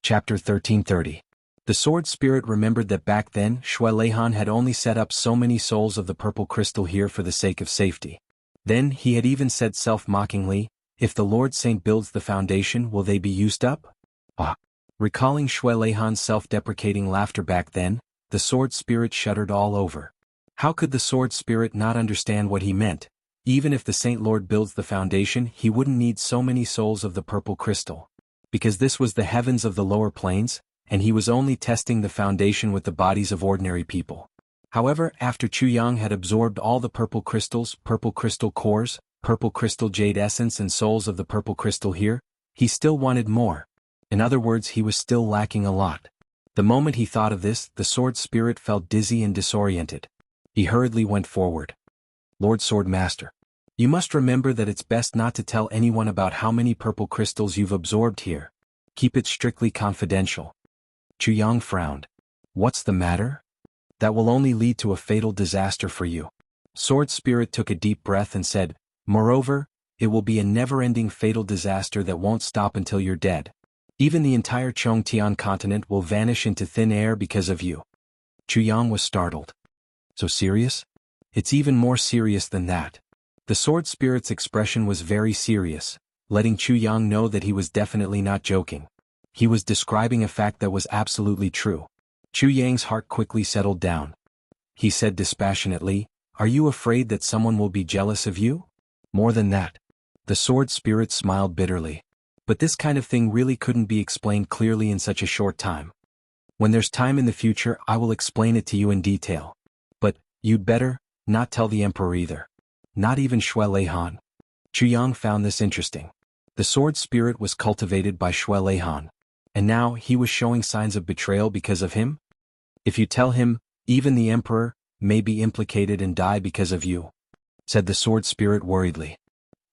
Chapter 1330. The sword spirit remembered that back then Shui Leihan had only set up so many souls of the purple crystal here for the sake of safety. Then he had even said self-mockingly, if the Lord Saint builds the foundation, will they be used up? Recalling Shui Leihan's self-deprecating laughter back then, the sword spirit shuddered all over. How could the sword spirit not understand what he meant? Even if the Saint Lord builds the foundation, he wouldn't need so many souls of the purple crystal. Because this was the heavens of the lower planes, and he was only testing the foundation with the bodies of ordinary people. However, after Chu Yang had absorbed all the purple crystals, purple crystal cores, purple crystal jade essence and souls of the purple crystal here, he still wanted more. In other words, he was still lacking a lot. The moment he thought of this, the sword spirit felt dizzy and disoriented. He hurriedly went forward. Lord Sword Master, you must remember that it's best not to tell anyone about how many purple crystals you've absorbed here. Keep it strictly confidential. Chu Yang frowned. What's the matter? That will only lead to a fatal disaster for you. Sword Spirit took a deep breath and said, moreover, it will be a never-ending fatal disaster that won't stop until you're dead. Even the entire Chongtian continent will vanish into thin air because of you. Chu Yang was startled. So serious? It's even more serious than that. The Sword Spirit's expression was very serious, letting Chu Yang know that he was definitely not joking. He was describing a fact that was absolutely true. Chu Yang's heart quickly settled down. He said dispassionately, are you afraid that someone will be jealous of you? More than that. The sword spirit smiled bitterly. But this kind of thing really couldn't be explained clearly in such a short time. When there's time in the future, I will explain it to you in detail. But, you'd better not tell the emperor either. Not even Shui Leihan. Chu Yang found this interesting. The sword spirit was cultivated by Shui Leihan. And now he was showing signs of betrayal because of him? If you tell him, even the emperor may be implicated and die because of you, said the sword spirit worriedly.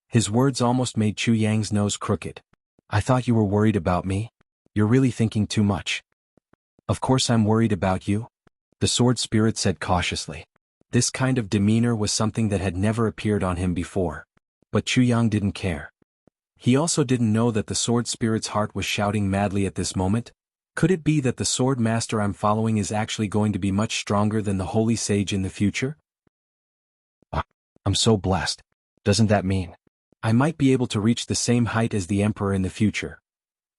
His words almost made Chu Yang's nose crooked. I thought you were worried about me. You're really thinking too much. Of course I'm worried about you, the sword spirit said cautiously. This kind of demeanor was something that had never appeared on him before. But Chu Yang didn't care. He also didn't know that the sword spirit's heart was shouting madly at this moment. Could it be that the sword master I'm following is actually going to be much stronger than the holy sage in the future? I'm so blessed. Doesn't that mean I might be able to reach the same height as the emperor in the future?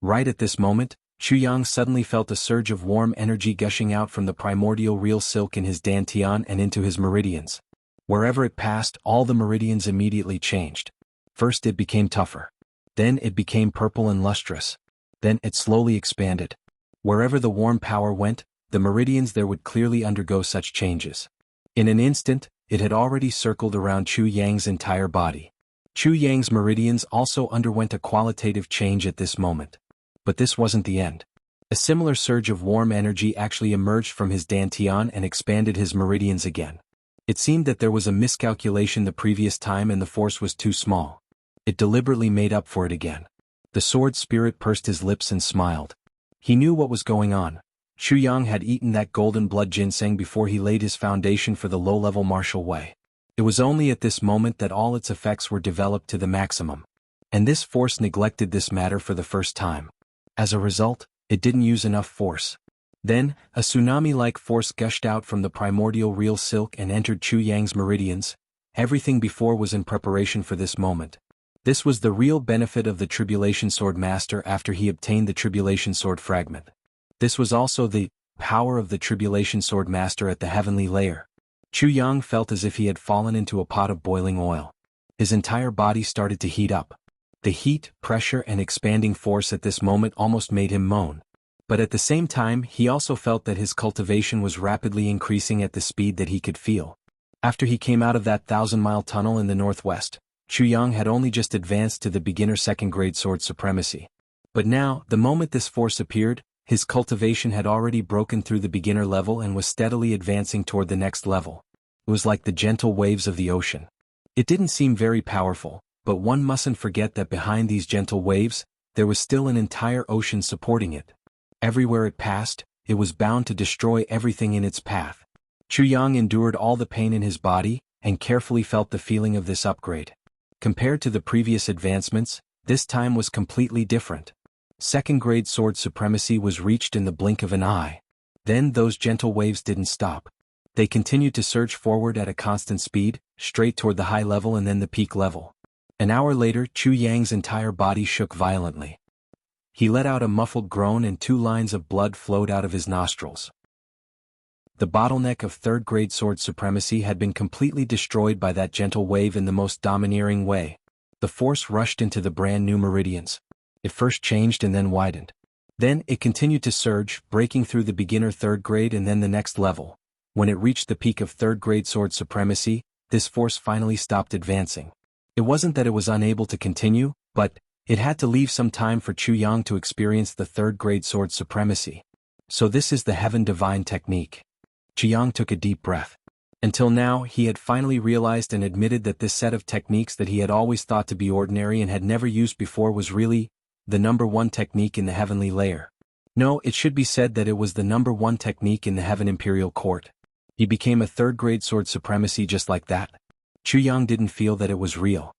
Right at this moment, Chu Yang suddenly felt a surge of warm energy gushing out from the primordial real silk in his dantian and into his meridians. Wherever it passed, all the meridians immediately changed. First it became tougher. Then it became purple and lustrous. Then it slowly expanded. Wherever the warm power went, the meridians there would clearly undergo such changes. In an instant, it had already circled around Chu Yang's entire body. Chu Yang's meridians also underwent a qualitative change at this moment. But this wasn't the end. A similar surge of warm energy actually emerged from his dantian and expanded his meridians again. It seemed that there was a miscalculation the previous time and the force was too small. It deliberately made up for it again. The sword spirit pursed his lips and smiled. He knew what was going on. Chu Yang had eaten that golden blood ginseng before he laid his foundation for the low-level martial way. It was only at this moment that all its effects were developed to the maximum. And this force neglected this matter for the first time. As a result, it didn't use enough force. Then, a tsunami-like force gushed out from the primordial real silk and entered Chu Yang's meridians. Everything before was in preparation for this moment. This was the real benefit of the Tribulation Sword Master after he obtained the Tribulation Sword Fragment. This was also the power of the Tribulation Sword Master at the heavenly layer. Chu Yang felt as if he had fallen into a pot of boiling oil. His entire body started to heat up. The heat, pressure and expanding force at this moment almost made him moan. But at the same time he also felt that his cultivation was rapidly increasing at the speed that he could feel. After he came out of that 1,000-mile tunnel in the northwest, Chu Yang had only just advanced to the beginner second-grade sword supremacy. But now, the moment this force appeared, his cultivation had already broken through the beginner level and was steadily advancing toward the next level. It was like the gentle waves of the ocean. It didn't seem very powerful, but one mustn't forget that behind these gentle waves, there was still an entire ocean supporting it. Everywhere it passed, it was bound to destroy everything in its path. Chu Yang endured all the pain in his body, and carefully felt the feeling of this upgrade. Compared to the previous advancements, this time was completely different. Second-grade sword supremacy was reached in the blink of an eye. Then those gentle waves didn't stop. They continued to surge forward at a constant speed, straight toward the high level and then the peak level. An hour later, Chu Yang's entire body shook violently. He let out a muffled groan and 2 lines of blood flowed out of his nostrils. The bottleneck of third-grade sword supremacy had been completely destroyed by that gentle wave in the most domineering way. The force rushed into the brand new meridians. It first changed and then widened. Then it continued to surge, breaking through the beginner third grade and then the next level. When it reached the peak of third-grade sword supremacy, this force finally stopped advancing. It wasn't that it was unable to continue, but it had to leave some time for Chu Yang to experience the third-grade sword supremacy. So this is the Heaven Divine technique. Chu Yang took a deep breath. Until now, he had finally realized and admitted that this set of techniques that he had always thought to be ordinary and had never used before was really the #1 technique in the heavenly layer. No, it should be said that it was the #1 technique in the Heaven Imperial Court. He became a third-grade sword supremacy just like that. Chu Yang didn't feel that it was real.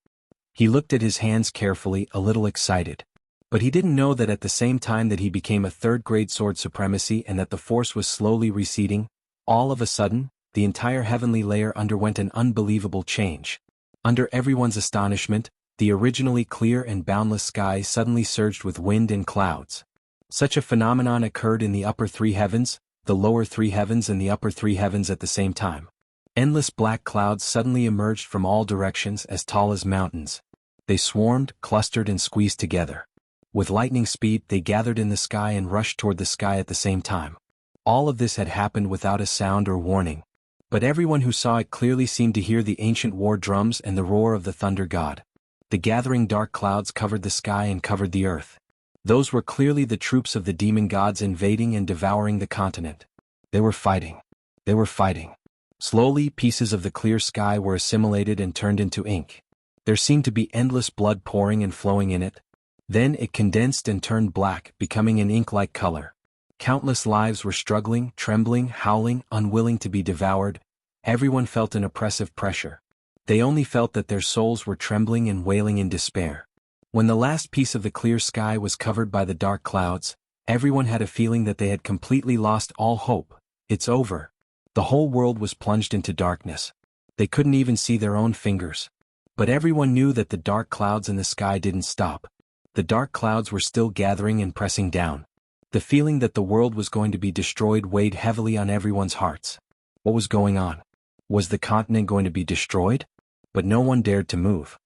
He looked at his hands carefully, a little excited. But he didn't know that at the same time that he became a third-grade sword supremacy and that the force was slowly receding, all of a sudden, the entire heavenly layer underwent an unbelievable change. Under everyone's astonishment, the originally clear and boundless sky suddenly surged with wind and clouds. Such a phenomenon occurred in the upper 3 heavens, the lower 3 heavens and the upper 3 heavens at the same time. Endless black clouds suddenly emerged from all directions as tall as mountains. They swarmed, clustered and squeezed together. With lightning speed they gathered in the sky and rushed toward the sky at the same time. All of this had happened without a sound or warning. But everyone who saw it clearly seemed to hear the ancient war drums and the roar of the thunder god. The gathering dark clouds covered the sky and covered the earth. Those were clearly the troops of the demon gods invading and devouring the continent. They were fighting. They were fighting. Slowly, pieces of the clear sky were assimilated and turned into ink. There seemed to be endless blood pouring and flowing in it. Then it condensed and turned black, becoming an ink-like color. Countless lives were struggling, trembling, howling, unwilling to be devoured. Everyone felt an oppressive pressure. They only felt that their souls were trembling and wailing in despair. When the last piece of the clear sky was covered by the dark clouds, everyone had a feeling that they had completely lost all hope. It's over. The whole world was plunged into darkness. They couldn't even see their own fingers. But everyone knew that the dark clouds in the sky didn't stop. The dark clouds were still gathering and pressing down. The feeling that the world was going to be destroyed weighed heavily on everyone's hearts. What was going on? Was the continent going to be destroyed? But no one dared to move.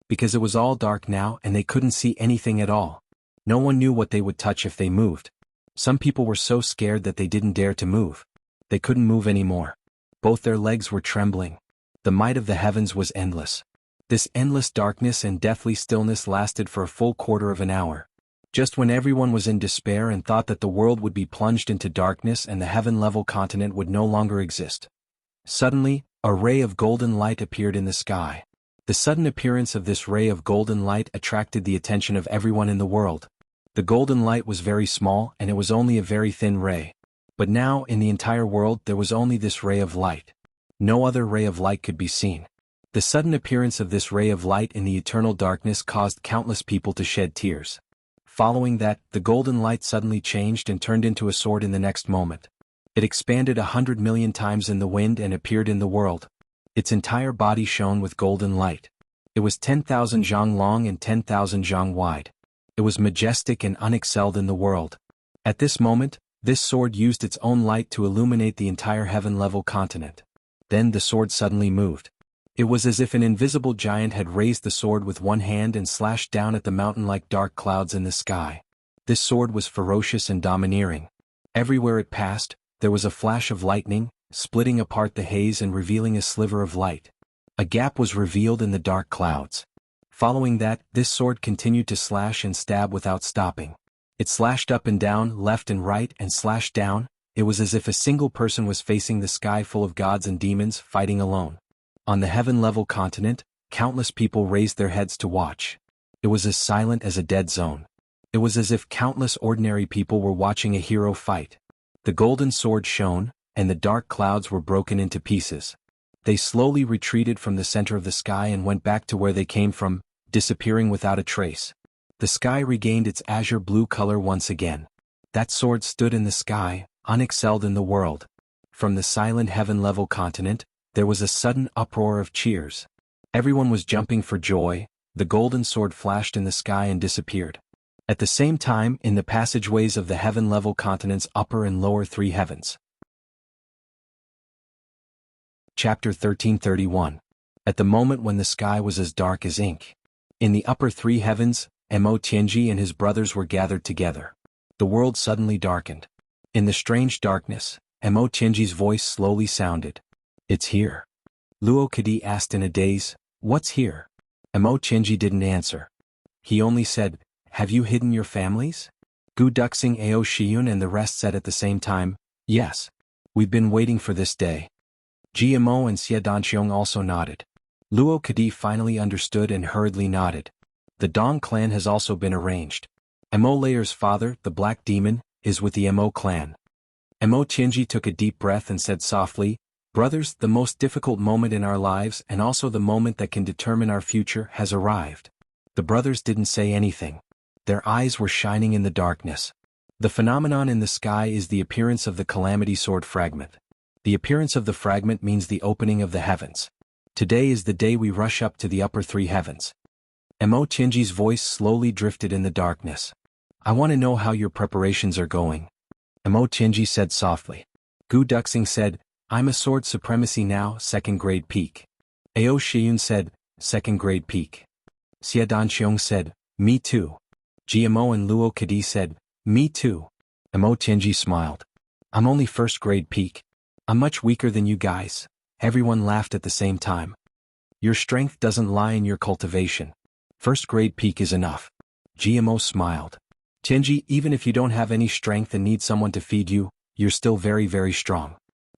Because it was all dark now and they couldn't see anything at all. No one knew what they would touch if they moved. Some people were so scared that they didn't dare to move. They couldn't move anymore. Both their legs were trembling. The might of the heavens was endless. This endless darkness and deathly stillness lasted for a full quarter of an hour. Just when everyone was in despair and thought that the world would be plunged into darkness and the heaven-level continent would no longer exist. Suddenly, a ray of golden light appeared in the sky. The sudden appearance of this ray of golden light attracted the attention of everyone in the world. The golden light was very small and it was only a very thin ray. But now, in the entire world, there was only this ray of light. No other ray of light could be seen. The sudden appearance of this ray of light in the eternal darkness caused countless people to shed tears. Following that, the golden light suddenly changed and turned into a sword in the next moment. It expanded 100 million times in the wind and appeared in the world. Its entire body shone with golden light. It was 10,000 zhang long and 10,000 zhang wide. It was majestic and unexcelled in the world. At this moment, this sword used its own light to illuminate the entire heaven-level continent. Then the sword suddenly moved. It was as if an invisible giant had raised the sword with one hand and slashed down at the mountain-like dark clouds in the sky. This sword was ferocious and domineering. Everywhere it passed, there was a flash of lightning, splitting apart the haze and revealing a sliver of light. A gap was revealed in the dark clouds. Following that, this sword continued to slash and stab without stopping. It slashed up and down, left and right, and slashed down. It was as if a single person was facing the sky full of gods and demons, fighting alone. On the heaven-level continent, countless people raised their heads to watch. It was as silent as a dead zone. It was as if countless ordinary people were watching a hero fight. The golden sword shone, and the dark clouds were broken into pieces. They slowly retreated from the center of the sky and went back to where they came from, disappearing without a trace. The sky regained its azure blue color once again. That sword stood in the sky, unexcelled in the world. From the silent heaven-level continent, there was a sudden uproar of cheers. Everyone was jumping for joy. The golden sword flashed in the sky and disappeared. At the same time, in the passageways of the heaven-level continent's upper and lower three heavens. Chapter 1331. At the moment when the sky was as dark as ink. In the upper three heavens, Mo Tianji and his brothers were gathered together. The world suddenly darkened. In the strange darkness, Mo Tianji's voice slowly sounded. "It's here." Luo Kadi asked in a daze, "What's here?" Mo Tianji didn't answer. He only said, "Have you hidden your families?" Gu Duxing Ao Shiyun and the rest said at the same time, "Yes. We've been waiting for this day." GMO and Xie Danxiong also nodded. Luo Kadi finally understood and hurriedly nodded. The Dong clan has also been arranged. Mo Layer's father, the Black Demon, is with the Mo clan. Mo Tianji took a deep breath and said softly, "Brothers, the most difficult moment in our lives and also the moment that can determine our future has arrived." The brothers didn't say anything. Their eyes were shining in the darkness. The phenomenon in the sky is the appearance of the Calamity Sword fragment. The appearance of the fragment means the opening of the heavens. Today is the day we rush up to the upper three heavens. Mo Tianji's voice slowly drifted in the darkness. "I want to know how your preparations are going." Mo Tianji said softly. Gu Duxing said, "I'm a sword supremacy now, second grade peak." Ao Shiyun said, "Second grade peak." Xie Danxiong said, "Me too." GMO and Luo Kadi said, "Me too." Mo Tianji smiled. "I'm only first grade peak. I'm much weaker than you guys." Everyone laughed at the same time. "Your strength doesn't lie in your cultivation. First grade peak is enough." GMO smiled. "Tianji, even if you don't have any strength and need someone to feed you, you're still very, very strong."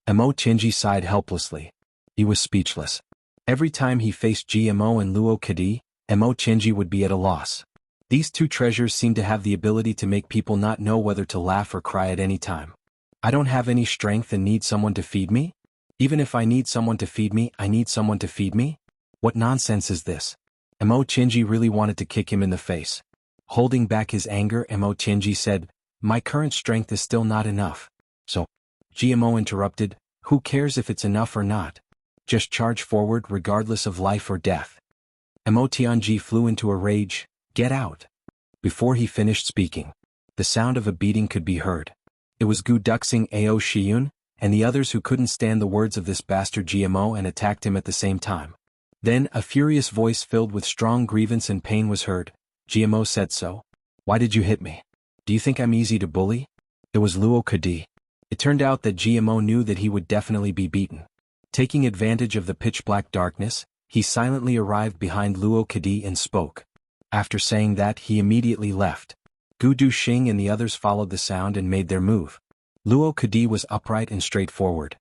Mo Tianji sighed helplessly. He was speechless. Every time he faced GMO and Luo Kadi, Mo Tianji would be at a loss. These two treasures seemed to have the ability to make people not know whether to laugh or cry at any time. "I don't have any strength and need someone to feed me? Even if I need someone to feed me, I need someone to feed me? What nonsense is this?" Mo Tianji really wanted to kick him in the face. Holding back his anger, Mo Tianji said, "My current strength is still not enough. So," GMO interrupted, "who cares if it's enough or not? Just charge forward regardless of life or death." Mo Tianji flew into a rage. "Get out." Before he finished speaking, the sound of a beating could be heard. It was Gu Duxing Ao Shiyun, and the others who couldn't stand the words of this bastard GMO and attacked him at the same time. Then a furious voice filled with strong grievance and pain was heard. GMO said, "So? Why did you hit me? Do you think I'm easy to bully?" It was Luo Kadi. It turned out that GMO knew that he would definitely be beaten. Taking advantage of the pitch-black darkness, he silently arrived behind Luo Kadi and spoke. After saying that, he immediately left. Gu Duxing and the others followed the sound and made their move. Luo Kadi was upright and straightforward.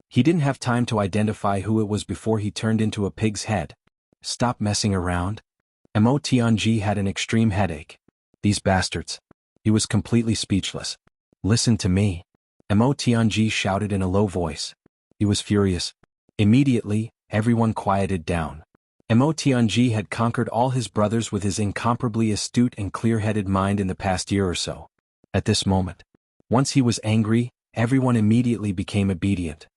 He didn't have time to identify who it was before he turned into a pig's head. "Stop messing around." Mo Tianji had an extreme headache. "These bastards." He was completely speechless. "Listen to me." Mo Tianji shouted in a low voice. He was furious. Immediately, everyone quieted down. Mo Tianji had conquered all his brothers with his incomparably astute and clear-headed mind in the past year or so. At this moment, once he was angry, everyone immediately became obedient.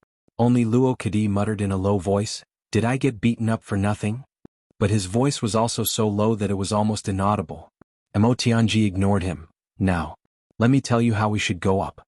Only Luo Kadi muttered in a low voice, "Did I get beaten up for nothing?" But his voice was also so low that it was almost inaudible. Mo Tianji ignored him. "Now, let me tell you how we should go up."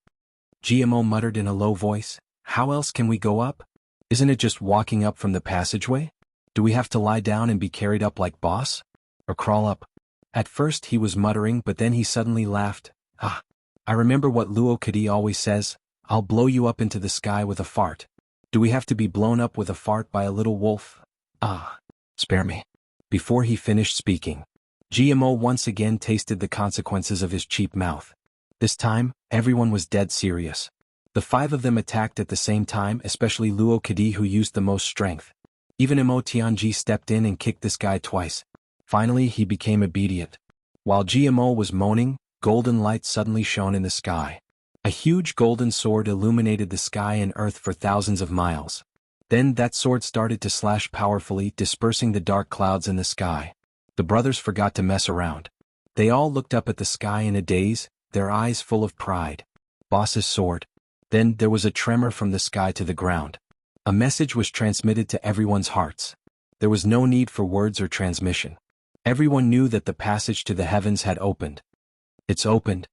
GMO muttered in a low voice, "How else can we go up? Isn't it just walking up from the passageway? Do we have to lie down and be carried up like boss? Or crawl up?" At first he was muttering, but then he suddenly laughed. "Ah, I remember what Luo Kadi always says, I'll blow you up into the sky with a fart. Do we have to be blown up with a fart by a little wolf? Ah, spare me." Before he finished speaking, GMO once again tasted the consequences of his cheap mouth. This time, everyone was dead serious. The five of them attacked at the same time, especially Luo Kadi, who used the most strength. Even Mo Tianji stepped in and kicked this guy twice. Finally, he became obedient. While GMO was moaning, golden light suddenly shone in the sky. A huge golden sword illuminated the sky and earth for thousands of miles. Then that sword started to slash powerfully, dispersing the dark clouds in the sky. The brothers forgot to mess around. They all looked up at the sky in a daze, their eyes full of pride. Boss's sword. Then there was a tremor from the sky to the ground. A message was transmitted to everyone's hearts. There was no need for words or transmission. Everyone knew that the passage to the heavens had opened. It's opened.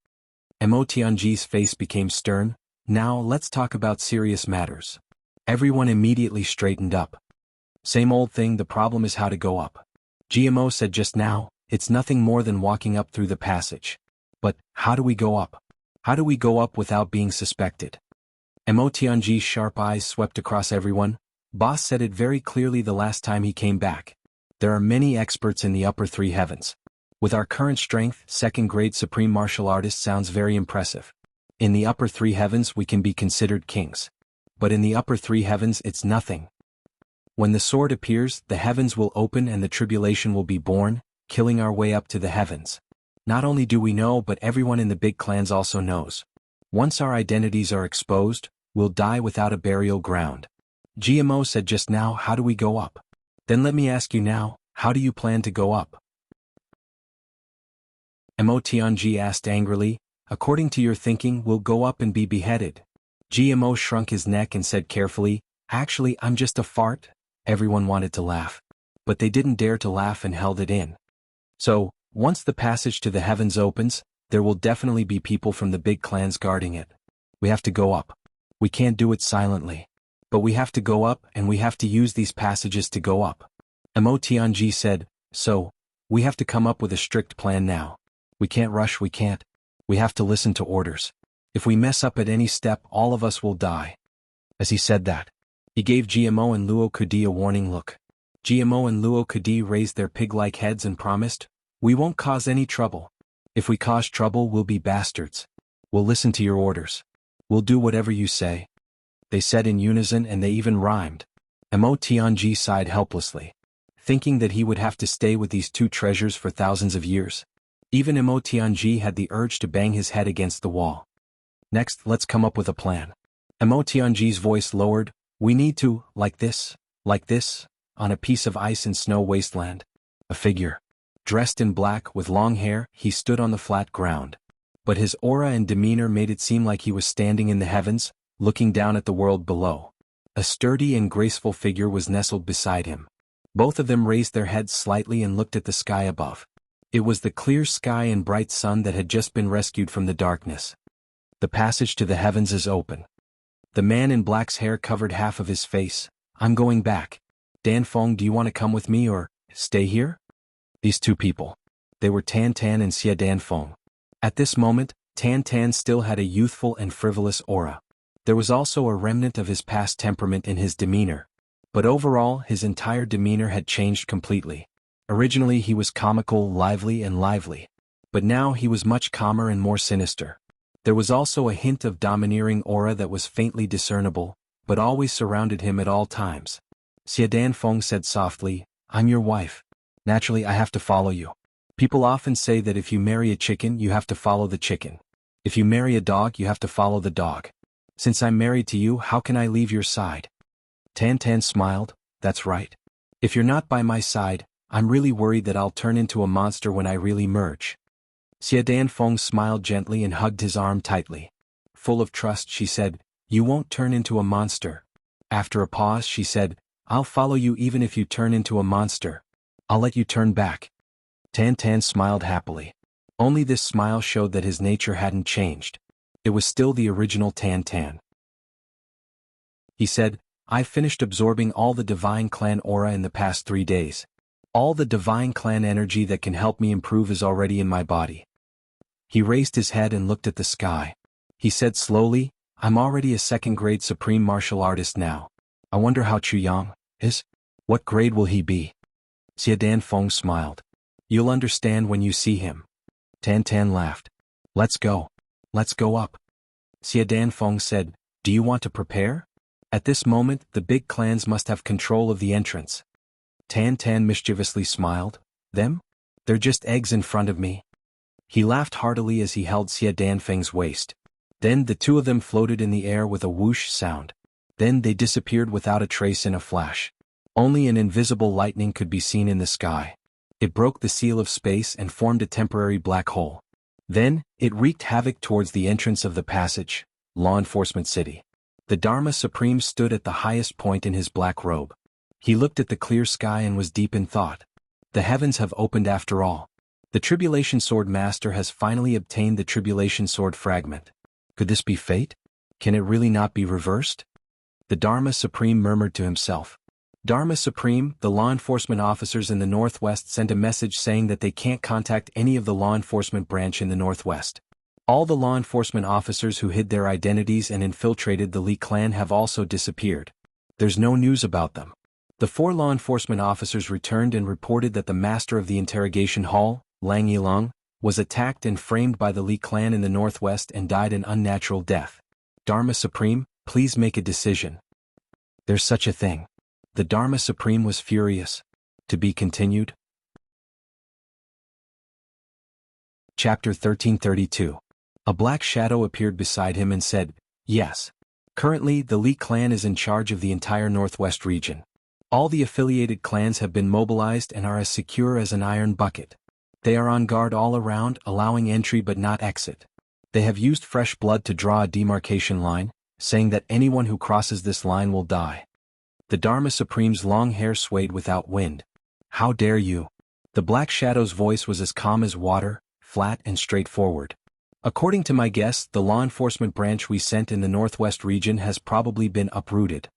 Mo Tianji's face became stern. Now let's talk about serious matters. Everyone immediately straightened up. Same old thing, the problem is how to go up. GMO said just now, it's nothing more than walking up through the passage. But, how do we go up? How do we go up without being suspected? Mo Tianji's sharp eyes swept across everyone. Boss said it very clearly the last time he came back. There are many experts in the upper three heavens. With our current strength, second-grade supreme martial artist sounds very impressive. In the upper three heavens we can be considered kings. But in the upper three heavens it's nothing. When the sword appears, the heavens will open and the tribulation will be born, killing our way up to the heavens. Not only do we know, but everyone in the big clans also knows. Once our identities are exposed, we'll die without a burial ground. GMO said just now, how do we go up? Then let me ask you now, how do you plan to go up? Mo Tianji asked angrily, according to your thinking, we'll go up and be beheaded. GMO shrunk his neck and said carefully, actually I'm just a fart. Everyone wanted to laugh. But they didn't dare to laugh and held it in. So, once the passage to the heavens opens, there will definitely be people from the big clans guarding it. We have to go up. We can't do it silently. But we have to go up and we have to use these passages to go up. Mo Tianji said, so, we have to come up with a strict plan now. We can't rush, we can't. We have to listen to orders. If we mess up at any step, all of us will die. As he said that, he gave GMO and Luo Kudi a warning look. GMO and Luo Kudi raised their pig-like heads and promised, we won't cause any trouble. If we cause trouble, we'll be bastards. We'll listen to your orders. We'll do whatever you say. They said in unison and they even rhymed. Mo Tianji sighed helplessly, thinking that he would have to stay with these two treasures for thousands of years. Even Mo Tianji had the urge to bang his head against the wall. Next, let's come up with a plan. Mo Tianji's voice lowered, we need to, like this, on a piece of ice and snow wasteland. A figure. Dressed in black with long hair, he stood on the flat ground. But his aura and demeanor made it seem like he was standing in the heavens, looking down at the world below. A sturdy and graceful figure was nestled beside him. Both of them raised their heads slightly and looked at the sky above. It was the clear sky and bright sun that had just been rescued from the darkness. The passage to the heavens is open. The man in black's hair covered half of his face. I'm going back. Dan Feng, do you want to come with me or stay here? These two people. They were Tan Tan and Xia Dan Feng. At this moment, Tan Tan still had a youthful and frivolous aura. There was also a remnant of his past temperament in his demeanor. But overall, his entire demeanor had changed completely. Originally he was comical, lively. But now he was much calmer and more sinister. There was also a hint of domineering aura that was faintly discernible, but always surrounded him at all times. Xia Dan Feng said softly, I'm your wife. Naturally I have to follow you. People often say that if you marry a chicken you have to follow the chicken. If you marry a dog you have to follow the dog. Since I'm married to you, how can I leave your side? Tan Tan smiled, that's right. If you're not by my side, I'm really worried that I'll turn into a monster when I really merge. Xia Dan Feng smiled gently and hugged his arm tightly. Full of trust she said, you won't turn into a monster. After a pause she said, I'll follow you even if you turn into a monster. I'll let you turn back. Tan Tan smiled happily. Only this smile showed that his nature hadn't changed. It was still the original Tan Tan. He said, I've finished absorbing all the divine clan aura in the past 3 days. All the divine clan energy that can help me improve is already in my body. He raised his head and looked at the sky. He said slowly, I'm already a second-grade supreme martial artist now. I wonder how Chu Yang is? What grade will he be? Xia Dan Feng smiled. You'll understand when you see him. Tan Tan laughed. Let's go. Let's go up. Xia Dan Feng said, do you want to prepare? At this moment, the big clans must have control of the entrance. Tan Tan mischievously smiled. Them? They're just eggs in front of me. He laughed heartily as he held Xia Dan Feng's waist. Then the two of them floated in the air with a whoosh sound. Then they disappeared without a trace in a flash. Only an invisible lightning could be seen in the sky. It broke the seal of space and formed a temporary black hole. Then, it wreaked havoc towards the entrance of the passage, Law Enforcement City. The Dharma Supreme stood at the highest point in his black robe. He looked at the clear sky and was deep in thought. The heavens have opened after all. The Tribulation Sword Master has finally obtained the Tribulation Sword Fragment. Could this be fate? Can it really not be reversed? The Dharma Supreme murmured to himself. Dharma Supreme, the law enforcement officers in the Northwest sent a message saying that they can't contact any of the law enforcement branch in the Northwest. All the law enforcement officers who hid their identities and infiltrated the Li clan have also disappeared. There's no news about them. The 4 law enforcement officers returned and reported that the master of the interrogation hall, Lang Yilong, was attacked and framed by the Li clan in the Northwest and died an unnatural death. Dharma Supreme, please make a decision. There's such a thing. The Dharma Supreme was furious. To be continued. Chapter 1332. A black shadow appeared beside him and said, "Yes. Currently, the Li clan is in charge of the entire Northwest region. All the affiliated clans have been mobilized and are as secure as an iron bucket. They are on guard all around, allowing entry but not exit. They have used fresh blood to draw a demarcation line, saying that anyone who crosses this line will die." The Dharma Supreme's long hair swayed without wind. "How dare you?" The black shadow's voice was as calm as water, flat and straightforward. "According to my guess, the law enforcement branch we sent in the Northwest region has probably been uprooted.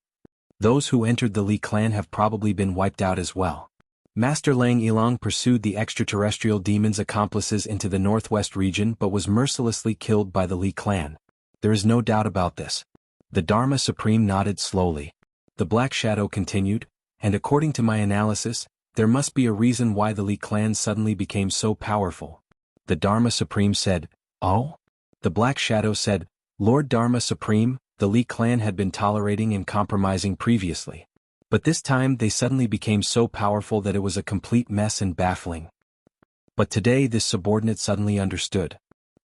Those who entered the Li clan have probably been wiped out as well. Master Lang Yilong pursued the extraterrestrial demon's accomplices into the Northwest region but was mercilessly killed by the Li clan. There is no doubt about this." The Dharma Supreme nodded slowly. The black shadow continued, "And according to my analysis, there must be a reason why the Li clan suddenly became so powerful." The Dharma Supreme said, "Oh?" The black shadow said, "Lord Dharma Supreme, the Li clan had been tolerating and compromising previously. But this time they suddenly became so powerful that it was a complete mess and baffling. But today this subordinate suddenly understood."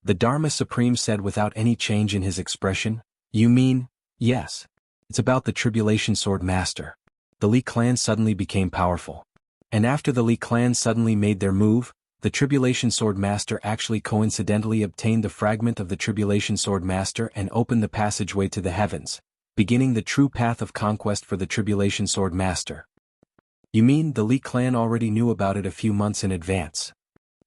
The Dharma Supreme said without any change in his expression, "You mean, yes. It's about the Tribulation Sword Master. The Li clan suddenly became powerful. And after the Li clan suddenly made their move, the Tribulation Sword Master actually coincidentally obtained the fragment of the Tribulation Sword Master and opened the passageway to the heavens, beginning the true path of conquest for the Tribulation Sword Master." "You mean the Li clan already knew about it a few months in advance?"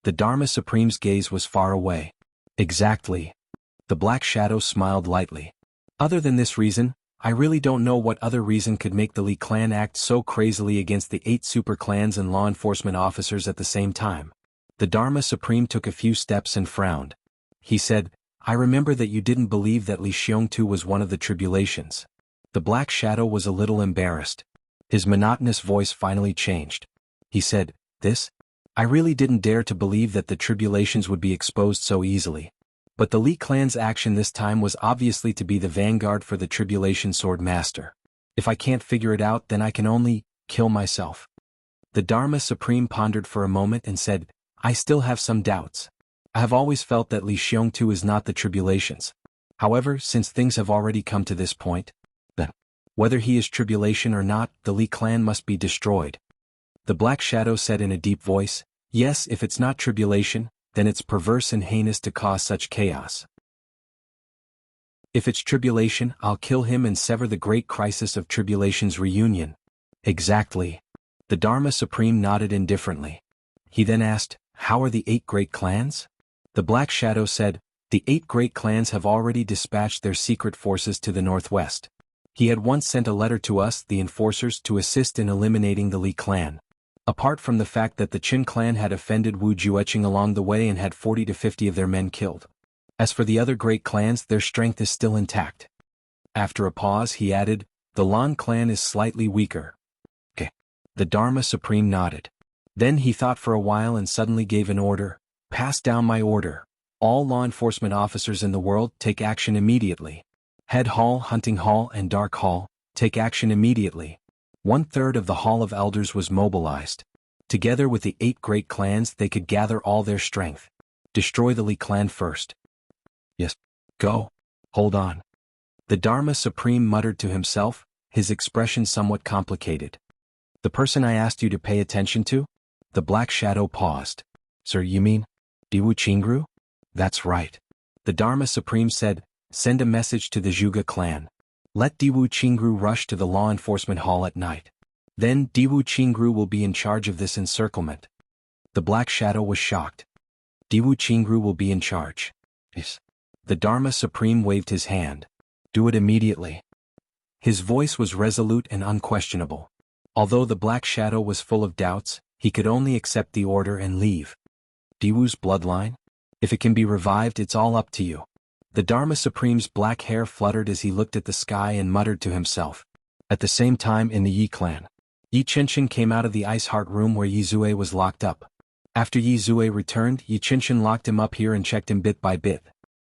The Dharma Supreme's gaze was far away. "Exactly." The black shadow smiled lightly. "Other than this reason, I really don't know what other reason could make the Li clan act so crazily against the 8 super clans and law enforcement officers at the same time." The Dharma Supreme took a few steps and frowned. He said, "I remember that you didn't believe that Li Xiongtu was one of the tribulations." The black shadow was a little embarrassed. His monotonous voice finally changed. He said, I really didn't dare to believe that the tribulations would be exposed so easily. But the Li clan's action this time was obviously to be the vanguard for the Tribulation Sword Master. If I can't figure it out, then I can only kill myself." The Dharma Supreme pondered for a moment and said, "I still have some doubts. I have always felt that Li Xiongtu is not the tribulations. However, since things have already come to this point, then, whether he is tribulation or not, the Li clan must be destroyed." The black shadow said in a deep voice, "Yes, if it's not tribulation, then it's perverse and heinous to cause such chaos. If it's tribulation, I'll kill him and sever the great crisis of tribulation's reunion." "Exactly." The Dharma Supreme nodded indifferently. He then asked, "How are the 8 great clans?" The black shadow said, "The 8 great clans have already dispatched their secret forces to the Northwest. He had once sent a letter to us, the enforcers, to assist in eliminating the Li clan. Apart from the fact that the Qin clan had offended Wu Jueqing along the way and had 40 to 50 of their men killed. As for the other great clans, their strength is still intact." After a pause he added, "The Lan clan is slightly weaker." "Okay." The Dharma Supreme nodded. Then he thought for a while and suddenly gave an order, "Pass down my order. All law enforcement officers in the world, take action immediately. Head Hall, Hunting Hall and Dark Hall, take action immediately." 1/3 of the Hall of Elders was mobilized. Together with the 8 great clans they could gather all their strength. Destroy the Li clan first. "Yes. Go. Hold on." The Dharma Supreme muttered to himself, his expression somewhat complicated. "The person I asked you to pay attention to?" The Black Shadow paused. Sir, you mean? Diwu Qingru? That's right. The Dharma Supreme said, send a message to the Zhuge clan. Let Diwu Qingru rush to the law enforcement hall at night. Then Diwu Qingru will be in charge of this encirclement. The Black Shadow was shocked. Diwu Qingru will be in charge. Yes. The Dharma Supreme waved his hand. Do it immediately. His voice was resolute and unquestionable. Although the Black Shadow was full of doubts, he could only accept the order and leave. Diwu's bloodline? If it can be revived, it's all up to you. The Dharma Supreme's black hair fluttered as he looked at the sky and muttered to himself. At the same time in the Yi clan, Yi Qinshan came out of the Ice Heart room where Yi Zue was locked up. After Yi Zue returned, Yi Qinshan locked him up here and checked him bit by bit.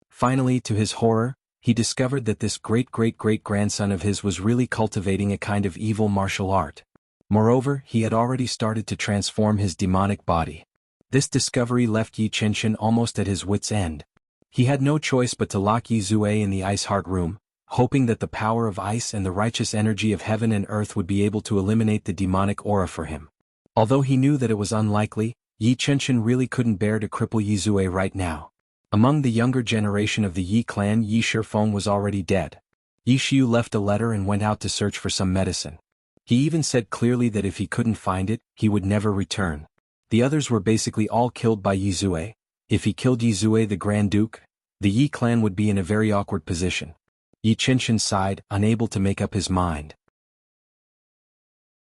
Finally, to his horror, he discovered that this great-great-great-grandson of his was really cultivating a kind of evil martial art. Moreover, he had already started to transform his demonic body. This discovery left Yi Qinshan almost at his wit's end. He had no choice but to lock Yi Zue in the Ice Heart room, hoping that the power of ice and the righteous energy of heaven and earth would be able to eliminate the demonic aura for him. Although he knew that it was unlikely, Yi Qinshan really couldn't bear to cripple Yi Zue right now. Among the younger generation of the Yi clan, Yi Shifeng was already dead. Yi Xiu left a letter and went out to search for some medicine. He even said clearly that if he couldn't find it, he would never return. The others were basically all killed by Yi Zue. If he killed Yi Zue the Grand Duke, the Yi clan would be in a very awkward position. Yi Qinshan sighed, unable to make up his mind.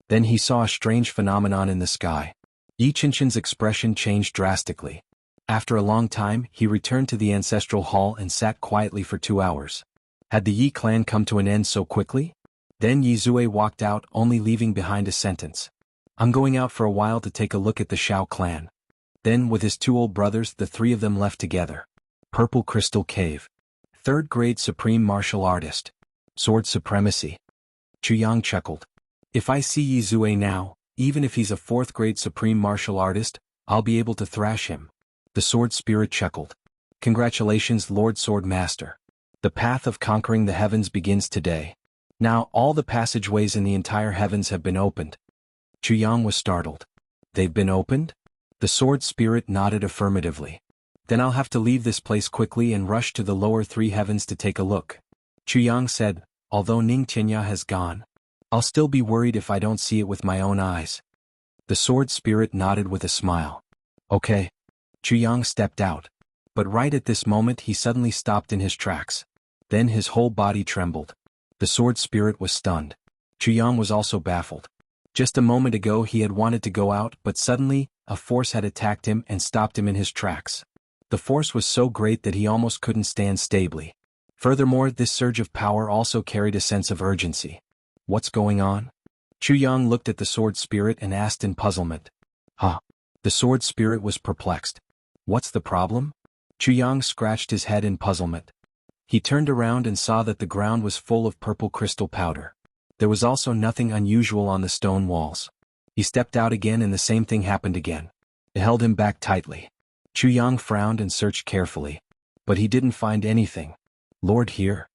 Then he saw a strange phenomenon in the sky. Yi Qinshan's expression changed drastically. After a long time, he returned to the ancestral hall and sat quietly for 2 hours. Had the Yi clan come to an end so quickly? Then Yi Zue walked out, only leaving behind a sentence. I'm going out for a while to take a look at the Shao clan. Then, with his 2 old brothers, the 3 of them left together. Purple Crystal Cave. 3rd grade Supreme Martial Artist. Sword Supremacy. Chuyang chuckled. If I see Yi Zue now, even if he's a 4th grade Supreme Martial Artist, I'll be able to thrash him. The Sword Spirit chuckled. Congratulations, Lord Sword Master. The path of conquering the heavens begins today. Now all the passageways in the entire heavens have been opened. Chuyang was startled. They've been opened? The Sword Spirit nodded affirmatively. Then I'll have to leave this place quickly and rush to the lower 3 heavens to take a look. Chuyang said, although Ning Tianya has gone, I'll still be worried if I don't see it with my own eyes. The Sword Spirit nodded with a smile. Okay. Chuyang stepped out. But right at this moment he suddenly stopped in his tracks. Then his whole body trembled. The Sword Spirit was stunned. Chuyang was also baffled. Just a moment ago he had wanted to go out, but suddenly, a force had attacked him and stopped him in his tracks. The force was so great that he almost couldn't stand stably. Furthermore, this surge of power also carried a sense of urgency. What's going on? Chuyang looked at the Sword Spirit and asked in puzzlement. Huh? The Sword Spirit was perplexed. What's the problem? Chuyang scratched his head in puzzlement. He turned around and saw that the ground was full of purple crystal powder. There was also nothing unusual on the stone walls. He stepped out again and the same thing happened again. It held him back tightly. Chuyang frowned and searched carefully. But he didn't find anything. Lord, here.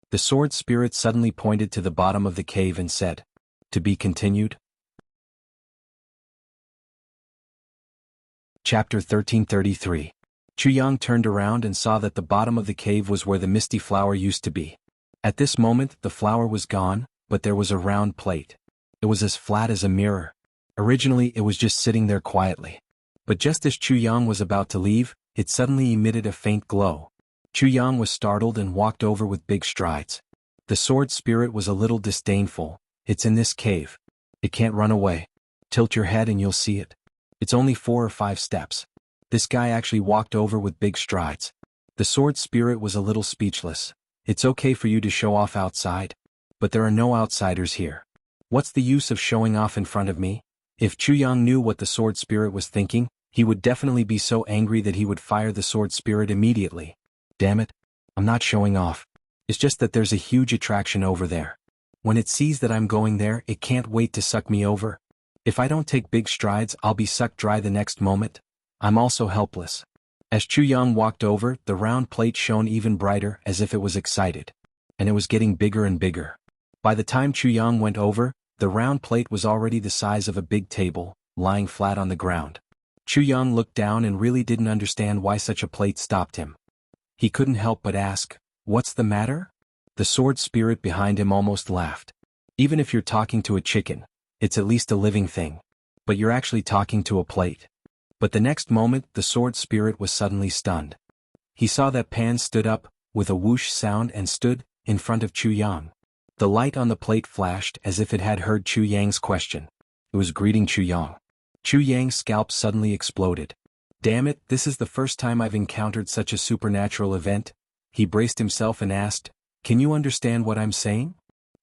The Sword Spirit suddenly pointed to the bottom of the cave and said, to be continued? Chapter 1333. Chuyang turned around and saw that the bottom of the cave was where the misty flower used to be. At this moment, the flower was gone, but there was a round plate. It was as flat as a mirror. Originally, it was just sitting there quietly. But just as Chuyang was about to leave, it suddenly emitted a faint glow. Chuyang was startled and walked over with big strides. The Sword Spirit was a little disdainful. It's in this cave. It can't run away. Tilt your head and you'll see it. It's only 4 or 5 steps. This guy actually walked over with big strides. The Sword Spirit was a little speechless. It's okay for you to show off outside. But there are no outsiders here. What's the use of showing off in front of me? If Chuyang knew what the Sword Spirit was thinking, he would definitely be so angry that he would fire the Sword Spirit immediately. Damn it. I'm not showing off. It's just that there's a huge attraction over there. When it sees that I'm going there, it can't wait to suck me over. If I don't take big strides, I'll be sucked dry the next moment. I'm also helpless. As Chuyang walked over, the round plate shone even brighter, as if it was excited. And it was getting bigger and bigger. By the time Chuyang went over, the round plate was already the size of a big table, lying flat on the ground. Chu Yang looked down and really didn't understand why such a plate stopped him. He couldn't help but ask, "What's the matter?" The sword spirit behind him almost laughed. "Even if you're talking to a chicken, it's at least a living thing. But you're actually talking to a plate." But the next moment the sword spirit was suddenly stunned. He saw that Pan stood up, with a whoosh sound, and stood in front of Chu Yang. The light on the plate flashed as if it had heard Chu Yang's question. It was greeting Chu Yang. Chu Yang's scalp suddenly exploded. "Damn it, this is the first time I've encountered such a supernatural event." He braced himself and asked, "Can you understand what I'm saying?"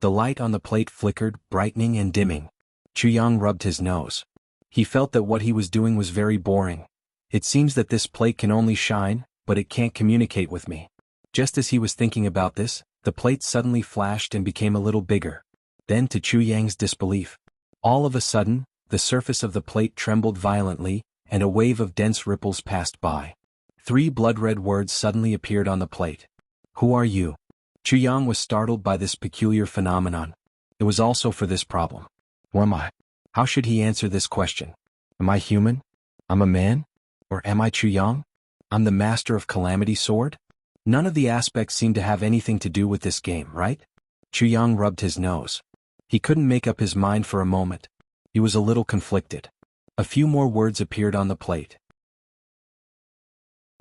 The light on the plate flickered, brightening and dimming. Chu Yang rubbed his nose. He felt that what he was doing was very boring. "It seems that this plate can only shine, but it can't communicate with me." Just as he was thinking about this, the plate suddenly flashed and became a little bigger. Then, to Chu Yang's disbelief, all of a sudden, the surface of the plate trembled violently, and a wave of dense ripples passed by. 3 blood-red words suddenly appeared on the plate. "Who are you?" Chu Yang was startled by this peculiar phenomenon. It was also for this problem. Who am I? How should he answer this question? Am I human? I'm a man? Or am I Chu Yang? I'm the master of Calamity Sword? None of the aspects seem to have anything to do with this game, right? Chu Yang rubbed his nose. He couldn't make up his mind for a moment. He was a little conflicted. A few more words appeared on the plate.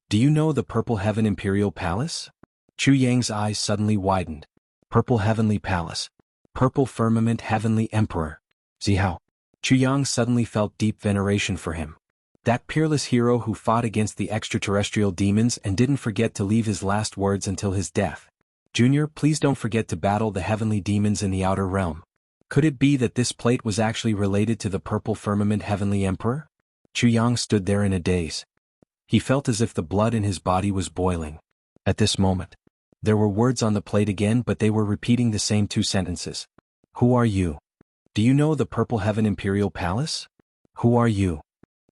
"Do you know the Purple Heaven Imperial Palace?" Chu Yang's eyes suddenly widened. Purple Heavenly Palace. Purple Firmament Heavenly Emperor. Zihao. Chu Yang suddenly felt deep veneration for him. That peerless hero who fought against the extraterrestrial demons and didn't forget to leave his last words until his death. "Junior, please don't forget to battle the heavenly demons in the outer realm." Could it be that this plate was actually related to the Purple Firmament Heavenly Emperor? Chu Yang stood there in a daze. He felt as if the blood in his body was boiling. At this moment, there were words on the plate again, but they were repeating the same 2 sentences. "Who are you? Do you know the Purple Heaven Imperial Palace? Who are you?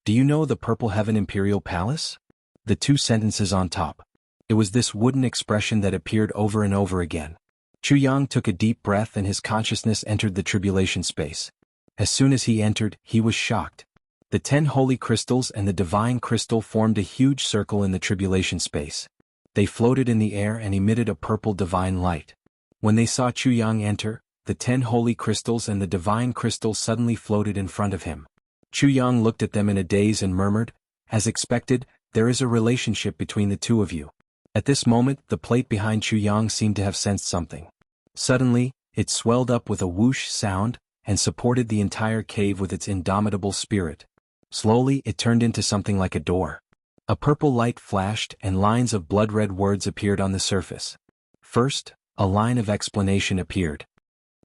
Do you know the Purple Heaven Imperial Palace?" The 2 sentences on top. It was this wooden expression that appeared over and over again. Chu Yang took a deep breath and his consciousness entered the tribulation space. As soon as he entered, he was shocked. The 10 holy crystals and the divine crystal formed a huge circle in the tribulation space. They floated in the air and emitted a purple divine light. When they saw Chu Yang enter, the 10 holy crystals and the divine crystal suddenly floated in front of him. Chu Yang looked at them in a daze and murmured, "As expected, there is a relationship between the 2 of you." At this moment, the plate behind Chu Yang seemed to have sensed something. Suddenly, it swelled up with a whoosh sound, and supported the entire cave with its indomitable spirit. Slowly, it turned into something like a door. A purple light flashed and lines of blood-red words appeared on the surface. First, a line of explanation appeared.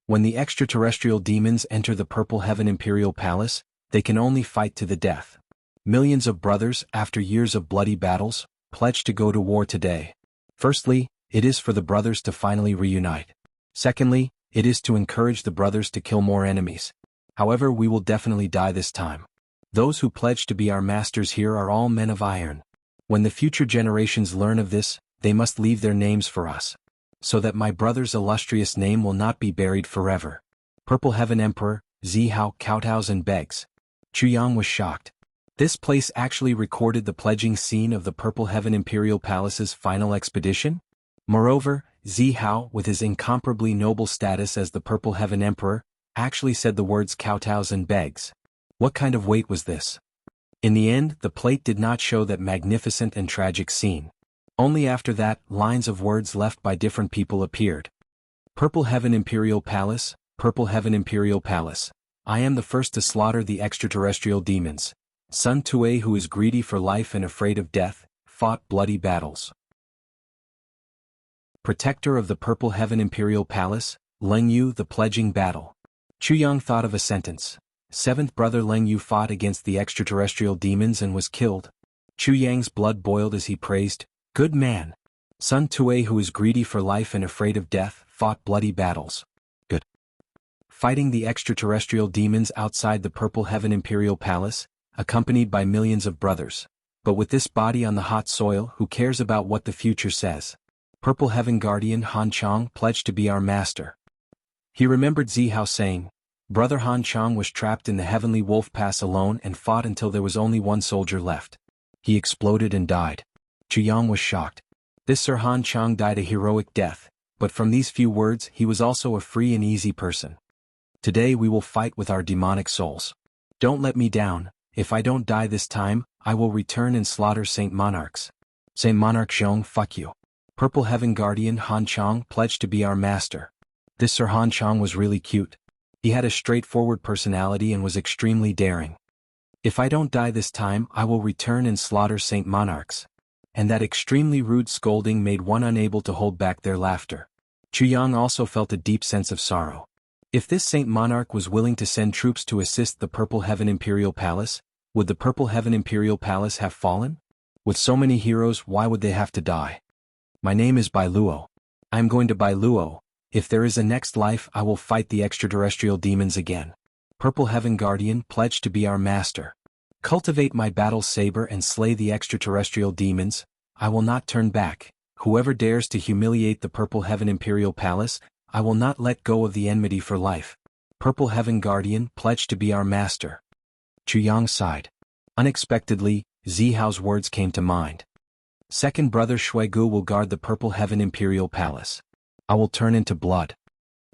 "When the extraterrestrial demons enter the Purple Heaven Imperial Palace, they can only fight to the death. Millions of brothers, after years of bloody battles, pledge to go to war today. Firstly, it is for the brothers to finally reunite. Secondly, it is to encourage the brothers to kill more enemies. However, we will definitely die this time. Those who pledge to be our masters here are all men of iron. When the future generations learn of this, they must leave their names for us, so that my brother's illustrious name will not be buried forever. Purple Heaven Emperor, Zihao kowtows and begs." Chu Yang was shocked. This place actually recorded the pledging scene of the Purple Heaven Imperial Palace's final expedition? Moreover, Zihao, with his incomparably noble status as the Purple Heaven Emperor, actually said the words kowtows and begs. What kind of weight was this? In the end, the plate did not show that magnificent and tragic scene. Only after that, lines of words left by different people appeared. "Purple Heaven Imperial Palace, Purple Heaven Imperial Palace. I am the first to slaughter the extraterrestrial demons. Sun Tue, who is greedy for life and afraid of death, fought bloody battles. Protector of the Purple Heaven Imperial Palace, Leng Yu, the pledging battle." Chu Yang thought of a sentence. 7th brother Leng Yu fought against the extraterrestrial demons and was killed. Chu Yang's blood boiled as he praised, "Good man. Sun Tue, who is greedy for life and afraid of death, fought bloody battles. Good. Fighting the extraterrestrial demons outside the Purple Heaven Imperial Palace, accompanied by millions of brothers. But with this body on the hot soil, who cares about what the future says? Purple Heaven Guardian Han Chang pledged to be our master." He remembered Zihao saying, Brother Han Chang was trapped in the Heavenly Wolf Pass alone and fought until there was only one soldier left. He exploded and died. Jianghu was shocked. This Sir Han Chang died a heroic death, but from these few words he was also a free and easy person. Today we will fight with our demonic souls. Don't let me down. If I don't die this time, I will return and slaughter Saint Monarchs. Saint Monarch Xiong, fuck you. Purple Heaven Guardian Han Chang pledged to be our master. This Sir Han Chang was really cute. He had a straightforward personality and was extremely daring. If I don't die this time, I will return and slaughter Saint Monarchs. And that extremely rude scolding made one unable to hold back their laughter. Chuyang also felt a deep sense of sorrow. If this Saint Monarch was willing to send troops to assist the Purple Heaven Imperial Palace, would the Purple Heaven Imperial Palace have fallen? With so many heroes, why would they have to die? My name is Bai Luo. I am going to Bai Luo. If there is a next life, I will fight the extraterrestrial demons again. Purple Heaven Guardian pledged to be our master. Cultivate my battle saber and slay the extraterrestrial demons. I will not turn back. Whoever dares to humiliate the Purple Heaven Imperial Palace, I will not let go of the enmity for life. Purple Heaven Guardian pledged to be our master. Chuyang sighed. Unexpectedly, Zihao's words came to mind. Second brother Shuigu will guard the Purple Heaven Imperial Palace. I will turn into blood.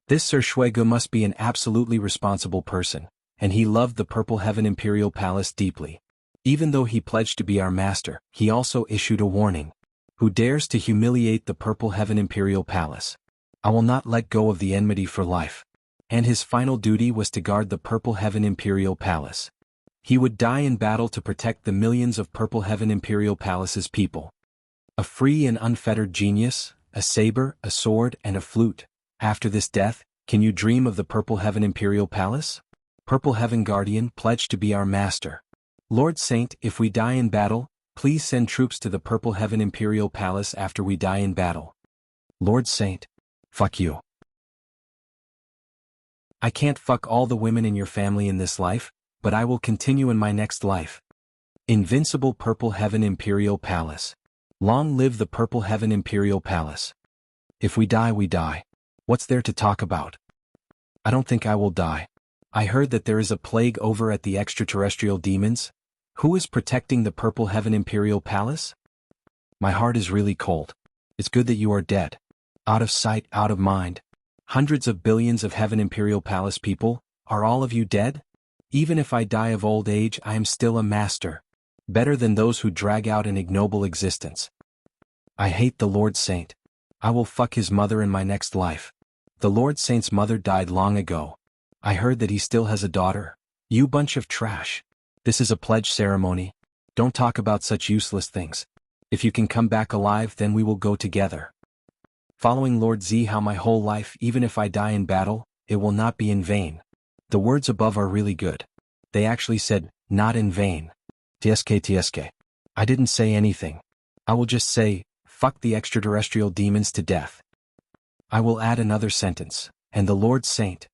This Sir Shuigu must be an absolutely responsible person, and he loved the Purple Heaven Imperial Palace deeply. Even though he pledged to be our master, he also issued a warning. Who dares to humiliate the Purple Heaven Imperial Palace? I will not let go of the enmity for life. And his final duty was to guard the Purple Heaven Imperial Palace. He would die in battle to protect the millions of Purple Heaven Imperial Palace's people. A free and unfettered genius, a saber, a sword, and a flute. After this death, can you dream of the Purple Heaven Imperial Palace? Purple Heaven Guardian pledged to be our master. Lord Saint, if we die in battle, please send troops to the Purple Heaven Imperial Palace after we die in battle. Lord Saint. Fuck you. I can't fuck all the women in your family in this life, but I will continue in my next life. Invincible Purple Heaven Imperial Palace. Long live the Purple Heaven Imperial Palace. If we die, we die. What's there to talk about? I don't think I will die. I heard that there is a plague over at the extraterrestrial demons. Who is protecting the Purple Heaven Imperial Palace? My heart is really cold. It's good that you are dead. Out of sight, out of mind. Hundreds of billions of Heaven Imperial Palace people, are all of you dead? Even if I die of old age, I am still a master. Better than those who drag out an ignoble existence. I hate the Lord Saint. I will fuck his mother in my next life. The Lord Saint's mother died long ago. I heard that he still has a daughter. You bunch of trash. This is a pledge ceremony. Don't talk about such useless things. If you can come back alive, then we will go together. Following Lord Zihao my whole life, even if I die in battle, it will not be in vain. The words above are really good. They actually said, not in vain. TSK. I didn't say anything. I will just say, fuck the extraterrestrial demons to death. I will add another sentence, and the Lord Saint.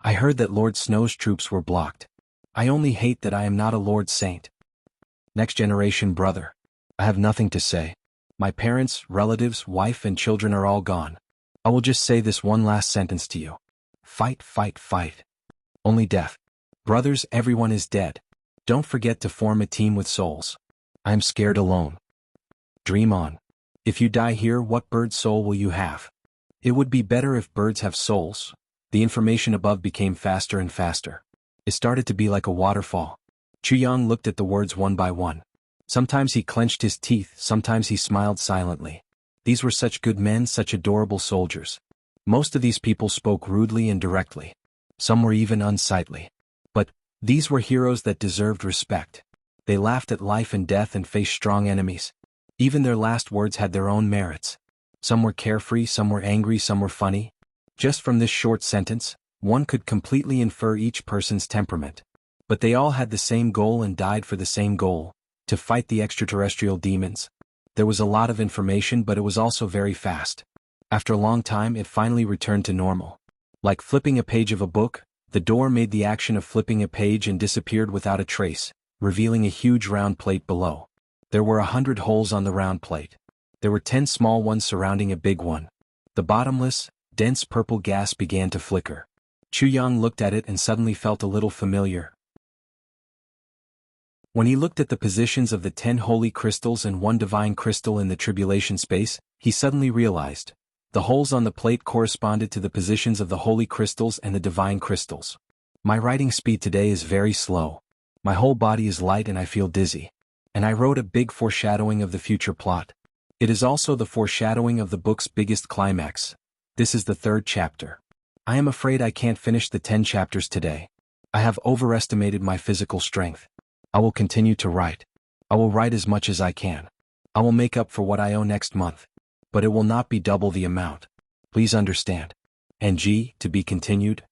I heard that Lord Snow's troops were blocked. I only hate that I am not a Lord Saint. Next generation brother. I have nothing to say. My parents, relatives, wife and children are all gone. I will just say this one last sentence to you. Fight, fight, fight. Only death. Brothers, everyone is dead. Don't forget to form a team with souls. I am scared alone. Dream on. If you die here, what bird soul will you have? It would be better if birds have souls. The information above became faster and faster. It started to be like a waterfall. Chuyang looked at the words one by one. Sometimes he clenched his teeth, sometimes he smiled silently. These were such good men, such adorable soldiers. Most of these people spoke rudely and directly. Some were even unsightly. But these were heroes that deserved respect. They laughed at life and death and faced strong enemies. Even their last words had their own merits. Some were carefree, some were angry, some were funny. Just from this short sentence, one could completely infer each person's temperament. But they all had the same goal and died for the same goal. To fight the extraterrestrial demons. There was a lot of information, but it was also very fast. After a long time, it finally returned to normal. Like flipping a page of a book, the door made the action of flipping a page and disappeared without a trace, revealing a huge round plate below. There were 100 holes on the round plate. There were 10 small ones surrounding a big one. The bottomless, dense purple gas began to flicker. Chu Yang looked at it and suddenly felt a little familiar. When he looked at the positions of the 10 holy crystals and 1 divine crystal in the tribulation space, he suddenly realized. The holes on the plate corresponded to the positions of the holy crystals and the divine crystals. My writing speed today is very slow. My whole body is light and I feel dizzy. And I wrote a big foreshadowing of the future plot. It is also the foreshadowing of the book's biggest climax. This is the 3rd chapter. I am afraid I can't finish the 10 chapters today. I have overestimated my physical strength. I will continue to write. I will write as much as I can. I will make up for what I owe next month. But it will not be double the amount. Please understand. NG, to be continued.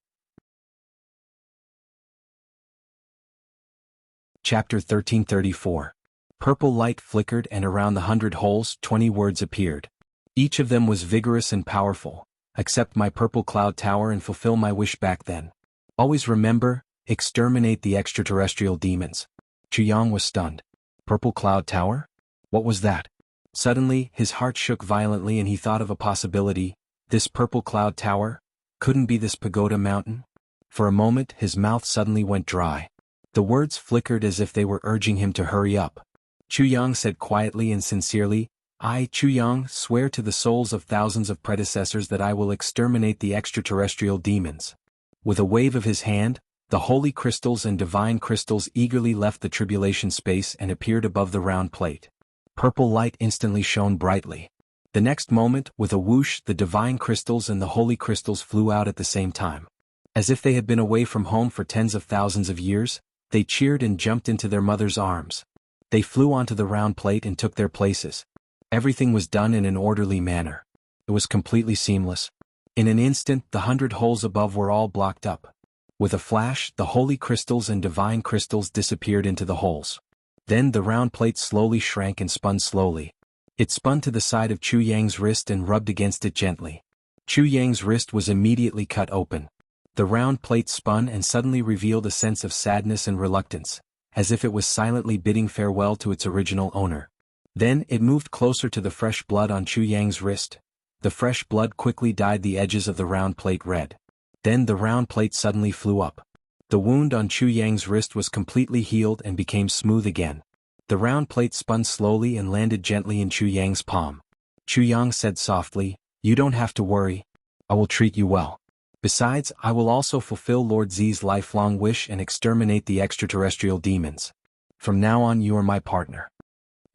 Chapter 1334. Purple light flickered and around the 100 holes 20 words appeared. Each of them was vigorous and powerful. Accept my purple cloud tower and fulfill my wish back then. Always remember, exterminate the extraterrestrial demons. Chu Yang was stunned. Purple cloud tower? What was that? Suddenly, his heart shook violently and he thought of a possibility. This purple cloud tower? Couldn't be this pagoda mountain? For a moment, his mouth suddenly went dry. The words flickered as if they were urging him to hurry up. Chu Yang said quietly and sincerely, I, Chu Yang, swear to the souls of thousands of predecessors that I will exterminate the extraterrestrial demons. With a wave of his hand, the holy crystals and divine crystals eagerly left the tribulation space and appeared above the round plate. Purple light instantly shone brightly. The next moment, with a whoosh, the divine crystals and the holy crystals flew out at the same time. As if they had been away from home for tens of thousands of years, they cheered and jumped into their mother's arms. They flew onto the round plate and took their places. Everything was done in an orderly manner. It was completely seamless. In an instant, the 100 holes above were all blocked up. With a flash, the holy crystals and divine crystals disappeared into the holes. Then the round plate slowly shrank and spun slowly. It spun to the side of Chu Yang's wrist and rubbed against it gently. Chu Yang's wrist was immediately cut open. The round plate spun and suddenly revealed a sense of sadness and reluctance, as if it was silently bidding farewell to its original owner. Then it moved closer to the fresh blood on Chu Yang's wrist. The fresh blood quickly dyed the edges of the round plate red. Then the round plate suddenly flew up. The wound on Chu Yang's wrist was completely healed and became smooth again. The round plate spun slowly and landed gently in Chu Yang's palm. Chu Yang said softly, You don't have to worry. I will treat you well. Besides, I will also fulfill Lord Z's lifelong wish and exterminate the extraterrestrial demons. From now on you are my partner.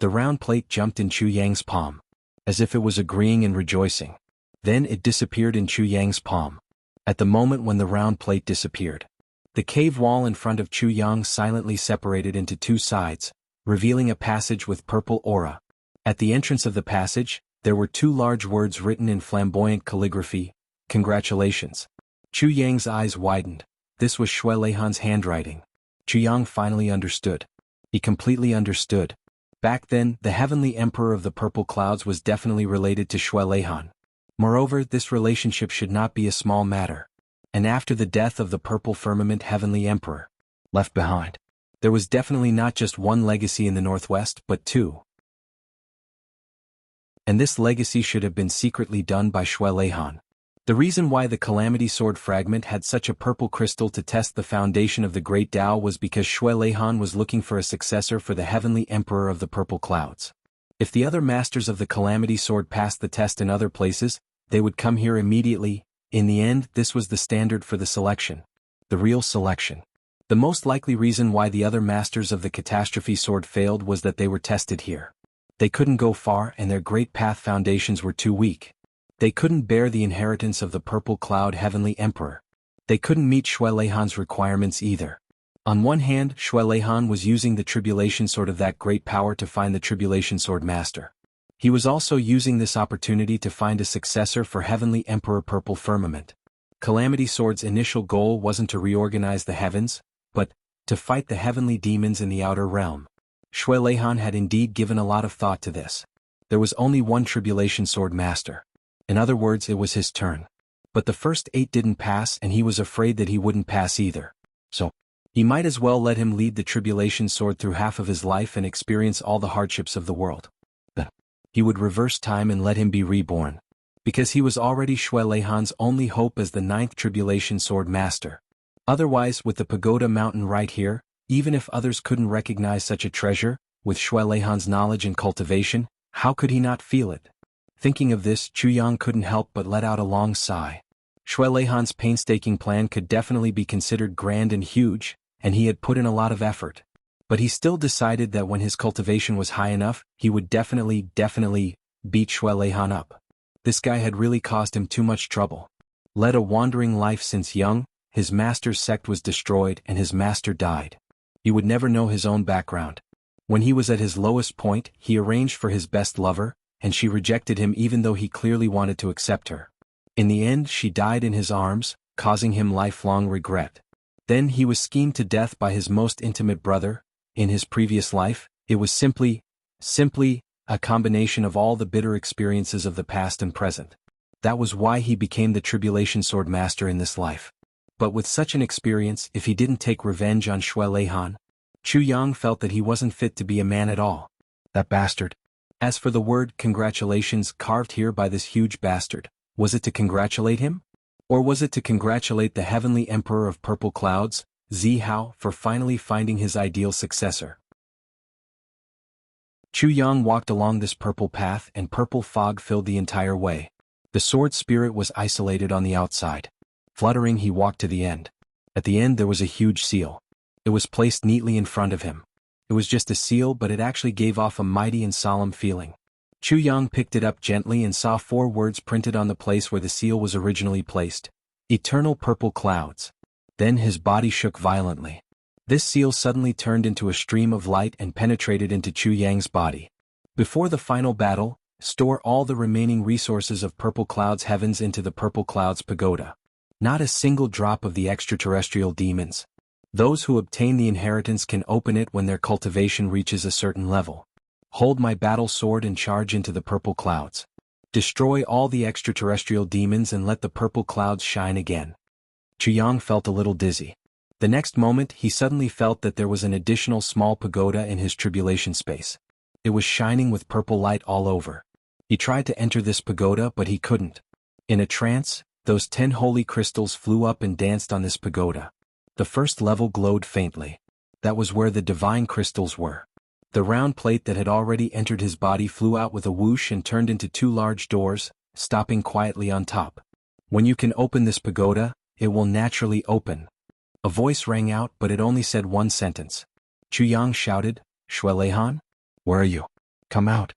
The round plate jumped in Chu Yang's palm, as if it was agreeing and rejoicing. Then it disappeared in Chu Yang's palm. At the moment when the round plate disappeared, the cave wall in front of Chu Yang silently separated into 2 sides, revealing a passage with purple aura. At the entrance of the passage, there were 2 large words written in flamboyant calligraphy, Congratulations. Chu Yang's eyes widened. This was Shui Leihan's handwriting. Chu Yang finally understood. He completely understood. Back then, the heavenly emperor of the purple clouds was definitely related to Shui Leihan. Moreover, this relationship should not be a small matter. And after the death of the purple firmament heavenly emperor left behind, there was definitely not just 1 legacy in the northwest, but 2. And this legacy should have been secretly done by Shui Leihan. The reason why the Calamity Sword fragment had such a purple crystal to test the foundation of the Great Tao was because Shui Leihan was looking for a successor for the heavenly emperor of the purple clouds. If the other masters of the Calamity Sword passed the test in other places, they would come here immediately. In the end, this was the standard for the selection. The real selection. The most likely reason why the other masters of the Catastrophe Sword failed was that they were tested here. They couldn't go far and their Great Path foundations were too weak. They couldn't bear the inheritance of the Purple Cloud Heavenly Emperor. They couldn't meet Shui Leihan's requirements either. On one hand, Shui Leihan was using the Tribulation Sword of that great power to find the Tribulation Sword Master. He was also using this opportunity to find a successor for Heavenly Emperor Purple Firmament. Calamity Sword's initial goal wasn't to reorganize the heavens, but to fight the heavenly demons in the outer realm. Shui Leihan had indeed given a lot of thought to this. There was only one Tribulation Sword Master. In other words, it was his turn. But the first 8 didn't pass and he was afraid that he wouldn't pass either. So, he might as well let him lead the Tribulation Sword through half of his life and experience all the hardships of the world. Then, he would reverse time and let him be reborn. because he was already Xue Leihan's only hope as the ninth tribulation sword master. Otherwise, with the pagoda mountain right here, even if others couldn't recognize such a treasure, with Xue Leihan's knowledge and cultivation, how could he not feel it? Thinking of this, Chu Yang couldn't help but let out a long sigh. Xue Leihan's painstaking plan could definitely be considered grand and huge, and he had put in a lot of effort. But he still decided that when his cultivation was high enough, he would definitely beat Xue Leihan up. This guy had really caused him too much trouble. Led a wandering life since young, his master's sect was destroyed and his master died. He would never know his own background. When he was at his lowest point, he arranged for his best lover, and she rejected him even though he clearly wanted to accept her. In the end, she died in his arms, causing him lifelong regret. Then he was schemed to death by his most intimate brother. In his previous life, it was simply a combination of all the bitter experiences of the past and present. That was why he became the Tribulation Sword Master in this life. But with such an experience, if he didn't take revenge on Xue Leihan, Chu Yang felt that he wasn't fit to be a man at all. That bastard. As for the word congratulations carved here by this huge bastard, was it to congratulate him? Or was it to congratulate the heavenly emperor of purple clouds, Zihao, for finally finding his ideal successor? Chu Yang walked along this purple path and purple fog filled the entire way. The sword spirit was isolated on the outside. Fluttering, he walked to the end. At the end there was a huge seal. It was placed neatly in front of him. It was just a seal, but it actually gave off a mighty and solemn feeling. Chu Yang picked it up gently and saw 4 words printed on the place where the seal was originally placed. Eternal purple clouds. Then his body shook violently. This seal suddenly turned into a stream of light and penetrated into Chu Yang's body. Before the final battle, store all the remaining resources of purple clouds heavens into the purple clouds pagoda. Not a single drop of the extraterrestrial demons. Those who obtain the inheritance can open it when their cultivation reaches a certain level. Hold my battle sword and charge into the purple clouds. Destroy all the extraterrestrial demons and let the purple clouds shine again. Chu Yang felt a little dizzy. The next moment he suddenly felt that there was an additional small pagoda in his tribulation space. It was shining with purple light all over. He tried to enter this pagoda but he couldn't. In a trance, those 10 holy crystals flew up and danced on this pagoda. The first level glowed faintly. That was where the divine crystals were. The round plate that had already entered his body flew out with a whoosh and turned into 2 large doors, stopping quietly on top. When you can open this pagoda, it will naturally open. A voice rang out, but it only said 1 sentence. Chu Yang shouted, Xue Leihan? Where are you? Come out.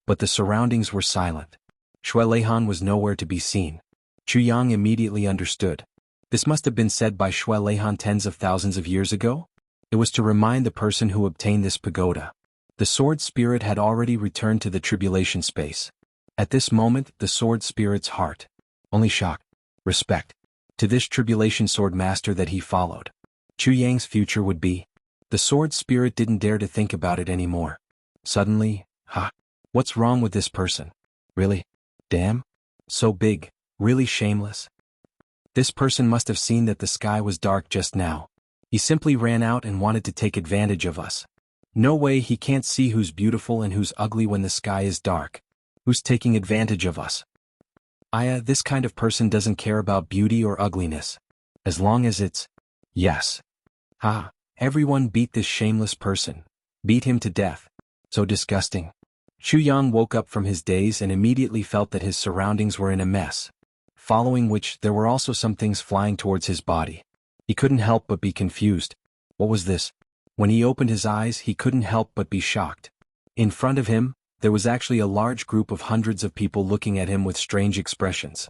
But the surroundings were silent. Xue Leihan was nowhere to be seen. Chu Yang immediately understood. This must have been said by Xue Leihan tens of thousands of years ago? It was to remind the person who obtained this pagoda. The sword spirit had already returned to the tribulation space. At this moment, the sword spirit's heart only shock, respect, to this tribulation sword master that he followed. Chu Yang's future would be. The sword spirit didn't dare to think about it anymore. Suddenly, what's wrong with this person? Really? Damn? So big, really shameless? This person must have seen that the sky was dark just now. He simply ran out and wanted to take advantage of us. No way, he can't see who's beautiful and who's ugly when the sky is dark. Who's taking advantage of us? This kind of person doesn't care about beauty or ugliness. As long as it's... Yes. Everyone beat this shameless person. Beat him to death. So disgusting. Chu Yang woke up from his daze and immediately felt that his surroundings were in a mess. Following which, there were also some things flying towards his body. He couldn't help but be confused. What was this? When he opened his eyes, he couldn't help but be shocked. In front of him, there was actually a large group of hundreds of people looking at him with strange expressions.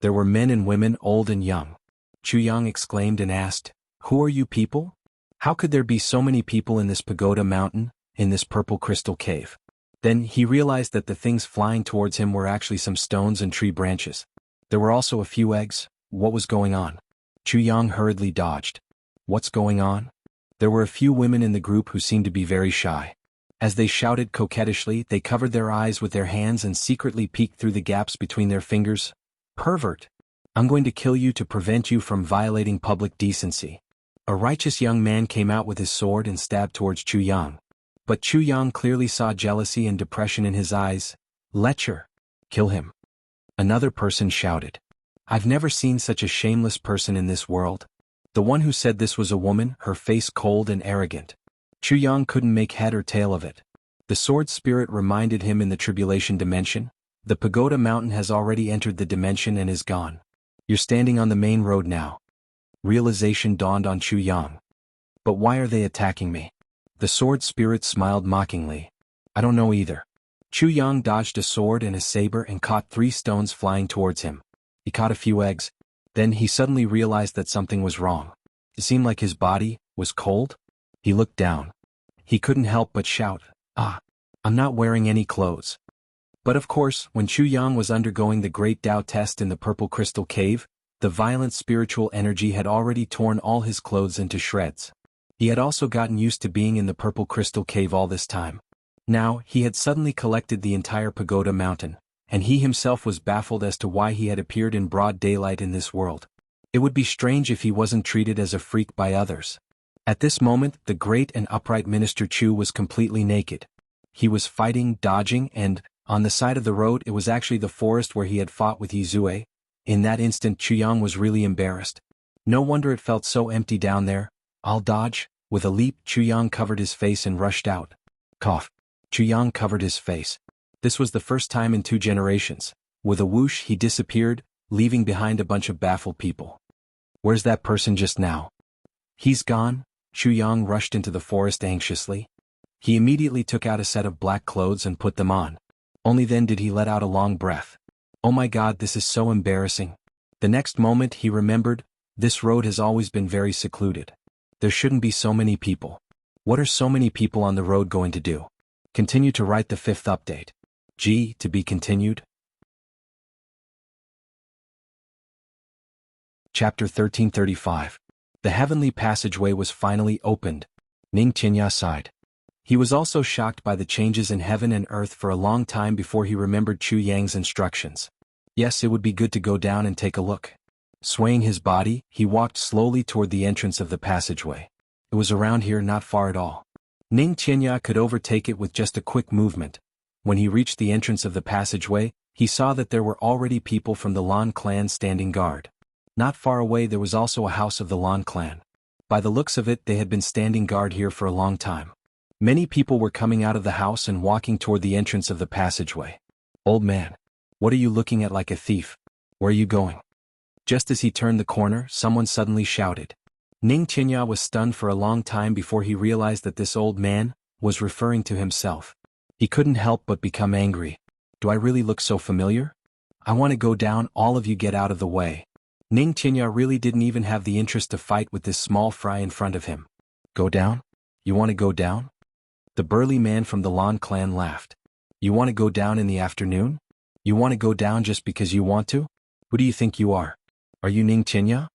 There were men and women, old and young. Chu Yang exclaimed and asked, Who are you people? How could there be so many people in this pagoda mountain, in this purple crystal cave? Then he realized that the things flying towards him were actually some stones and tree branches. There were also a few eggs. What was going on? Chu Yang hurriedly dodged. What's going on? There were a few women in the group who seemed to be very shy. As they shouted coquettishly, they covered their eyes with their hands and secretly peeked through the gaps between their fingers. Pervert! I'm going to kill you to prevent you from violating public decency. A righteous young man came out with his sword and stabbed towards Chu Yang. But Chu Yang clearly saw jealousy and depression in his eyes. Lecher! Kill him. Another person shouted. I've never seen such a shameless person in this world. The one who said this was a woman, her face cold and arrogant. Chu Yang couldn't make head or tail of it. The sword spirit reminded him in the tribulation dimension, the pagoda mountain has already entered the dimension and is gone. You're standing on the main road now. Realization dawned on Chu Yang. But why are they attacking me? The sword spirit smiled mockingly. I don't know either. Chu Yang dodged a sword and a saber and caught 3 stones flying towards him. He caught a few eggs. Then he suddenly realized that something was wrong. It seemed like his body was cold. He looked down. He couldn't help but shout, "Ah! I'm not wearing any clothes." But of course, when Chu Yang was undergoing the Great Tao test in the Purple Crystal Cave, the violent spiritual energy had already torn all his clothes into shreds. He had also gotten used to being in the Purple Crystal Cave all this time. Now, he had suddenly collected the entire pagoda mountain, and he himself was baffled as to why he had appeared in broad daylight in this world. It would be strange if he wasn't treated as a freak by others. At this moment, the great and upright Minister Chu was completely naked. He was fighting, dodging, and, on the side of the road it was actually the forest where he had fought with Yizue. In that instant Chu Yang was really embarrassed. No wonder it felt so empty down there. I'll dodge. With a leap, Chu Yang covered his face and rushed out. Cough. Chu Yang covered his face. This was the first time in 2 generations. With a whoosh he disappeared, leaving behind a bunch of baffled people. Where's that person just now? He's gone. Chu Yang rushed into the forest anxiously. He immediately took out a set of black clothes and put them on. Only then did he let out a long breath. Oh my God, this is so embarrassing. The next moment he remembered, this road has always been very secluded. There shouldn't be so many people. What are so many people on the road going to do? Continue to write the 5th update. G. To be continued. Chapter 1335. The heavenly passageway was finally opened. Ning Qinya sighed. He was also shocked by the changes in heaven and earth for a long time before he remembered Chu Yang's instructions. Yes, it would be good to go down and take a look. Swaying his body, he walked slowly toward the entrance of the passageway. It was around here, not far at all. Ning Qinya could overtake it with just a quick movement. When he reached the entrance of the passageway, he saw that there were already people from the Lan clan standing guard. Not far away there was also a house of the Lan clan. By the looks of it, they had been standing guard here for a long time. Many people were coming out of the house and walking toward the entrance of the passageway. Old man, what are you looking at like a thief? Where are you going? Just as he turned the corner, someone suddenly shouted. Ning Qinya was stunned for a long time before he realized that this old man was referring to himself. He couldn't help but become angry. Do I really look so familiar? I want to go down, all of you get out of the way. Ning Qinya really didn't even have the interest to fight with this small fry in front of him. Go down? You want to go down? The burly man from the Lan clan laughed. You want to go down in the afternoon? You want to go down just because you want to? Who do you think you are? Are you Ning Qinya?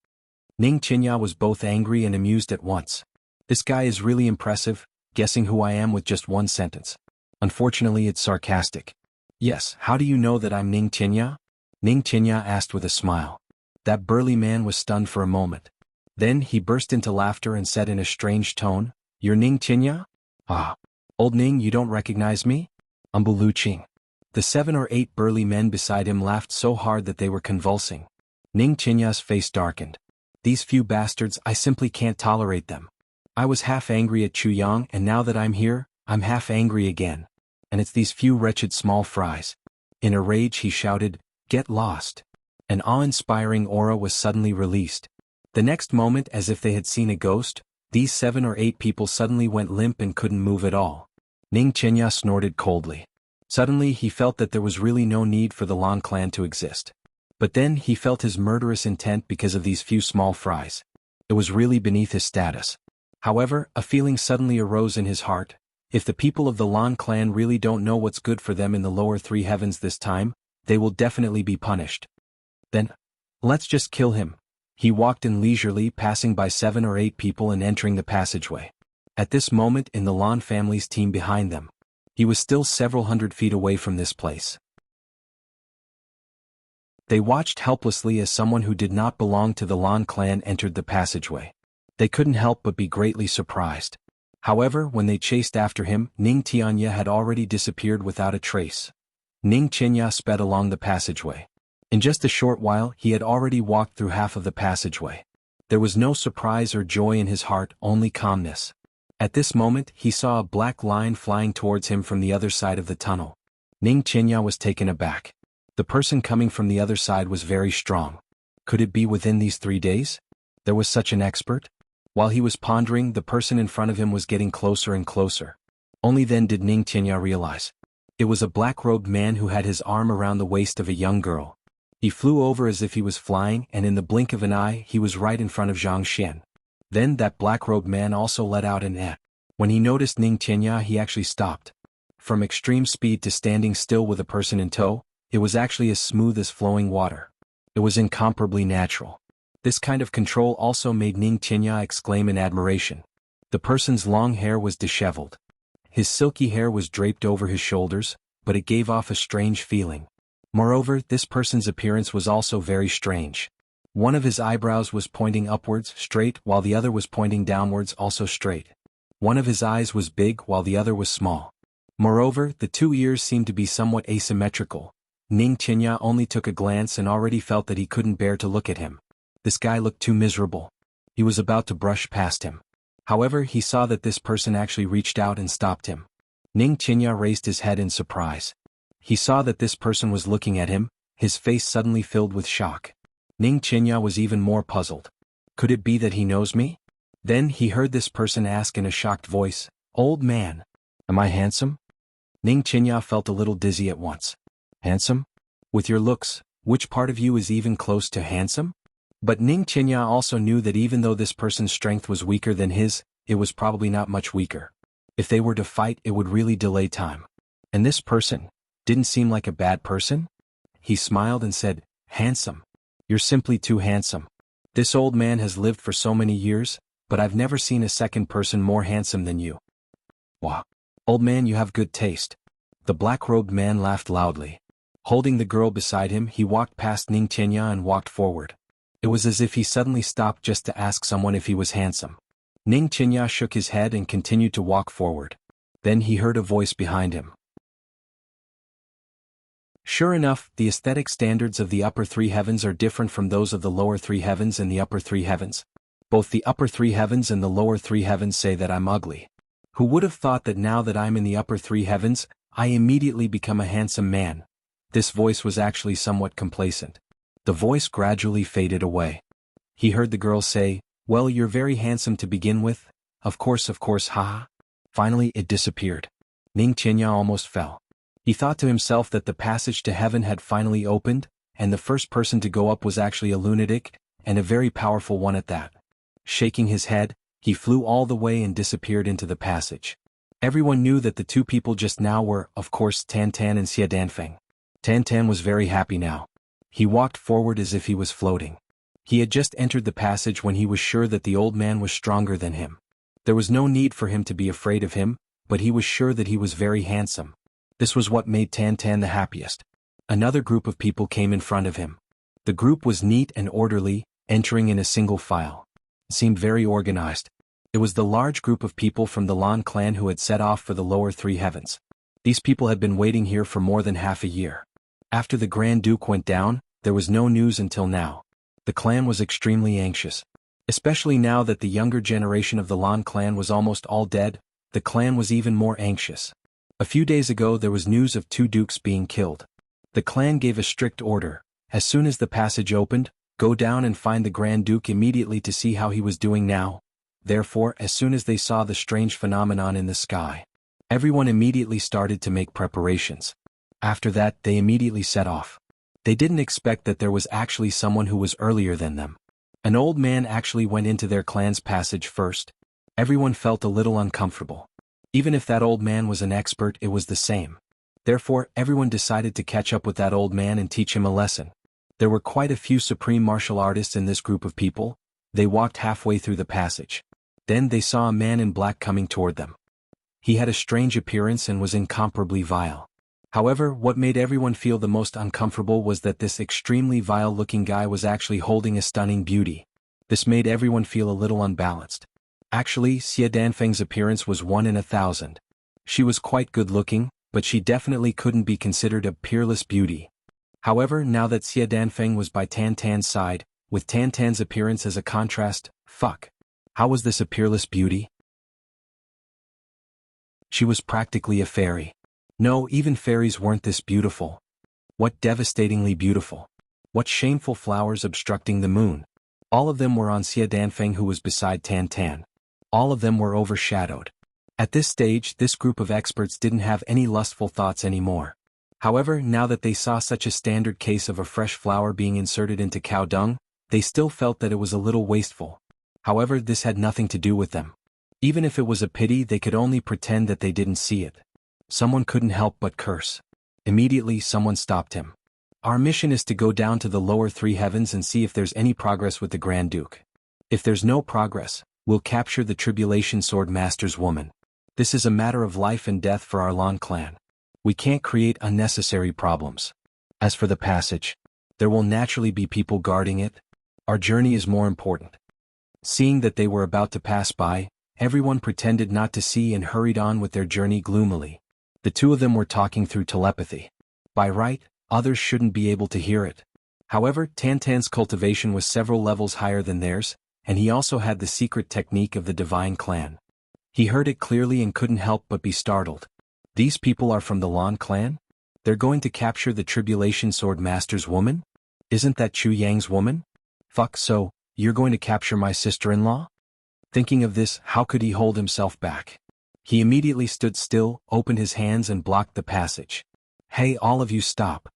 Ning Qinya was both angry and amused at once. This guy is really impressive, guessing who I am with just one sentence. Unfortunately it's sarcastic. Yes, how do you know that I'm Ning Qinya? Ning Qinya asked with a smile. That burly man was stunned for a moment. Then he burst into laughter and said in a strange tone, You're Ning Qinya? Ah. Old Ning, you don't recognize me? Lu Qing. The 7 or 8 burly men beside him laughed so hard that they were convulsing. Ning Qinya's face darkened. These few bastards, I simply can't tolerate them. I was half angry at Chu Yang, and now that I'm here, I'm half angry again. And it's these few wretched small fries. In a rage he shouted, Get lost. An awe-inspiring aura was suddenly released. The next moment, as if they had seen a ghost, these 7 or 8 people suddenly went limp and couldn't move at all. Ning Qinya snorted coldly. Suddenly he felt that there was really no need for the Lan clan to exist. But then he felt his murderous intent because of these few small fries. It was really beneath his status. However, a feeling suddenly arose in his heart. If the people of the Lan clan really don't know what's good for them in the lower 3 heavens this time, they will definitely be punished. Then, let's just kill him. He walked in leisurely, passing by 7 or 8 people and entering the passageway. At this moment, in the Lan family's team behind them, he was still several hundred feet away from this place. They watched helplessly as someone who did not belong to the Lan clan entered the passageway. They couldn't help but be greatly surprised. However, when they chased after him, Ning Tianya had already disappeared without a trace. Ning Qinya sped along the passageway. In just a short while he had already walked through half of the passageway. There was no surprise or joy in his heart, only calmness. At this moment he saw a black line flying towards him from the other side of the tunnel. Ning Qinya was taken aback. The person coming from the other side was very strong. Could it be within these 3 days? There was such an expert? While he was pondering, the person in front of him was getting closer and closer. Only then did Ning Qinya realize. It was a black-robed man who had his arm around the waist of a young girl. He flew over as if he was flying, and in the blink of an eye he was right in front of Zhang Xian. Then that black-robed man also let out an eh. When he noticed Ning Qinya he actually stopped. From extreme speed to standing still with a person in tow, it was actually as smooth as flowing water. It was incomparably natural. This kind of control also made Ning Qinya exclaim in admiration. The person's long hair was disheveled. His silky hair was draped over his shoulders, but it gave off a strange feeling. Moreover, this person's appearance was also very strange. One of his eyebrows was pointing upwards, straight, while the other was pointing downwards, also straight. One of his eyes was big while the other was small. Moreover, the 2 ears seemed to be somewhat asymmetrical. Ning Qinya only took a glance and already felt that he couldn't bear to look at him. This guy looked too miserable. He was about to brush past him. However, he saw that this person actually reached out and stopped him. Ning Qinya raised his head in surprise. He saw that this person was looking at him, his face suddenly filled with shock. Ning Qinya was even more puzzled. Could it be that he knows me? Then he heard this person ask in a shocked voice, "Old man, am I handsome?" Ning Qinya felt a little dizzy at once. Handsome? With your looks, which part of you is even close to handsome? But Ning Qinya also knew that even though this person's strength was weaker than his, it was probably not much weaker. If they were to fight, it would really delay time. And this person didn't seem like a bad person? He smiled and said, "Handsome. You're simply too handsome. This old man has lived for so many years, but I've never seen a second person more handsome than you." "Wow. Old man, you have good taste." The black-robed man laughed loudly. Holding the girl beside him, he walked past Ning Qinya and walked forward. It was as if he suddenly stopped just to ask someone if he was handsome. Ning Qinya shook his head and continued to walk forward. Then he heard a voice behind him. Sure enough, the aesthetic standards of the upper 3 heavens are different from those of the lower 3 heavens and the upper 3 heavens. Both the upper 3 heavens and the lower 3 heavens say that I'm ugly. Who would have thought that now that I'm in the upper 3 heavens, I immediately become a handsome man? This voice was actually somewhat complacent. The voice gradually faded away. He heard the girl say, "Well, you're very handsome to begin with. Of course, haha." Finally it disappeared. Ning Qinya almost fell. He thought to himself that the passage to heaven had finally opened, and the first person to go up was actually a lunatic, and a very powerful one at that. Shaking his head, he flew all the way and disappeared into the passage. Everyone knew that the 2 people just now were, of course, Tan Tan and Xia Danfeng. Tan Tan was very happy now. He walked forward as if he was floating. He had just entered the passage when he was sure that the old man was stronger than him. There was no need for him to be afraid of him, but he was sure that he was very handsome. This was what made Tan Tan the happiest. Another group of people came in front of him. The group was neat and orderly, entering in a single file. It seemed very organized. It was the large group of people from the Lan clan who had set off for the lower 3 heavens. These people had been waiting here for more than half a year. After the Grand Duke went down, there was no news until now. The clan was extremely anxious. Especially now that the younger generation of the Lan clan was almost all dead, the clan was even more anxious. A few days ago there was news of 2 dukes being killed. The clan gave a strict order: as soon as the passage opened, go down and find the Grand Duke immediately to see how he was doing now. Therefore, as soon as they saw the strange phenomenon in the sky, everyone immediately started to make preparations. After that, they immediately set off. They didn't expect that there was actually someone who was earlier than them. An old man actually went into their clan's passage first. Everyone felt a little uncomfortable. Even if that old man was an expert, it was the same. Therefore, everyone decided to catch up with that old man and teach him a lesson. There were quite a few supreme martial artists in this group of people. They walked halfway through the passage. Then they saw a man in black coming toward them. He had a strange appearance and was incomparably vile. However, what made everyone feel the most uncomfortable was that this extremely vile-looking guy was actually holding a stunning beauty. This made everyone feel a little unbalanced. Actually, Xia Danfeng's appearance was 1 in 1,000. She was quite good-looking, but she definitely couldn't be considered a peerless beauty. However, now that Xie Danfeng was by Tan Tan's side, with Tan Tan's appearance as a contrast, how was this a peerless beauty? She was practically a fairy. No, even fairies weren't this beautiful. What devastatingly beautiful. What shameful flowers obstructing the moon. All of them were on Xie Danfeng, who was beside Tan Tan. All of them were overshadowed. At this stage, this group of experts didn't have any lustful thoughts anymore. However, now that they saw such a standard case of a fresh flower being inserted into cow dung, they still felt that it was a little wasteful. However, this had nothing to do with them. Even if it was a pity, they could only pretend that they didn't see it. Someone couldn't help but curse. Immediately, someone stopped him. Our mission is to go down to the lower three heavens and see if there's any progress with the Grand Duke. If there's no progress, we'll capture the Tribulation Sword Master's woman. This is a matter of life and death for our Lan clan. We can't create unnecessary problems. As for the passage, there will naturally be people guarding it. Our journey is more important. Seeing that they were about to pass by, everyone pretended not to see and hurried on with their journey gloomily. The two of them were talking through telepathy. By right, others shouldn't be able to hear it. However, Tan Tan's cultivation was several levels higher than theirs, and he also had the secret technique of the divine clan. He heard it clearly and couldn't help but be startled. These people are from the Lan clan? They're going to capture the Tribulation Sword Master's woman? Isn't that Chu Yang's woman? So, you're going to capture my sister-in-law? Thinking of this, how could he hold himself back? He immediately stood still, opened his hands and blocked the passage. Hey, all of you, stop.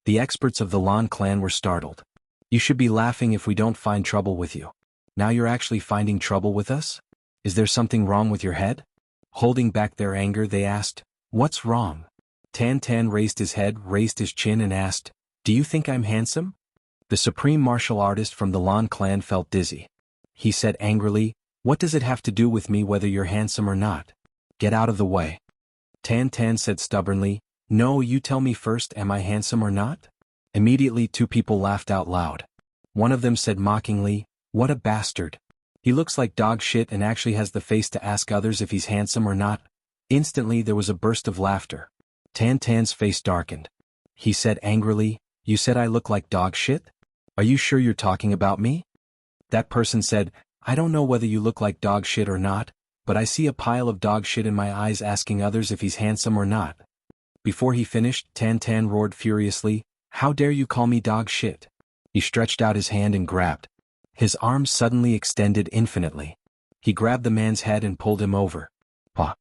The experts of the Lan clan were startled. You should be laughing if we don't find trouble with you. Now you're actually finding trouble with us? Is there something wrong with your head? Holding back their anger, they asked, "What's wrong?" Tan Tan raised his head, raised his chin and asked, "Do you think I'm handsome?" The supreme martial artist from the Lan clan felt dizzy. He said angrily, "What does it have to do with me whether you're handsome or not? Get out of the way." Tan Tan said stubbornly, "No, you tell me first, am I handsome or not?" Immediately two people laughed out loud. One of them said mockingly, "What a bastard. He looks like dog shit and actually has the face to ask others if he's handsome or not." Instantly there was a burst of laughter. Tan Tan's face darkened. He said angrily, "You said I look like dog shit? Are you sure you're talking about me?" That person said, "I don't know whether you look like dog shit or not, but I see a pile of dog shit in my eyes asking others if he's handsome or not." Before he finished, Tan Tan roared furiously, "How dare you call me dog shit?" He stretched out his hand and grabbed. His arms suddenly extended infinitely. He grabbed the man's head and pulled him over. Pah!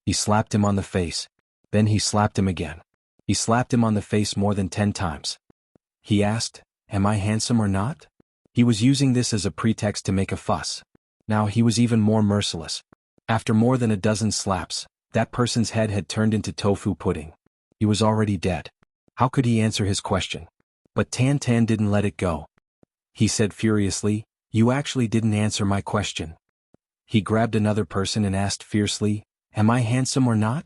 He slapped him on the face. Then he slapped him again. He slapped him on the face more than 10 times. He asked, "Am I handsome or not?" He was using this as a pretext to make a fuss. Now he was even more merciless. After more than a dozen slaps, that person's head had turned into tofu pudding. He was already dead. How could he answer his question? But Tan Tan didn't let it go. He said furiously, "You actually didn't answer my question." He grabbed another person and asked fiercely, "Am I handsome or not?"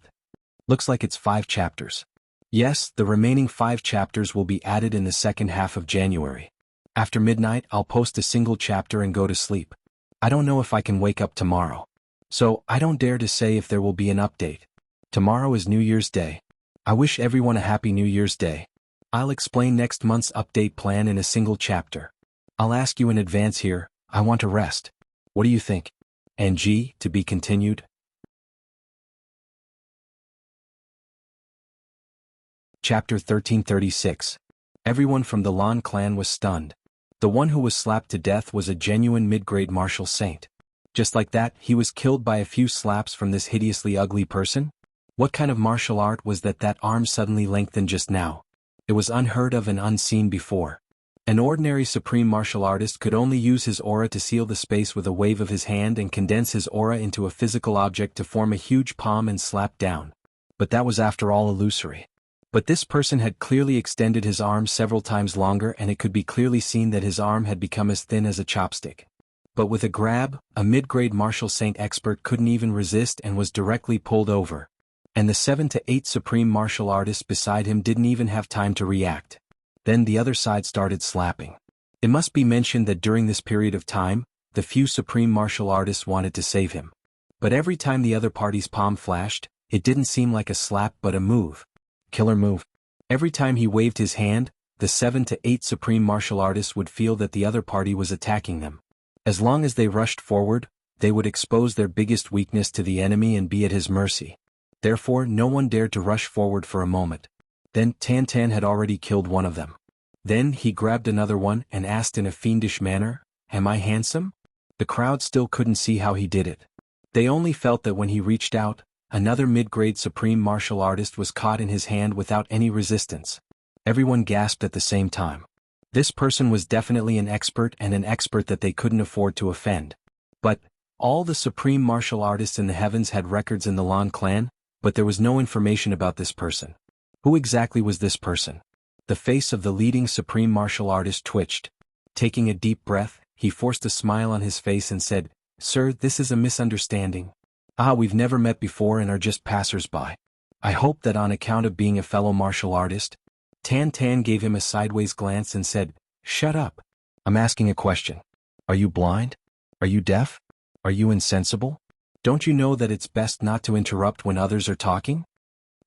Looks like it's 5 chapters. Yes, the remaining 5 chapters will be added in the second half of January. After midnight, I'll post a single chapter and go to sleep. I don't know if I can wake up tomorrow. So, I don't dare to say if there will be an update. Tomorrow is New Year's Day. I wish everyone a happy New Year's Day. I'll explain next month's update plan in a single chapter. I'll ask you in advance here, I want to rest. What do you think? NG, to be continued. Chapter 1336. Everyone from the Lan clan was stunned. The one who was slapped to death was a genuine mid-grade martial saint. Just like that, he was killed by a few slaps from this hideously ugly person? What kind of martial art was that arm suddenly lengthened just now? It was unheard of and unseen before. An ordinary supreme martial artist could only use his aura to seal the space with a wave of his hand and condense his aura into a physical object to form a huge palm and slap down. But that was after all illusory. But this person had clearly extended his arm several times longer, and it could be clearly seen that his arm had become as thin as a chopstick. But with a grab, a mid-grade martial saint expert couldn't even resist and was directly pulled over. And the 7 to 8 supreme martial artists beside him didn't even have time to react. Then the other side started slapping. It must be mentioned that during this period of time, the few supreme martial artists wanted to save him. But every time the other party's palm flashed, it didn't seem like a slap but a move. Killer move. Every time he waved his hand, the 7 to 8 supreme martial artists would feel that the other party was attacking them. As long as they rushed forward, they would expose their biggest weakness to the enemy and be at his mercy. Therefore, no one dared to rush forward for a moment. Then, Tan Tan had already killed one of them. Then he grabbed another one and asked in a fiendish manner, "Am I handsome?" The crowd still couldn't see how he did it. They only felt that when he reached out, another mid-grade supreme martial artist was caught in his hand without any resistance. Everyone gasped at the same time. This person was definitely an expert, and an expert that they couldn't afford to offend. But all the supreme martial artists in the heavens had records in the Lan clan, but there was no information about this person. Who exactly was this person? The face of the leading supreme martial artist twitched. Taking a deep breath, he forced a smile on his face and said, "Sir, this is a misunderstanding. We've never met before and are just passers-by. I hope that on account of being a fellow martial artist." Tan Tan gave him a sideways glance and said, "Shut up. I'm asking a question. Are you blind? Are you deaf? Are you insensible? Don't you know that it's best not to interrupt when others are talking?"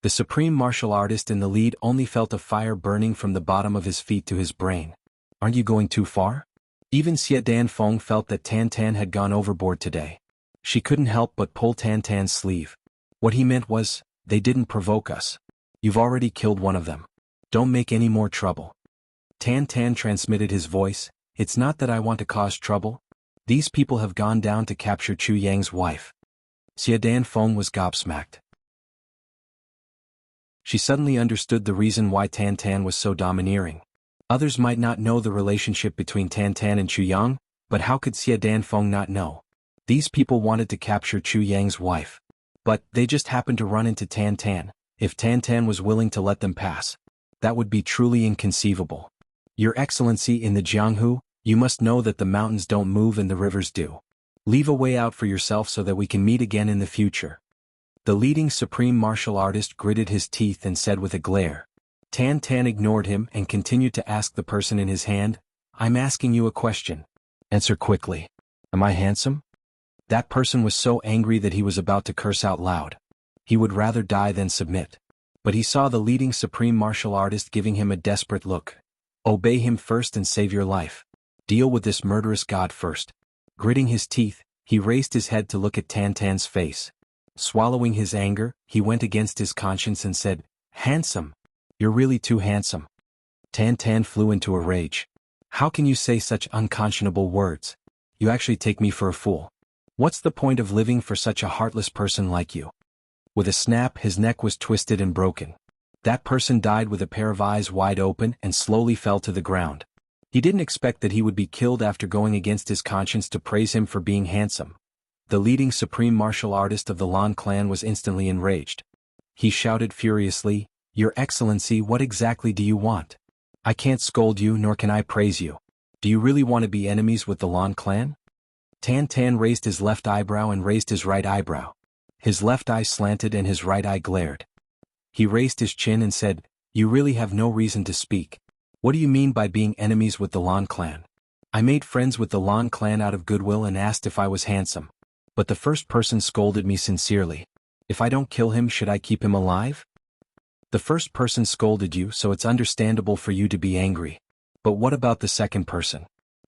The supreme martial artist in the lead only felt a fire burning from the bottom of his feet to his brain. "Aren't you going too far?" Even Xie Danfeng felt that Tan Tan had gone overboard today. She couldn't help but pull Tan Tan's sleeve. What he meant was, "They didn't provoke us. You've already killed one of them. Don't make any more trouble." Tan Tan transmitted his voice, "It's not that I want to cause trouble. These people have gone down to capture Chu Yang's wife." Xie Danfeng was gobsmacked. She suddenly understood the reason why Tan Tan was so domineering. Others might not know the relationship between Tan Tan and Chu Yang, but how could Xie Danfeng not know? These people wanted to capture Chu Yang's wife. But they just happened to run into Tan Tan. If Tan Tan was willing to let them pass, that would be truly inconceivable. "Your Excellency, in the Jianghu, you must know that the mountains don't move and the rivers do. Leave a way out for yourself so that we can meet again in the future." The leading supreme martial artist gritted his teeth and said with a glare. Tan Tan ignored him and continued to ask the person in his hand, "I'm asking you a question. Answer quickly. Am I handsome?" That person was so angry that he was about to curse out loud. He would rather die than submit. But he saw the leading supreme martial artist giving him a desperate look. "Obey him first and save your life. Deal with this murderous god first." Gritting his teeth, he raised his head to look at Tan Tan's face. Swallowing his anger, he went against his conscience and said, "Handsome. You're really too handsome." Tan Tan flew into a rage. "How can you say such unconscionable words? You actually take me for a fool. What's the point of living for such a heartless person like you?" With a snap, his neck was twisted and broken. That person died with a pair of eyes wide open and slowly fell to the ground. He didn't expect that he would be killed after going against his conscience to praise him for being handsome. The leading supreme martial artist of the Lan clan was instantly enraged. He shouted furiously, "Your Excellency, what exactly do you want? I can't scold you nor can I praise you. Do you really want to be enemies with the Lan clan?" Tan Tan raised his left eyebrow and raised his right eyebrow. His left eye slanted and his right eye glared. He raised his chin and said, "You really have no reason to speak. What do you mean by being enemies with the Lan clan? I made friends with the Lan clan out of goodwill and asked if I was handsome. But the first person scolded me sincerely. If I don't kill him, should I keep him alive? The first person scolded you, so it's understandable for you to be angry. But what about the second person?"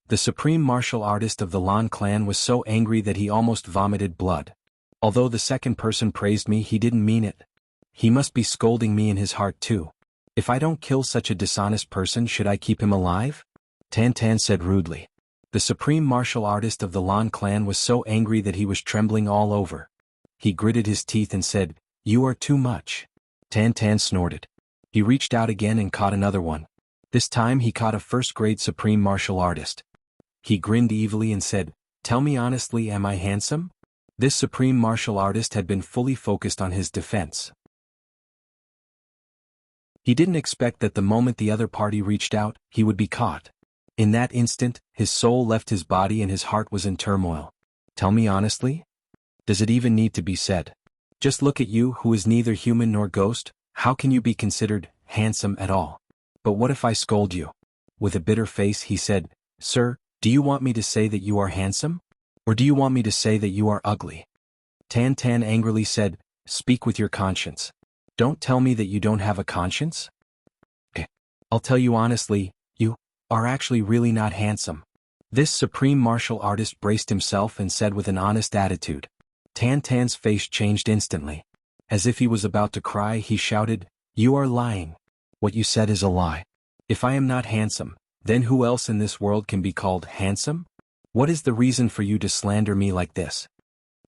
The supreme martial artist of the Lan clan was so angry that he almost vomited blood. "Although the second person praised me, he didn't mean it. He must be scolding me in his heart too. If I don't kill such a dishonest person, should I keep him alive?" Tan Tan said rudely. The supreme martial artist of the Lan clan was so angry that he was trembling all over. He gritted his teeth and said, "You are too much." Tan Tan snorted. He reached out again and caught another one. This time he caught a first-grade supreme martial artist. He grinned evilly and said, "Tell me honestly, am I handsome?" This supreme martial artist had been fully focused on his defense. He didn't expect that the moment the other party reached out, he would be caught. In that instant, his soul left his body and his heart was in turmoil. Tell me honestly? Does it even need to be said? Just look at you, who is neither human nor ghost. How can you be considered handsome at all? But what if I scold you? With a bitter face he said, "Sir, do you want me to say that you are handsome? Or do you want me to say that you are ugly?" Tan Tan angrily said, "Speak with your conscience. Don't tell me that you don't have a conscience? I'll tell you honestly, you are actually really not handsome." This supreme martial artist braced himself and said with an honest attitude. Tan Tan's face changed instantly. As if he was about to cry, he shouted, "You are lying. What you said is a lie. If I am not handsome, then who else in this world can be called handsome? What is the reason for you to slander me like this?"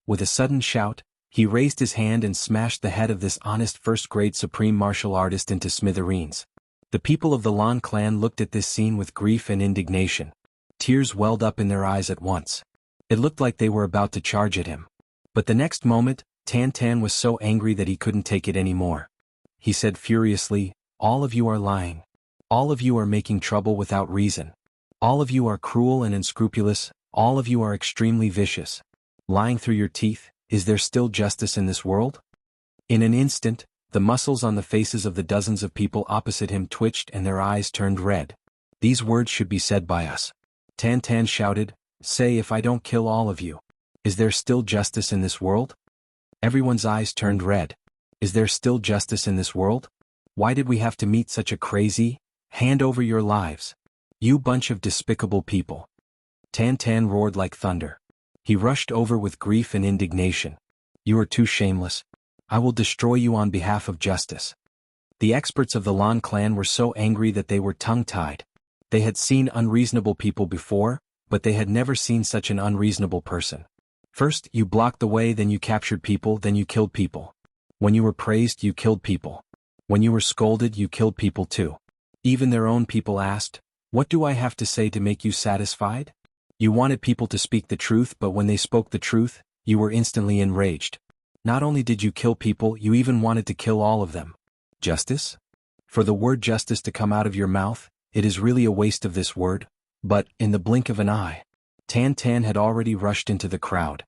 With a sudden shout, he raised his hand and smashed the head of this honest first-grade supreme martial artist into smithereens. The people of the Lan clan looked at this scene with grief and indignation. Tears welled up in their eyes at once. It looked like they were about to charge at him. But the next moment, Tan Tan was so angry that he couldn't take it anymore. He said furiously, "All of you are lying. All of you are making trouble without reason. All of you are cruel and unscrupulous, all of you are extremely vicious. Lying through your teeth, is there still justice in this world?" In an instant, the muscles on the faces of the dozens of people opposite him twitched and their eyes turned red. "These words should be said by us." Tan Tan shouted, "Say, if I don't kill all of you, is there still justice in this world?" Everyone's eyes turned red. Is there still justice in this world? Why did we have to meet such a crazy? Hand over your lives. You bunch of despicable people. Tan Tan roared like thunder. He rushed over with grief and indignation. "You are too shameless. I will destroy you on behalf of justice." The experts of the Lan clan were so angry that they were tongue-tied. They had seen unreasonable people before, but they had never seen such an unreasonable person. First, you blocked the way, then you captured people, then you killed people. When you were praised, you killed people. When you were scolded, you killed people too. Even their own people asked, "What do I have to say to make you satisfied?" You wanted people to speak the truth, but when they spoke the truth, you were instantly enraged. Not only did you kill people, you even wanted to kill all of them. Justice? For the word justice to come out of your mouth, it is really a waste of this word. But, in the blink of an eye, Tan Tan had already rushed into the crowd.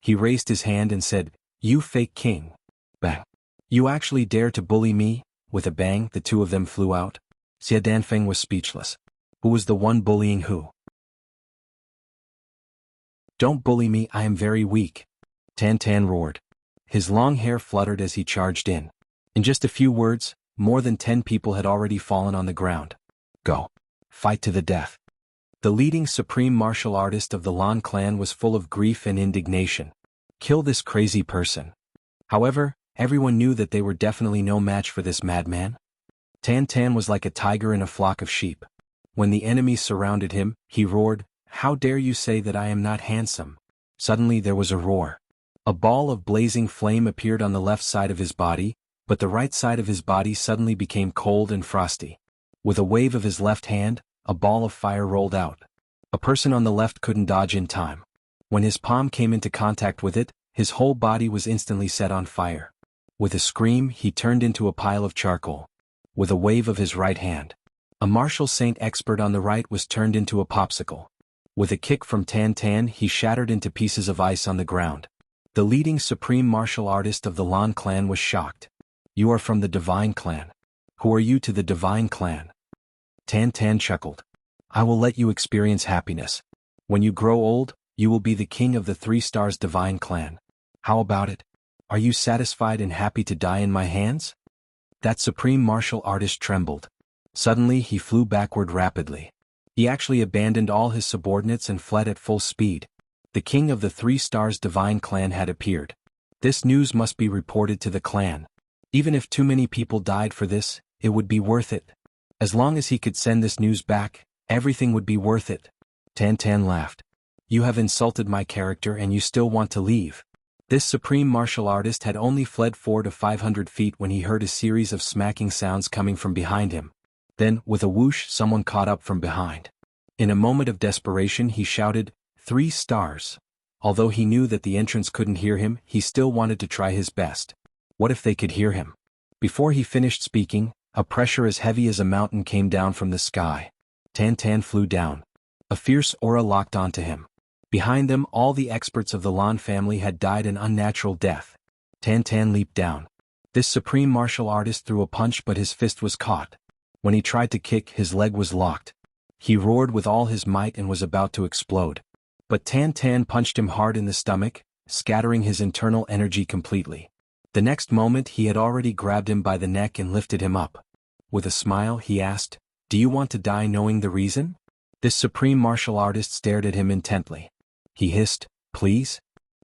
He raised his hand and said, "You fake king." Bang. "You actually dare to bully me?" With a bang, the two of them flew out. Xia Danfeng was speechless. Who was the one bullying who? "Don't bully me, I am very weak," Tan Tan roared. His long hair fluttered as he charged in. In just a few words, more than 10 people had already fallen on the ground. "Go. Fight to the death." The leading supreme martial artist of the Lan clan was full of grief and indignation. Kill this crazy person. However, everyone knew that they were definitely no match for this madman. Tan Tan was like a tiger in a flock of sheep. When the enemies surrounded him, he roared, "How dare you say that I am not handsome?" Suddenly there was a roar. A ball of blazing flame appeared on the left side of his body, but the right side of his body suddenly became cold and frosty. With a wave of his left hand, a ball of fire rolled out. A person on the left couldn't dodge in time. When his palm came into contact with it, his whole body was instantly set on fire. With a scream, he turned into a pile of charcoal. With a wave of his right hand, a martial saint expert on the right was turned into a popsicle. With a kick from Tan Tan, he shattered into pieces of ice on the ground. The leading supreme martial artist of the Lan clan was shocked. "You are from the Divine Clan. Who are you to the Divine Clan?" Tan Tan chuckled. "I will let you experience happiness. When you grow old, you will be the king of the 3 Stars Divine Clan. How about it? Are you satisfied and happy to die in my hands?" That supreme martial artist trembled. Suddenly he flew backward rapidly. He actually abandoned all his subordinates and fled at full speed. The king of the 3 Stars Divine Clan had appeared. This news must be reported to the clan. Even if too many people died for this, it would be worth it. As long as he could send this news back, everything would be worth it. Tan Tan laughed. "You have insulted my character and you still want to leave." This supreme martial artist had only fled 400 to 500 feet when he heard a series of smacking sounds coming from behind him. Then, with a whoosh, someone caught up from behind. In a moment of desperation, he shouted, 3 stars. Although he knew that the entrance couldn't hear him, he still wanted to try his best. What if they could hear him? Before he finished speaking, a pressure as heavy as a mountain came down from the sky. Tan Tan flew down. A fierce aura locked onto him. Behind them, all the experts of the Lan family had died an unnatural death. Tan Tan leaped down. This supreme martial artist threw a punch, but his fist was caught. When he tried to kick, his leg was locked. He roared with all his might and was about to explode. But Tan Tan punched him hard in the stomach, scattering his internal energy completely. The next moment he had already grabbed him by the neck and lifted him up. With a smile he asked, "Do you want to die knowing the reason?" This supreme martial artist stared at him intently. He hissed, "Please?"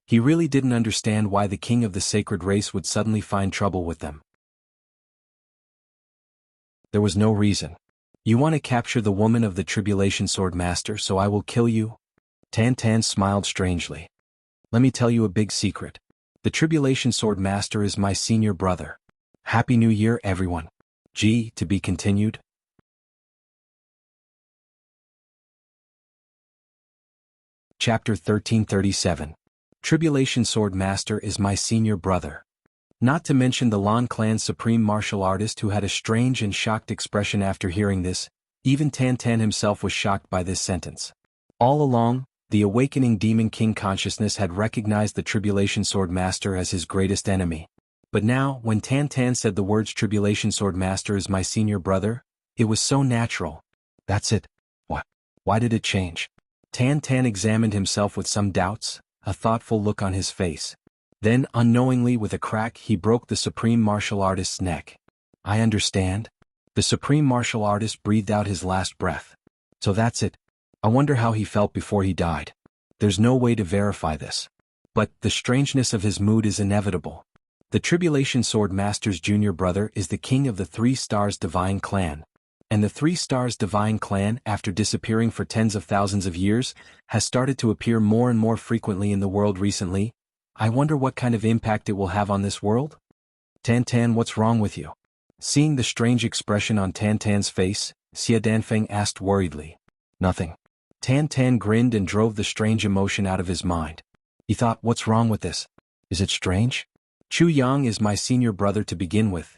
He really didn't understand why the king of the sacred race would suddenly find trouble with them. There was no reason. "You want to capture the woman of the Tribulation Sword Master, so I will kill you?" Tan smiled strangely. "Let me tell you a big secret. The Tribulation Sword Master is my senior brother. Happy New Year, everyone. To be continued. Chapter 1337. Tribulation Sword Master is my senior brother. Not to mention the Lan clan's supreme martial artist who had a strange and shocked expression after hearing this. Even Tan himself was shocked by this sentence. All along, the awakening Demon King consciousness had recognized the Tribulation Sword Master as his greatest enemy. But now, when Tan said the words Tribulation Sword Master is my senior brother, it was so natural. That's it. What? Why did it change? Tan examined himself with some doubts, a thoughtful look on his face. Then, unknowingly with a crack, he broke the supreme martial artist's neck. "I understand." The supreme martial artist breathed out his last breath. "So that's it. I wonder how he felt before he died. There's no way to verify this. But the strangeness of his mood is inevitable. The Tribulation Sword Master's junior brother is the king of the 3 Stars Divine Clan. And the 3 Stars Divine Clan, after disappearing for tens of thousands of years, has started to appear more and more frequently in the world recently. I wonder what kind of impact it will have on this world?" "Tan, what's wrong with you?" Seeing the strange expression on Tan's face, Xia Danfeng asked worriedly. "Nothing." Tan grinned and drove the strange emotion out of his mind. He thought, what's wrong with this? Is it strange? Chu Yang is my senior brother to begin with.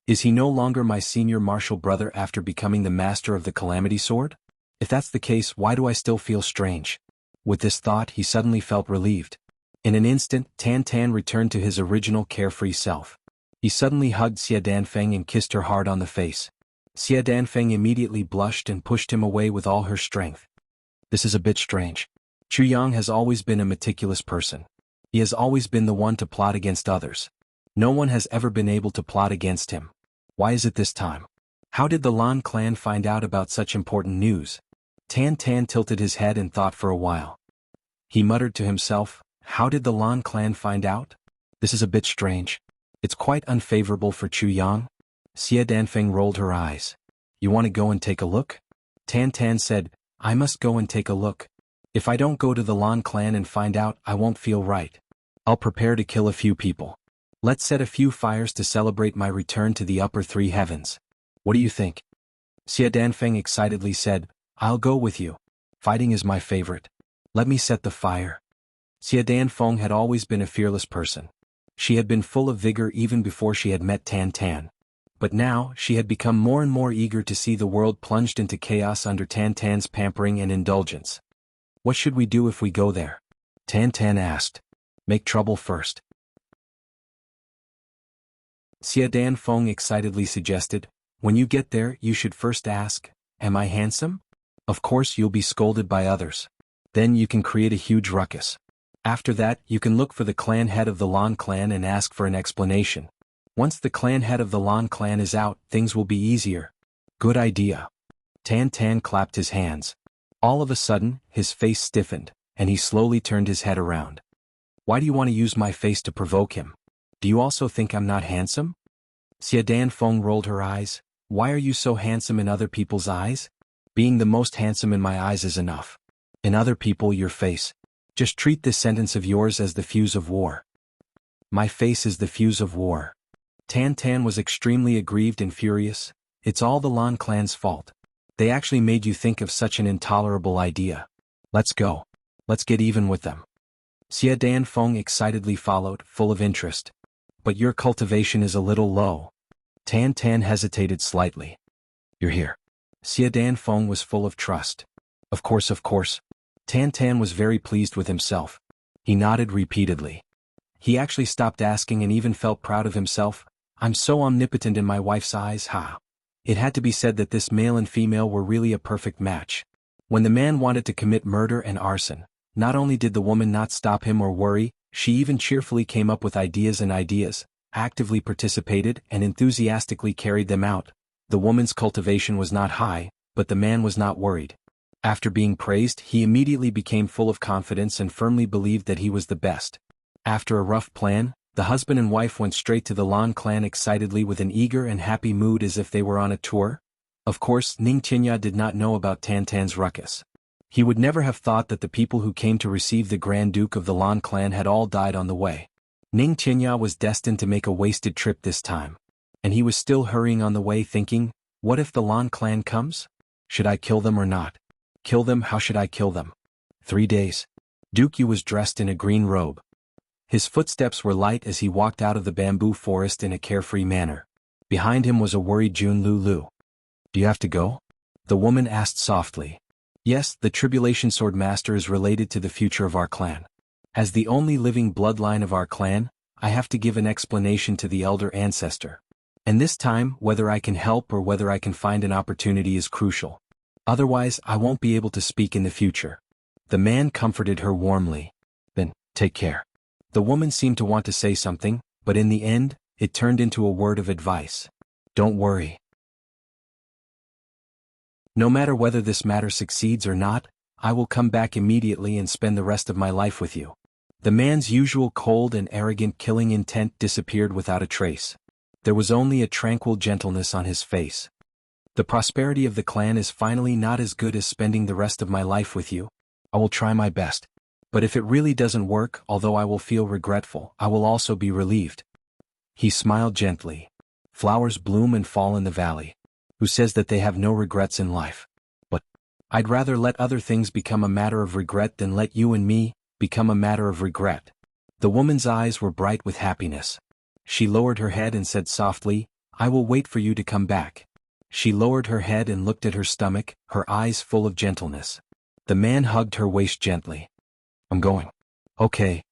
Is he no longer my senior martial brother after becoming the master of the Calamity Sword? If that's the case, why do I still feel strange? With this thought, he suddenly felt relieved. In an instant, Tan returned to his original carefree self. He suddenly hugged Xia Danfeng and kissed her hard on the face. Xia Danfeng immediately blushed and pushed him away with all her strength. This is a bit strange. Chu Yang has always been a meticulous person. He has always been the one to plot against others. No one has ever been able to plot against him. Why is it this time? How did the Lan clan find out about such important news? Tan tilted his head and thought for a while. He muttered to himself, how did the Lan clan find out? This is a bit strange. It's quite unfavorable for Chu Yang. Xia Danfeng rolled her eyes. You want to go and take a look? Tan said, I must go and take a look. If I don't go to the Lan clan and find out, I won't feel right. I'll prepare to kill a few people. Let's set a few fires to celebrate my return to the upper 3 heavens. What do you think? Xia Danfeng excitedly said, I'll go with you. Fighting is my favorite. Let me set the fire. Xia Danfeng had always been a fearless person. She had been full of vigor even before she had met Tan. But now, she had become more and more eager to see the world plunged into chaos under Tan's pampering and indulgence. What should we do if we go there? Tan asked. Make trouble first. Xia Danfeng excitedly suggested, when you get there you should first ask, am I handsome? Of course you'll be scolded by others. Then you can create a huge ruckus. After that you can look for the clan head of the Lan clan and ask for an explanation. Once the clan head of the Lan clan is out, things will be easier. Good idea. Tan clapped his hands. All of a sudden, his face stiffened, and he slowly turned his head around. Why do you want to use my face to provoke him? Do you also think I'm not handsome? Xia Danfeng rolled her eyes. Why are you so handsome in other people's eyes? Being the most handsome in my eyes is enough. In other people, your face. Just treat this sentence of yours as the fuse of war. My face is the fuse of war. Tan was extremely aggrieved and furious. It's all the Lan clan's fault. They actually made you think of such an intolerable idea. Let's go. Let's get even with them. Xia Danfeng excitedly followed, full of interest. But your cultivation is a little low. Tan hesitated slightly. You're here. Xia Danfeng was full of trust. Of course. Tan was very pleased with himself. He nodded repeatedly. He actually stopped asking and even felt proud of himself. I'm so omnipotent in my wife's eyes, ha. It had to be said that this male and female were really a perfect match. When the man wanted to commit murder and arson, not only did the woman not stop him or worry, She even cheerfully came up with ideas, actively participated and enthusiastically carried them out. The woman's cultivation was not high, but the man was not worried. After being praised, he immediately became full of confidence and firmly believed that he was the best. After a rough plan, the husband and wife went straight to the Lan clan excitedly with an eager and happy mood as if they were on a tour. Of course, Ning Qinya did not know about Tantan's ruckus. He would never have thought that the people who came to receive the Grand Duke of the Lan clan had all died on the way. Ning Qinya was destined to make a wasted trip this time. And he was still hurrying on the way thinking, what if the Lan clan comes? Should I kill them or not? Kill them, how should I kill them? 3 days. Duke Yu was dressed in a green robe. His footsteps were light as he walked out of the bamboo forest in a carefree manner. Behind him was a worried Jun Lulu. Do you have to go? The woman asked softly. Yes, the Tribulation Sword Master is related to the future of our clan. As the only living bloodline of our clan, I have to give an explanation to the elder ancestor. And this time, whether I can help or whether I can find an opportunity is crucial. Otherwise, I won't be able to speak in the future. The man comforted her warmly. Then, take care. The woman seemed to want to say something, but in the end, it turned into a word of advice. Don't worry. No matter whether this matter succeeds or not, I will come back immediately and spend the rest of my life with you. The man's usual cold and arrogant killing intent disappeared without a trace. There was only a tranquil gentleness on his face. The prosperity of the clan is finally not as good as spending the rest of my life with you. I will try my best. But if it really doesn't work, although I will feel regretful, I will also be relieved. He smiled gently. Flowers bloom and fall in the valley. Who says that they have no regrets in life? But I'd rather let other things become a matter of regret than let you and me become a matter of regret. The woman's eyes were bright with happiness. She lowered her head and said softly, I will wait for you to come back. She lowered her head and looked at her stomach, her eyes full of gentleness. The man hugged her waist gently. I'm going. Okay.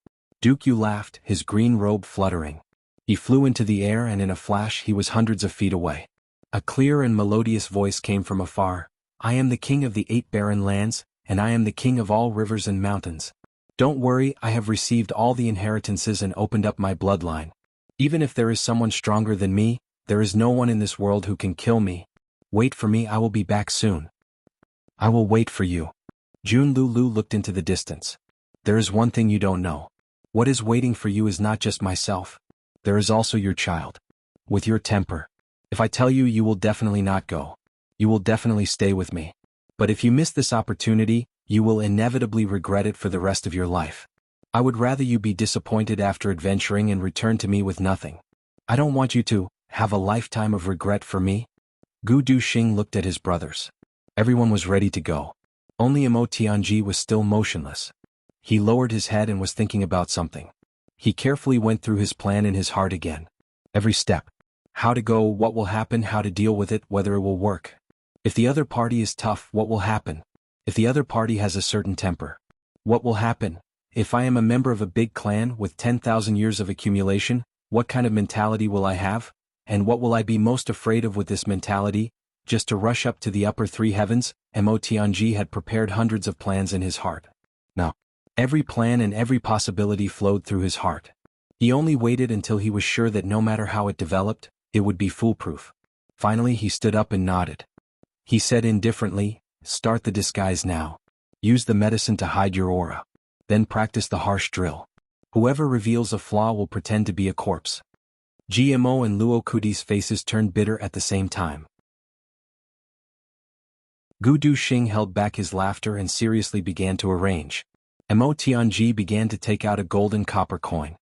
Duke Yu laughed, his green robe fluttering. He flew into the air and in a flash he was hundreds of feet away. A clear and melodious voice came from afar. I am the king of the 8 barren lands, and I am the king of all rivers and mountains. Don't worry, I have received all the inheritances and opened up my bloodline. Even if there is someone stronger than me, there is no one in this world who can kill me. Wait for me, I will be back soon. I will wait for you. Jun Lulu looked into the distance. There is one thing you don't know. What is waiting for you is not just myself. There is also your child. With your temper. If I tell you, you will definitely not go. You will definitely stay with me. But if you miss this opportunity, you will inevitably regret it for the rest of your life. I would rather you be disappointed after adventuring and return to me with nothing. I don't want you to have a lifetime of regret for me. Gu Duxing looked at his brothers. Everyone was ready to go. Only Imo Tianji was still motionless. He lowered his head and was thinking about something. He carefully went through his plan in his heart again. Every step. How to go, what will happen, how to deal with it, whether it will work. If the other party is tough, what will happen? If the other party has a certain temper. What will happen? If I am a member of a big clan with 10,000 years of accumulation, what kind of mentality will I have? And what will I be most afraid of with this mentality? Just to rush up to the upper 3 heavens? Mo Tianji had prepared hundreds of plans in his heart. Now, every plan and every possibility flowed through his heart. He only waited until he was sure that no matter how it developed, it would be foolproof. Finally he stood up and nodded. He said indifferently, start the disguise now. Use the medicine to hide your aura. Then practice the harsh drill. Whoever reveals a flaw will pretend to be a corpse. GMO and Luo Kudi's faces turned bitter at the same time. Gu Duxing held back his laughter and seriously began to arrange. Mo Tianji began to take out a golden copper coin.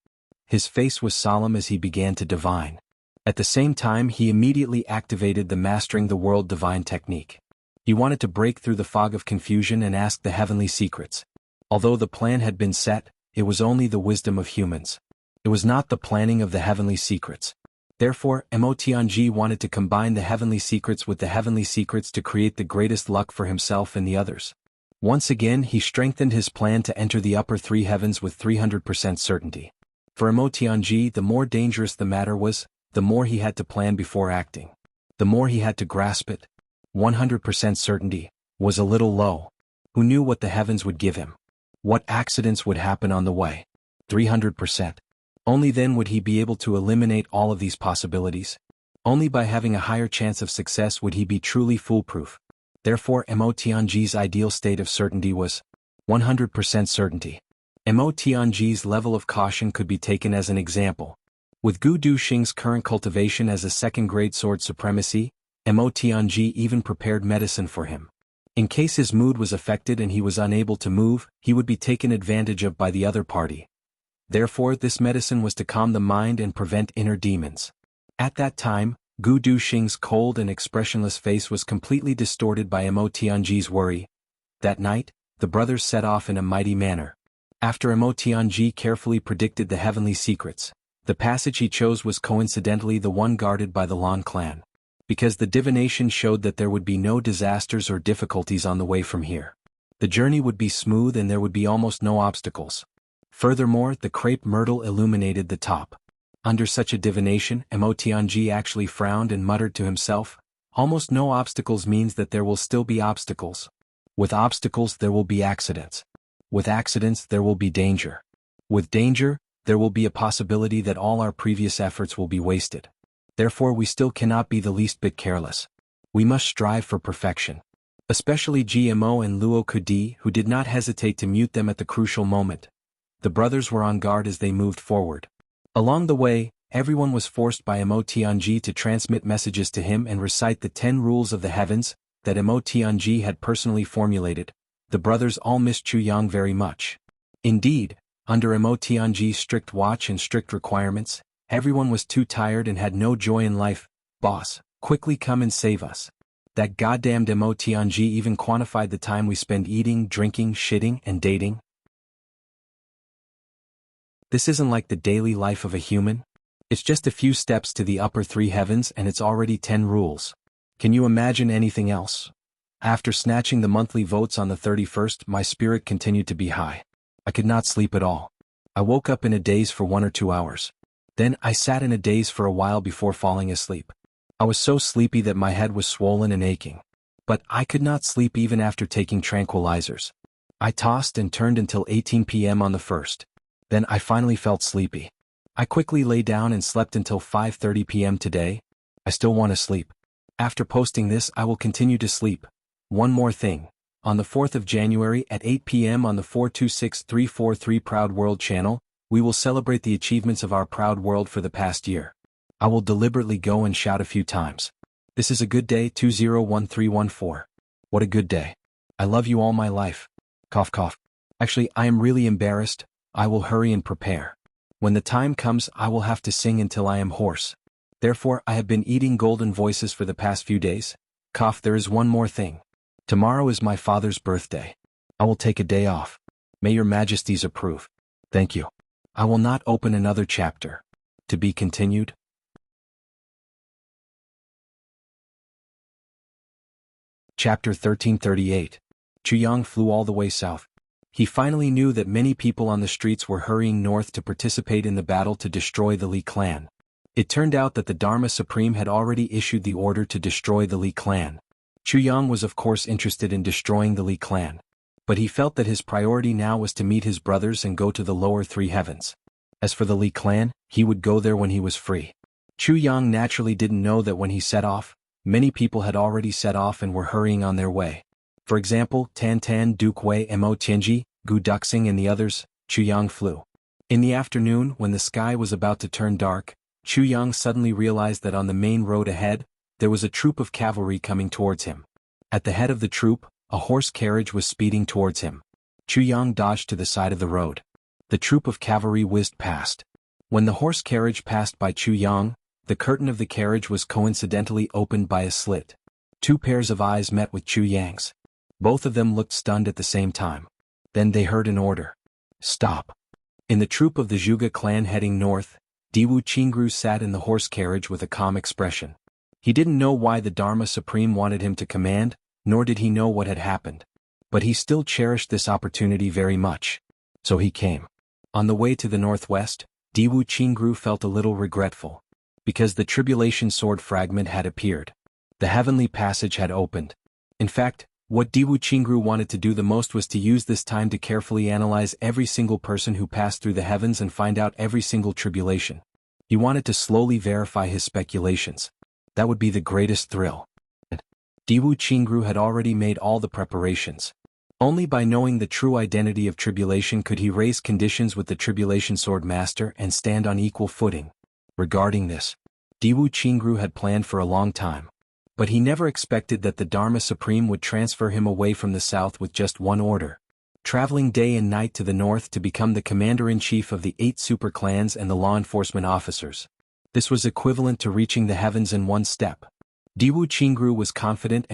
His face was solemn as he began to divine. At the same time he immediately activated the Mastering the World divine technique. He wanted to break through the fog of confusion and ask the heavenly secrets. Although the plan had been set, it was only the wisdom of humans. It was not the planning of the heavenly secrets. Therefore, Mo Tianji wanted to combine the heavenly secrets with the heavenly secrets to create the greatest luck for himself and the others. Once again he strengthened his plan to enter the upper 3 heavens with 300% certainty. For Mo Tianji, the more dangerous the matter was, the more he had to plan before acting. The more he had to grasp it. 100% certainty was a little low. Who knew what the heavens would give him? What accidents would happen on the way? 300%. Only then would he be able to eliminate all of these possibilities. Only by having a higher chance of success would he be truly foolproof. Therefore, Mo Tianji's ideal state of certainty was 100% certainty. Mo Tianji's level of caution could be taken as an example. With Gu Duxing's current cultivation as a second-grade sword supremacy, Mo Tianji even prepared medicine for him. In case his mood was affected and he was unable to move, he would be taken advantage of by the other party. Therefore, this medicine was to calm the mind and prevent inner demons. At that time, Gu Duxing's cold and expressionless face was completely distorted by Mo Tianji's worry. That night, the brothers set off in a mighty manner. After Mo Tianji carefully predicted the heavenly secrets, the passage he chose was coincidentally the one guarded by the Lan clan. Because the divination showed that there would be no disasters or difficulties on the way from here. The journey would be smooth and there would be almost no obstacles. Furthermore, the crepe myrtle illuminated the top. Under such a divination, Mo Tianji actually frowned and muttered to himself, "Almost no obstacles means that there will still be obstacles. With obstacles there will be accidents. With accidents there will be danger. With danger, there will be a possibility that all our previous efforts will be wasted. Therefore we still cannot be the least bit careless. We must strive for perfection." Especially GMO and Luo Kudi, who did not hesitate to mute them at the crucial moment. The brothers were on guard as they moved forward. Along the way, everyone was forced by Mo Tianji to transmit messages to him and recite the 10 rules of the heavens that Mo Tianji had personally formulated. The brothers all missed Chu Yang very much. Indeed, under Mo Tianji's strict watch and strict requirements, everyone was too tired and had no joy in life. "Boss, quickly come and save us. That goddamned Mo Tianji even quantified the time we spend eating, drinking, shitting, and dating. This isn't like the daily life of a human. It's just a few steps to the upper 3 heavens and it's already 10 rules. Can you imagine anything else?" After snatching the monthly votes on the 31st, my spirit continued to be high. I could not sleep at all. I woke up in a daze for 1 or 2 hours. Then I sat in a daze for a while before falling asleep. I was so sleepy that my head was swollen and aching. But I could not sleep even after taking tranquilizers. I tossed and turned until 18 p.m. on the 1st. Then I finally felt sleepy. I quickly lay down and slept until 5:30 p.m. today. I still want to sleep. After posting this, I will continue to sleep. One more thing. On the 4th of January at 8 p.m. on the 426343 Proud World channel, we will celebrate the achievements of our proud world for the past year. I will deliberately go and shout a few times. This is a good day 201314. What a good day. I love you all my life. Cough cough. Actually, I am really embarrassed. I will hurry and prepare. When the time comes, I will have to sing until I am hoarse. Therefore, I have been eating golden voices for the past few days. Cough, there is one more thing. Tomorrow is my father's birthday. I will take a day off. May your majesties approve. Thank you. I will not open another chapter. To be continued. Chapter 1338. Chu Yang flew all the way south. He finally knew that many people on the streets were hurrying north to participate in the battle to destroy the Li clan. It turned out that the Dharma Supreme had already issued the order to destroy the Li clan. Chu Yang was of course interested in destroying the Li clan. But he felt that his priority now was to meet his brothers and go to the lower 3 heavens. As for the Li clan, he would go there when he was free. Chu Yang naturally didn't know that when he set off, many people had already set off and were hurrying on their way. For example, Tan Tan, Duke Wei, Mo Tianji, Gu Duxing and the others. Chu Yang flew. In the afternoon, when the sky was about to turn dark, Chu Yang suddenly realized that on the main road ahead, there was a troop of cavalry coming towards him. At the head of the troop, a horse carriage was speeding towards him. Chu Yang dodged to the side of the road. The troop of cavalry whizzed past. When the horse carriage passed by Chu Yang, the curtain of the carriage was coincidentally opened by a slit. 2 pairs of eyes met with Chu Yang's. Both of them looked stunned at the same time. Then they heard an order. Stop. In the troop of the Zhuge clan heading north, Diwu Qingru sat in the horse carriage with a calm expression. He didn't know why the Dharma Supreme wanted him to command, nor did he know what had happened. But he still cherished this opportunity very much. So he came. On the way to the northwest, Diwu Qingru felt a little regretful. Because the tribulation sword fragment had appeared. The heavenly passage had opened. In fact, What Diwu Qingru wanted to do the most was to use this time to carefully analyze every single person who passed through the heavens and find out every single tribulation. He wanted to slowly verify his speculations. That would be the greatest thrill. Diwu Qingru had already made all the preparations. Only by knowing the true identity of tribulation could he raise conditions with the tribulation sword master and stand on equal footing. Regarding this, Diwu Qingru had planned for a long time. But he never expected that the Dharma Supreme would transfer him away from the south with just one order. Traveling day and night to the north to become the commander-in-chief of the 8 super clans and the law enforcement officers. This was equivalent to reaching the heavens in one step. Diwu Qingru was confident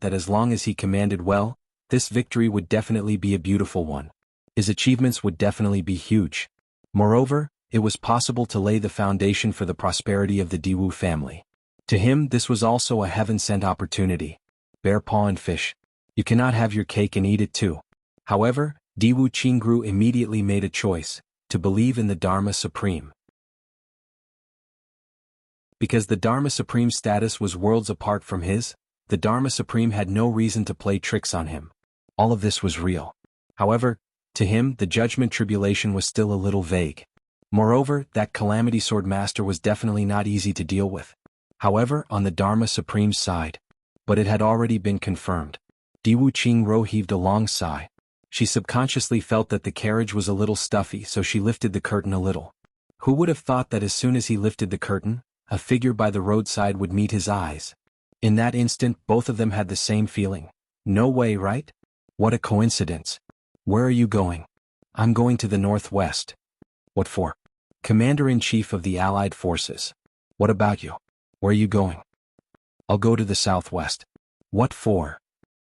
that as long as he commanded well, this victory would definitely be a beautiful one. His achievements would definitely be huge. Moreover, it was possible to lay the foundation for the prosperity of the Diwu family. To him, this was also a heaven-sent opportunity. Bear paw and fish. You cannot have your cake and eat it too. However, Diwu Qingru immediately made a choice, to believe in the Dharma Supreme. Because the Dharma Supreme's status was worlds apart from his, the Dharma Supreme had no reason to play tricks on him. All of this was real. However, to him the judgment tribulation was still a little vague. Moreover, that Calamity Sword Master was definitely not easy to deal with. However, on the Dharma Supreme's side. But it had already been confirmed. Diwu Qingru heaved a long sigh. She subconsciously felt that the carriage was a little stuffy, so she lifted the curtain a little. Who would have thought that as soon as he lifted the curtain, a figure by the roadside would meet his eyes? In that instant, both of them had the same feeling. No way, right? What a coincidence. Where are you going? I'm going to the northwest. What for? Commander-in-chief of the Allied forces. What about you? Where are you going? I'll go to the southwest. What for?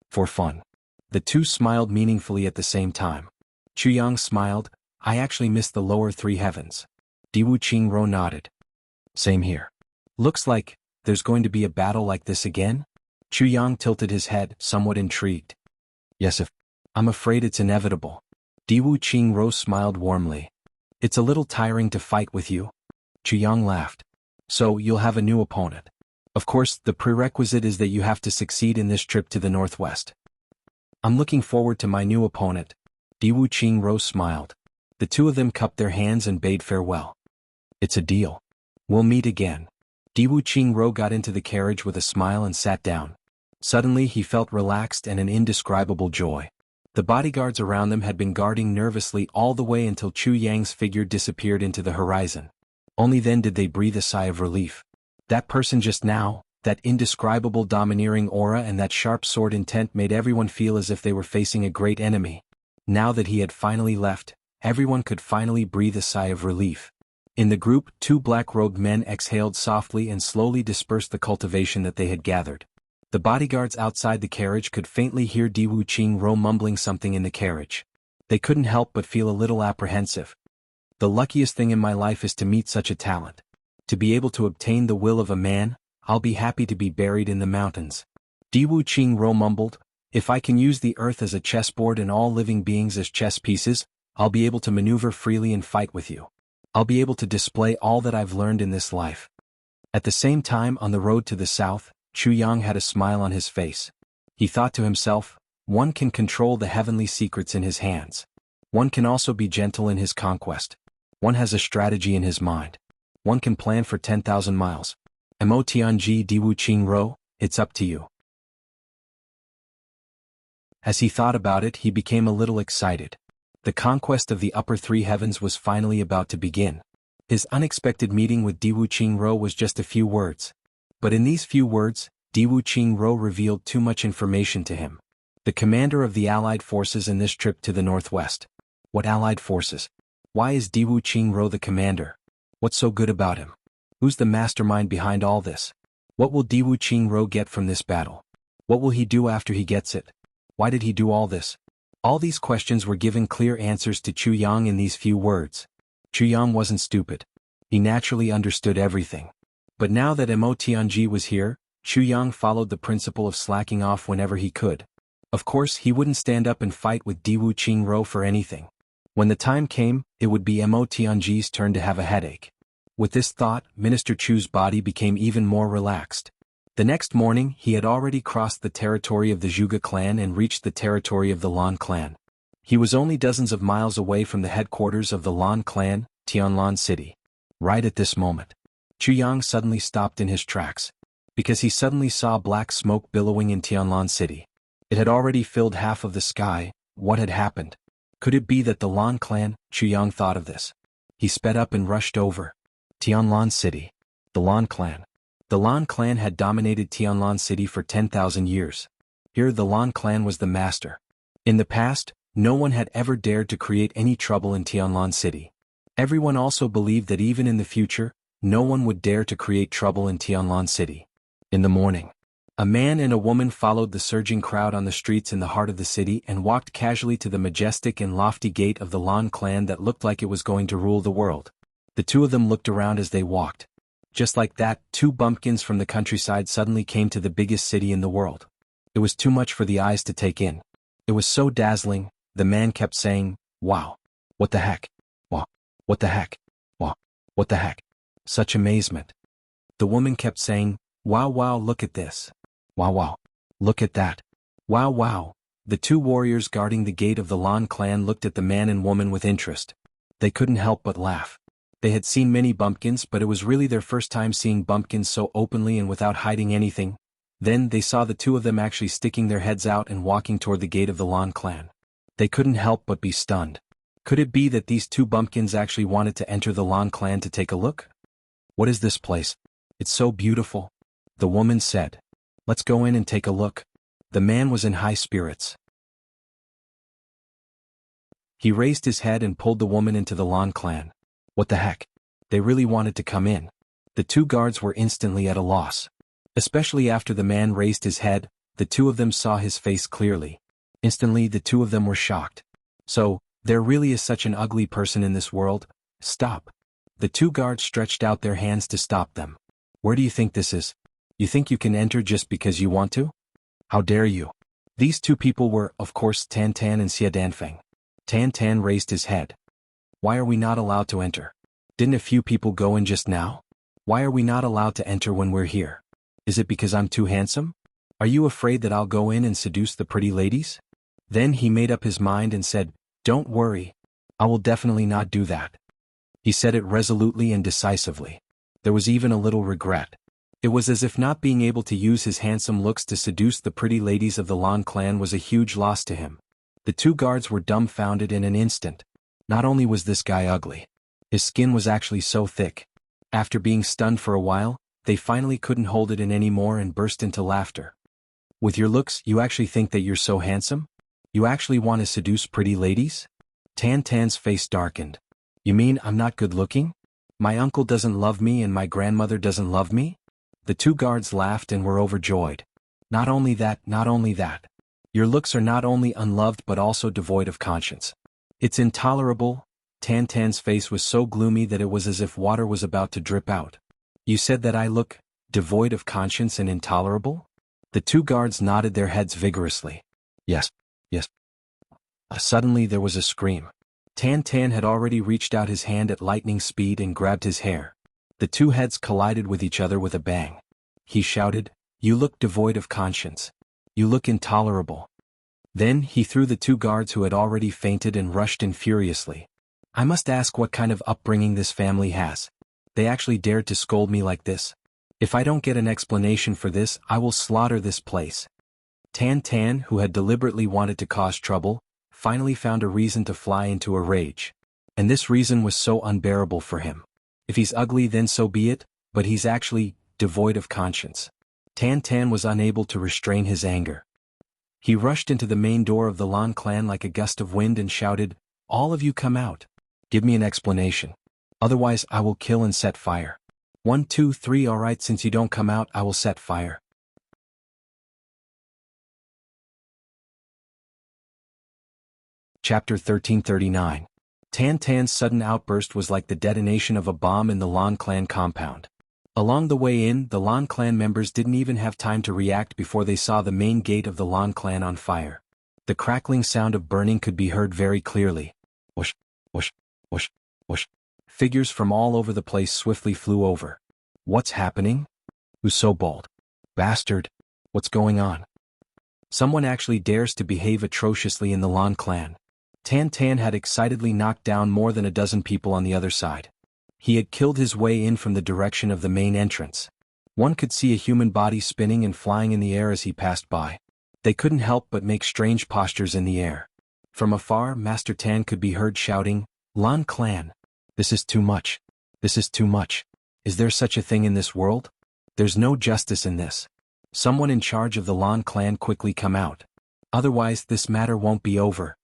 For fun. The two smiled meaningfully at the same time. Chuyang smiled. I actually missed the lower 3 heavens. Diwu Qingru nodded. Same here. Looks like there's going to be a battle like this again? Chuyang tilted his head, somewhat intrigued. Yes, I'm afraid it's inevitable. Diwu Qingru smiled warmly. It's a little tiring to fight with you. Chuyang laughed. So, you'll have a new opponent. Of course, the prerequisite is that you have to succeed in this trip to the northwest. I'm looking forward to my new opponent. Diwu Qingru smiled. The two of them cupped their hands and bade farewell. It's a deal. We'll meet again. Diwu Qingru got into the carriage with a smile and sat down. Suddenly he felt relaxed and an indescribable joy. The bodyguards around them had been guarding nervously all the way until Chu Yang's figure disappeared into the horizon. Only then did they breathe a sigh of relief. That person just now, that indescribable domineering aura and that sharp sword intent made everyone feel as if they were facing a great enemy. Now that he had finally left, everyone could finally breathe a sigh of relief. In the group, 2 black-robed men exhaled softly and slowly dispersed the cultivation that they had gathered. The bodyguards outside the carriage could faintly hear Diwu Qingru mumbling something in the carriage. They couldn't help but feel a little apprehensive. The luckiest thing in my life is to meet such a talent. To be able to obtain the will of a man, I'll be happy to be buried in the mountains. Diwu Qingru mumbled, if I can use the earth as a chessboard and all living beings as chess pieces, I'll be able to maneuver freely and fight with you. I'll be able to display all that I've learned in this life. At the same time, on the road to the south, Chuyang had a smile on his face. He thought to himself, one can control the heavenly secrets in his hands. One can also be gentle in his conquest. One has a strategy in his mind. One can plan for 10,000 miles. Emotianji Diwu Qingru, it's up to you. As he thought about it, he became a little excited. The conquest of the upper 3 heavens was finally about to begin. His unexpected meeting with Diwu Qingru was just a few words. But in these few words, Diwu Qingru revealed too much information to him. The commander of the Allied forces in this trip to the northwest. What Allied forces? Why is Diwu Qingru the commander? What's so good about him? Who's the mastermind behind all this? What will Diwu Qingru get from this battle? What will he do after he gets it? Why did he do all this? All these questions were given clear answers to Chuyang in these few words. Chuyang wasn't stupid. He naturally understood everything. But now that Emotianji was here, Chuyang followed the principle of slacking off whenever he could. Of course, he wouldn't stand up and fight with Diwu Qingru for anything. When the time came, it would be Emotianji's turn to have a headache. With this thought, Minister Chu's body became even more relaxed. The next morning he had already crossed the territory of the Zhuge clan and reached the territory of the Lan clan. He was only dozens of miles away from the headquarters of the Lan clan, Tianlan City. Right at this moment, Chuyang suddenly stopped in his tracks, because he suddenly saw black smoke billowing in Tianlan City. It had already filled half of the sky. What had happened? Could it be that the Lan clan? Chuyang thought of this. He sped up and rushed over. Tianlan City. The Lan clan. The Lan clan had dominated Tianlan City for 10,000 years. Here the Lan clan was the master. In the past, no one had ever dared to create any trouble in Tianlan City. Everyone also believed that even in the future, no one would dare to create trouble in Tianlan City. In the morning, a man and a woman followed the surging crowd on the streets in the heart of the city and walked casually to the majestic and lofty gate of the Lan clan that looked like it was going to rule the world. The two of them looked around as they walked. Just like that, two bumpkins from the countryside suddenly came to the biggest city in the world. It was too much for the eyes to take in. It was so dazzling, the man kept saying, "Wow. What the heck? Wow. What the heck? Wow. What the heck?" Such amazement. The woman kept saying, "Wow, wow, look at this. Wow, wow. Look at that. Wow, wow." The two warriors guarding the gate of the Lan clan looked at the man and woman with interest. They couldn't help but laugh. They had seen many bumpkins, but it was really their first time seeing bumpkins so openly and without hiding anything. Then they saw the two of them actually sticking their heads out and walking toward the gate of the Lan clan. They couldn't help but be stunned. Could it be that these two bumpkins actually wanted to enter the Lan clan to take a look? "What is this place? It's so beautiful," the woman said. "Let's go in and take a look." The man was in high spirits. He raised his head and pulled the woman into the Lan clan. What the heck? They really wanted to come in. The two guards were instantly at a loss. Especially after the man raised his head, the two of them saw his face clearly. Instantly the two of them were shocked. "So, there really is such an ugly person in this world? Stop." The two guards stretched out their hands to stop them. "Where do you think this is? You think you can enter just because you want to? How dare you?" These two people were, of course, Tan Tan and Xia Danfeng. Tan Tan raised his head. "Why are we not allowed to enter? Didn't a few people go in just now? Why are we not allowed to enter when we're here? Is it because I'm too handsome? Are you afraid that I'll go in and seduce the pretty ladies?" Then he made up his mind and said, "Don't worry. I will definitely not do that." He said it resolutely and decisively. There was even a little regret. It was as if not being able to use his handsome looks to seduce the pretty ladies of the Lan clan was a huge loss to him. The two guards were dumbfounded in an instant. Not only was this guy ugly, his skin was actually so thick. After being stunned for a while, they finally couldn't hold it in anymore and burst into laughter. "With your looks, you actually think that you're so handsome? You actually want to seduce pretty ladies?" Tan Tan's face darkened. "You mean I'm not good looking? My uncle doesn't love me and my grandmother doesn't love me?" The two guards laughed and were overjoyed. Not only that. Your looks are not only unloved but also devoid of conscience. It's intolerable." Tan Tan's face was so gloomy that it was as if water was about to drip out. "You said that I look devoid of conscience and intolerable?" The two guards nodded their heads vigorously. Yes. Suddenly there was a scream. Tan Tan had already reached out his hand at lightning speed and grabbed his hair. The two heads collided with each other with a bang. He shouted, "You look devoid of conscience. You look intolerable." Then he threw the two guards who had already fainted and rushed in furiously. "I must ask what kind of upbringing this family has. They actually dared to scold me like this. If I don't get an explanation for this, I will slaughter this place." Tan Tan, who had deliberately wanted to cause trouble, finally found a reason to fly into a rage. And this reason was so unbearable for him. If he's ugly then so be it, but he's actually devoid of conscience. Tan Tan was unable to restrain his anger. He rushed into the main door of the Lan clan like a gust of wind and shouted, "All of you come out. Give me an explanation. Otherwise I will kill and set fire. 1, 2, 3. Alright, since you don't come out, I will set fire." Chapter 1339. Tan Tan's sudden outburst was like the detonation of a bomb in the Lan clan compound. Along the way in, the Lan clan members didn't even have time to react before they saw the main gate of the Lan clan on fire. The crackling sound of burning could be heard very clearly. Whoosh, whoosh, whoosh, whoosh. Figures from all over the place swiftly flew over. "What's happening? Who's so bold? Bastard! What's going on? Someone actually dares to behave atrociously in the Lan clan. Tan Tan had excitedly knocked down more than a dozen people on the other side. He had killed his way in from the direction of the main entrance. One could see a human body spinning and flying in the air as he passed by. They couldn't help but make strange postures in the air. From afar, Master Tan could be heard shouting, "Lan clan! This is too much. This is too much. Is there such a thing in this world? There's no justice in this. Someone in charge of the Lan clan quickly come out. Otherwise this matter won't be over."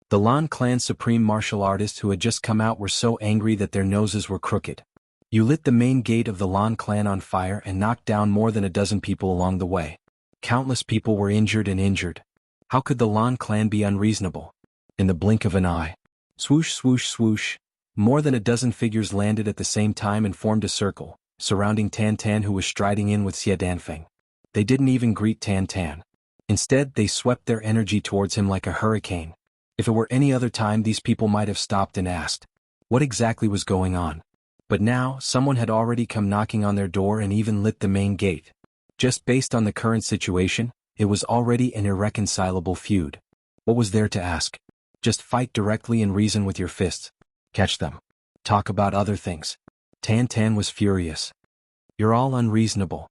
The Lan clan's supreme martial artists who had just come out were so angry that their noses were crooked. You lit the main gate of the Lan clan on fire and knocked down more than a dozen people along the way. Countless people were injured. How could the Lan clan be unreasonable? In the blink of an eye. Swoosh swoosh swoosh. More than a dozen figures landed at the same time and formed a circle, surrounding Tan Tan, who was striding in with Xie Danfeng. They didn't even greet Tan Tan. Instead, they swept their energy towards him like a hurricane. If it were any other time, these people might have stopped and asked what exactly was going on. But now, someone had already come knocking on their door and even lit the main gate. Just based on the current situation, it was already an irreconcilable feud. What was there to ask? Just fight directly and reason with your fists. Catch them. Talk about other things. Tan Tan was furious. You're all unreasonable.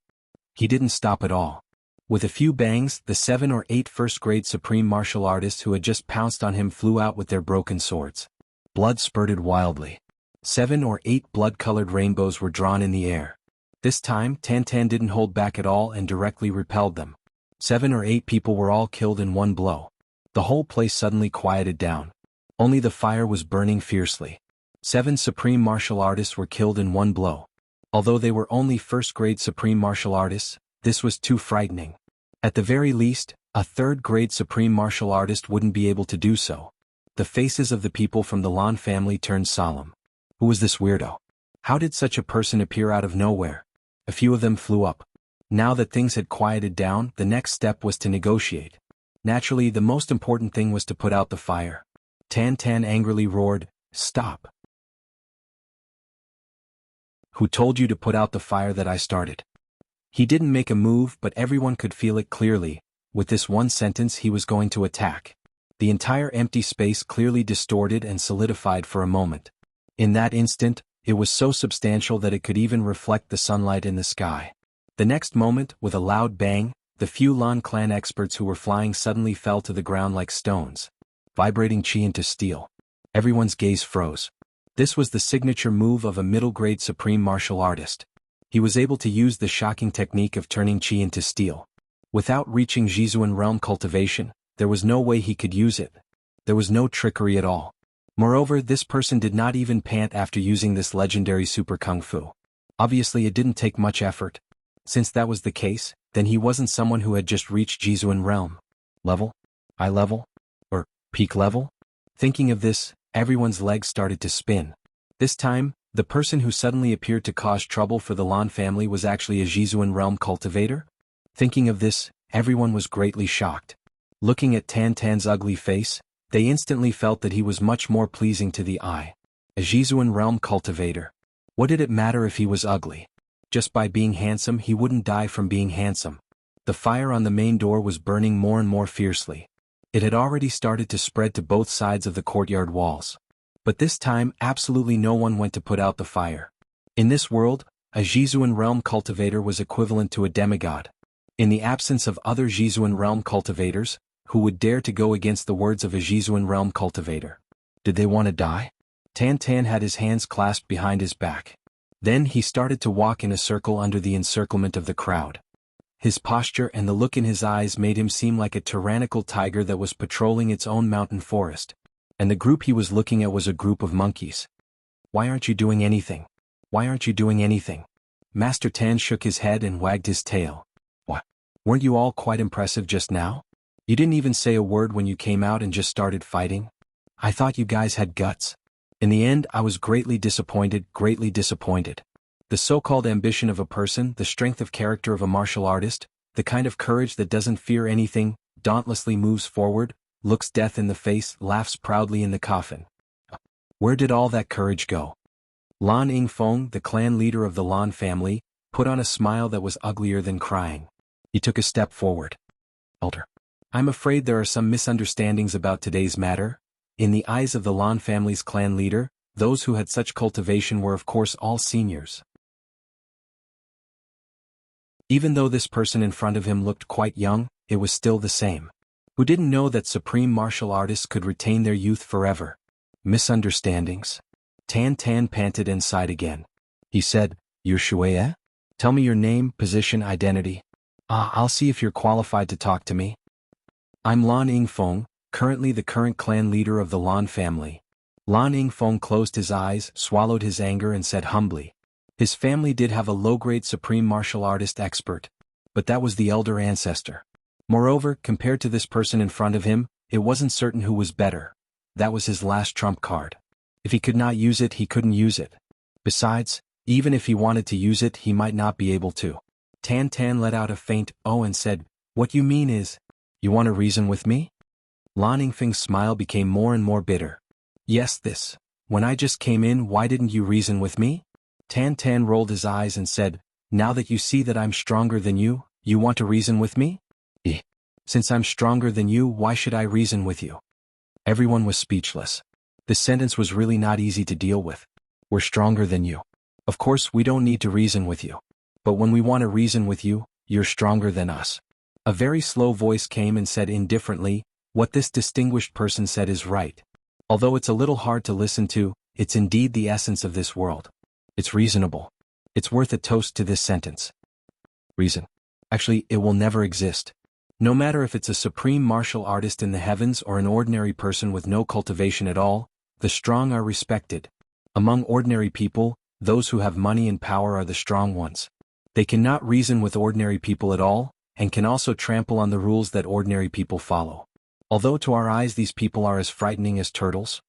He didn't stop at all. With a few bangs, the 7 or 8 first-grade supreme martial artists who had just pounced on him flew out with their broken swords. Blood spurted wildly. 7 or 8 blood-colored rainbows were drawn in the air. This time, Tan Tan didn't hold back at all and directly repelled them. 7 or 8 people were all killed in one blow. The whole place suddenly quieted down. Only the fire was burning fiercely. 7 supreme martial artists were killed in one blow. Although they were only first-grade supreme martial artists, this was too frightening. At the very least, a third-grade supreme martial artist wouldn't be able to do so. The faces of the people from the Lan family turned solemn. Who was this weirdo? How did such a person appear out of nowhere? A few of them flew up. Now that things had quieted down, the next step was to negotiate. Naturally, the most important thing was to put out the fire. Tan Tan angrily roared, "Stop! Who told you to put out the fire that I started?" He didn't make a move, but everyone could feel it clearly. With this one sentence, he was going to attack. The entire empty space clearly distorted and solidified for a moment. In that instant, it was so substantial that it could even reflect the sunlight in the sky. The next moment, with a loud bang, the few Lan clan experts who were flying suddenly fell to the ground like stones, vibrating chi into steel. Everyone's gaze froze. This was the signature move of a middle-grade supreme martial artist. He was able to use the shocking technique of turning chi into steel. Without reaching Jizuan realm cultivation, there was no way he could use it. There was no trickery at all. Moreover, this person did not even pant after using this legendary super kung fu. Obviously, it didn't take much effort. Since that was the case, then he wasn't someone who had just reached Jizuan realm. Level? High level? Or peak level? Thinking of this, everyone's legs started to spin. This time, the person who suddenly appeared to cause trouble for the Lan family was actually a Jizuan realm cultivator? Thinking of this, everyone was greatly shocked. Looking at Tan Tan's ugly face, they instantly felt that he was much more pleasing to the eye. A Jizuan realm cultivator. What did it matter if he was ugly? Just by being handsome, he wouldn't die from being handsome. The fire on the main door was burning more and more fiercely. It had already started to spread to both sides of the courtyard walls. But this time, absolutely no one went to put out the fire. In this world, a Jizuan realm cultivator was equivalent to a demigod. In the absence of other Jizuan realm cultivators, who would dare to go against the words of a Jizuan realm cultivator? Did they want to die? Tan Tan had his hands clasped behind his back. Then he started to walk in a circle under the encirclement of the crowd. His posture and the look in his eyes made him seem like a tyrannical tiger that was patrolling its own mountain forest. And the group he was looking at was a group of monkeys. Why aren't you doing anything? Why aren't you doing anything? Master Tan shook his head and wagged his tail. What? Weren't you all quite impressive just now? You didn't even say a word when you came out and just started fighting? I thought you guys had guts. In the end, I was greatly disappointed. The so-called ambition of a person, the strength of character of a martial artist, the kind of courage that doesn't fear anything, dauntlessly moves forward, looks death in the face, laughs proudly in the coffin. Where did all that courage go? Lan Yingfeng, the clan leader of the Lan family, put on a smile that was uglier than crying. He took a step forward. Elder. I'm afraid there are some misunderstandings about today's matter. In the eyes of the Lan family's clan leader, those who had such cultivation were of course all seniors. Even though this person in front of him looked quite young, it was still the same. Who didn't know that supreme martial artists could retain their youth forever? Misunderstandings? Tan Tan panted and sighed again. He said, You're Shuei? Tell me your name, position, identity. I'll see if you're qualified to talk to me. I'm Lan Yingfeng, currently the current clan leader of the Lan family. Lan Yingfeng closed his eyes, swallowed his anger and said humbly. His family did have a low-grade supreme martial artist expert. But that was the elder ancestor. Moreover, compared to this person in front of him, it wasn't certain who was better. That was his last trump card. If he could not use it, he couldn't use it. Besides, even if he wanted to use it, he might not be able to. Tan Tan let out a faint "oh" and said, What you mean is, you want to reason with me? Lan Yingfeng's smile became more and more bitter. Yes, this. When I just came in, why didn't you reason with me? Tan Tan rolled his eyes and said, Now that you see that I'm stronger than you want to reason with me? Since I'm stronger than you, why should I reason with you? Everyone was speechless. This sentence was really not easy to deal with. We're stronger than you. Of course, we don't need to reason with you. But when we want to reason with you, you're stronger than us. A very slow voice came and said indifferently, What this distinguished person said is right. Although it's a little hard to listen to, it's indeed the essence of this world. It's reasonable. It's worth a toast to this sentence. Reason. Actually, it will never exist. No matter if it's a supreme martial artist in the heavens or an ordinary person with no cultivation at all, the strong are respected. Among ordinary people, those who have money and power are the strong ones. They cannot reason with ordinary people at all, and can also trample on the rules that ordinary people follow. Although to our eyes these people are as frightening as turtles,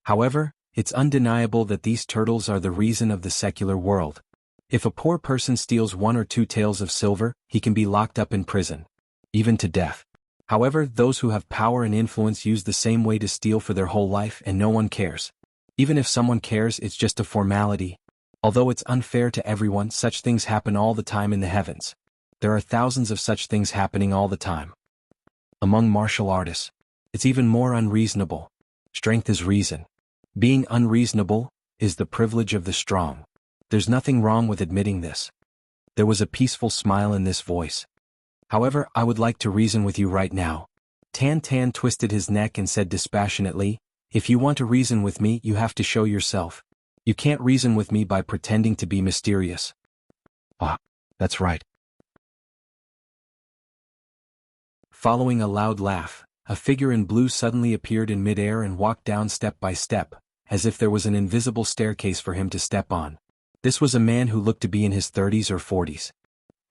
however, it's undeniable that these turtles are the reason of the secular world. If a poor person steals 1 or 2 taels of silver, he can be locked up in prison. Even to death. However, those who have power and influence use the same way to steal for their whole life and no one cares. Even if someone cares, it's just a formality. Although it's unfair to everyone, such things happen all the time in the heavens. There are thousands of such things happening all the time. Among martial artists, it's even more unreasonable. Strength is reason. Being unreasonable is the privilege of the strong. There's nothing wrong with admitting this. There was a peaceful smile in this voice. However, I would like to reason with you right now. Tan Tan twisted his neck and said dispassionately, If you want to reason with me, you have to show yourself. You can't reason with me by pretending to be mysterious. That's right. Following a loud laugh, a figure in blue suddenly appeared in midair and walked down step by step, as if there was an invisible staircase for him to step on. This was a man who looked to be in his 30s or 40s.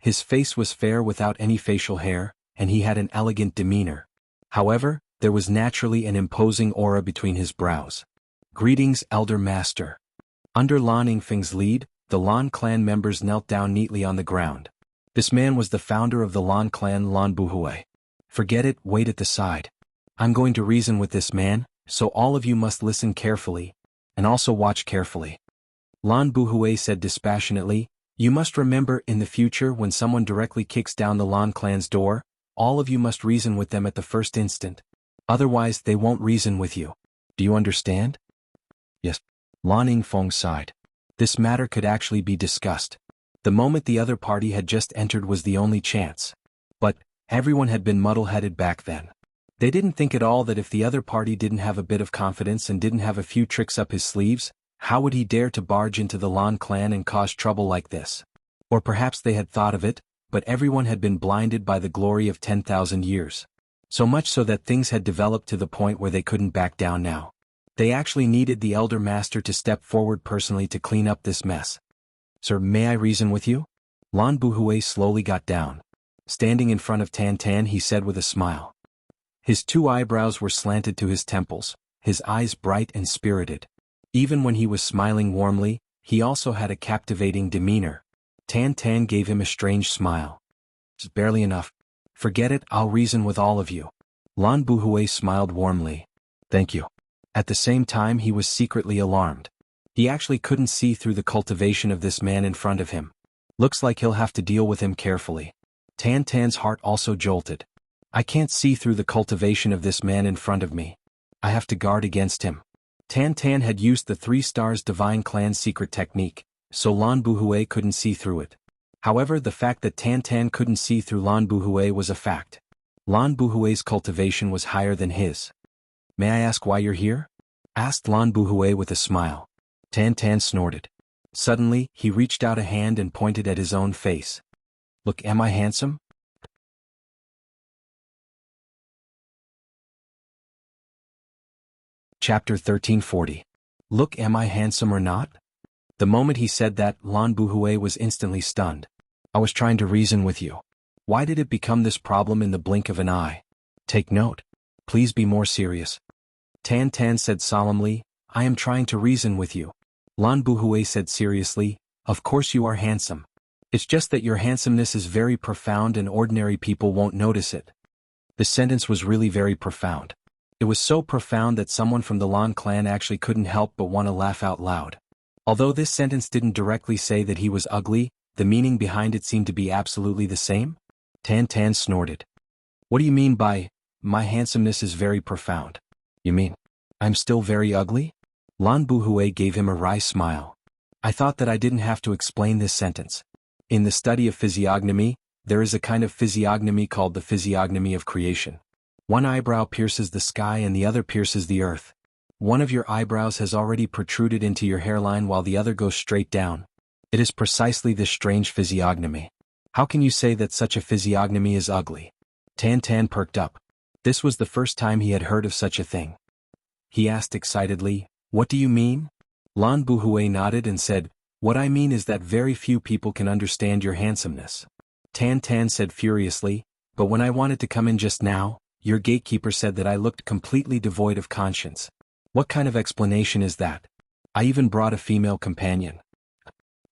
His face was fair without any facial hair, and he had an elegant demeanor. However, there was naturally an imposing aura between his brows. Greetings, Elder Master. Under Lan Yingfeng's lead, the Lan clan members knelt down neatly on the ground. This man was the founder of the Lan clan, Lan Buhui. Forget it, wait at the side. I'm going to reason with this man, so all of you must listen carefully, and also watch carefully. Lan Buhui said dispassionately, You must remember, in the future when someone directly kicks down the Lan clan's door, all of you must reason with them at the first instant. Otherwise, they won't reason with you. Do you understand? Yes. Lan Yingfeng sighed. This matter could actually be discussed. The moment the other party had just entered was the only chance. But everyone had been muddle-headed back then. They didn't think at all that if the other party didn't have a bit of confidence and didn't have a few tricks up his sleeves, how would he dare to barge into the Lan clan and cause trouble like this? Or perhaps they had thought of it, but everyone had been blinded by the glory of 10,000 years. So much so that things had developed to the point where they couldn't back down now. They actually needed the Elder Master to step forward personally to clean up this mess. Sir, may I reason with you? Lan Buhui slowly got down. Standing in front of Tan Tan, he said with a smile. His 2 eyebrows were slanted to his temples, his eyes bright and spirited. Even when he was smiling warmly, he also had a captivating demeanor. Tan Tan gave him a strange smile. It's barely enough. Forget it, I'll reason with all of you. Lan Buhui smiled warmly. Thank you. At the same time he was secretly alarmed. He actually couldn't see through the cultivation of this man in front of him. Looks like he'll have to deal with him carefully. Tan Tan's heart also jolted. I can't see through the cultivation of this man in front of me. I have to guard against him. Tan Tan had used the 3 Stars Divine Clan's secret technique, so Lan Buhui couldn't see through it. However, the fact that Tan Tan couldn't see through Lan Buhui was a fact. Lan Buhui's cultivation was higher than his. May I ask why you're here? Asked Lan Buhui with a smile. Tan Tan snorted. Suddenly, he reached out a hand and pointed at his own face. Look, am I handsome? Chapter 1340. Look, am I handsome or not? The moment he said that, Lan Buhui was instantly stunned. I was trying to reason with you. Why did it become this problem in the blink of an eye? Take note. Please be more serious. Tan Tan said solemnly, I am trying to reason with you. Lan Buhui said seriously, of course you are handsome. It's just that your handsomeness is very profound and ordinary people won't notice it. The sentence was really very profound. It was so profound that someone from the Lan clan actually couldn't help but want to laugh out loud. Although this sentence didn't directly say that he was ugly, the meaning behind it seemed to be absolutely the same. Tan Tan snorted. What do you mean by, my handsomeness is very profound? You mean, I'm still very ugly? Lan Buhui gave him a wry smile. I thought that I didn't have to explain this sentence. In the study of physiognomy, there is a kind of physiognomy called the physiognomy of creation. One eyebrow pierces the sky and the other pierces the earth. One of your eyebrows has already protruded into your hairline while the other goes straight down. It is precisely this strange physiognomy. How can you say that such a physiognomy is ugly? Tan Tan perked up. This was the first time he had heard of such a thing. He asked excitedly, what do you mean? Lan Buhui nodded and said, what I mean is that very few people can understand your handsomeness. Tan Tan said furiously, but when I wanted to come in just now, your gatekeeper said that I looked completely devoid of conscience. What kind of explanation is that? I even brought a female companion.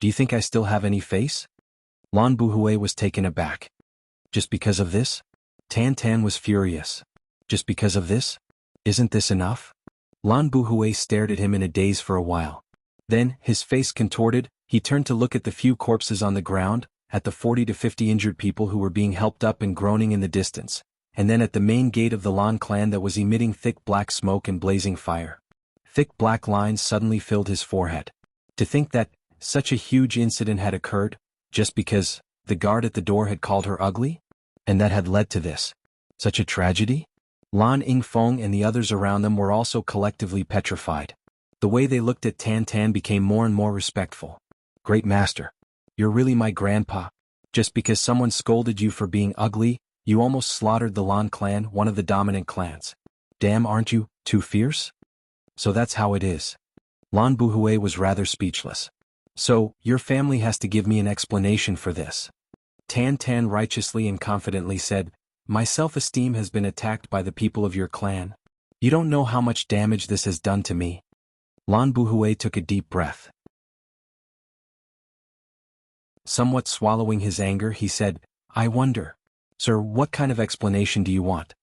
Do you think I still have any face? Lan Buhui was taken aback. Just because of this? Tan Tan was furious. Just because of this? Isn't this enough? Lan Buhui stared at him in a daze for a while. Then, his face contorted, he turned to look at the few corpses on the ground, at the 40 to 50 injured people who were being helped up and groaning in the distance, and then at the main gate of the Lan clan that was emitting thick black smoke and blazing fire. Thick black lines suddenly filled his forehead. To think that such a huge incident had occurred, just because the guard at the door had called her ugly? And that had led to this. Such a tragedy? Lan Yingfeng and the others around them were also collectively petrified. The way they looked at Tan Tan became more and more respectful. Great master. You're really my grandpa. Just because someone scolded you for being ugly, you almost slaughtered the Lan clan, one of the dominant clans. Damn, aren't you too fierce? So that's how it is. Lan Buhui was rather speechless. So, your family has to give me an explanation for this. Tan Tan righteously and confidently said, my self-esteem has been attacked by the people of your clan. You don't know how much damage this has done to me. Lan Buhui took a deep breath. Somewhat swallowing his anger, he said, I wonder. Sir, what kind of explanation do you want?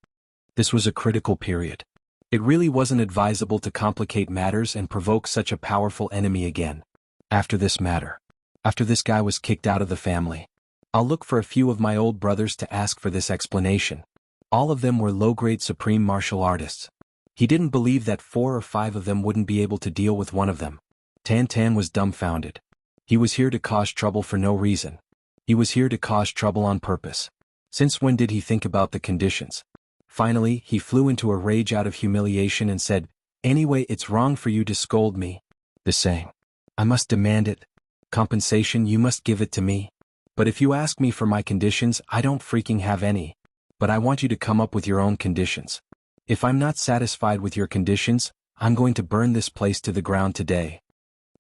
This was a critical period. It really wasn't advisable to complicate matters and provoke such a powerful enemy again. After this matter. After this guy was kicked out of the family. I'll look for a few of my old brothers to ask for this explanation. All of them were low-grade supreme martial artists. He didn't believe that 4 or 5 of them wouldn't be able to deal with one of them. Tan Tan was dumbfounded. He was here to cause trouble for no reason. He was here to cause trouble on purpose. Since when did he think about the conditions? Finally, he flew into a rage out of humiliation and said, anyway, it's wrong for you to scold me. The saying. I must demand it. Compensation, you must give it to me. But if you ask me for my conditions, I don't freaking have any. But I want you to come up with your own conditions. If I'm not satisfied with your conditions, I'm going to burn this place to the ground today.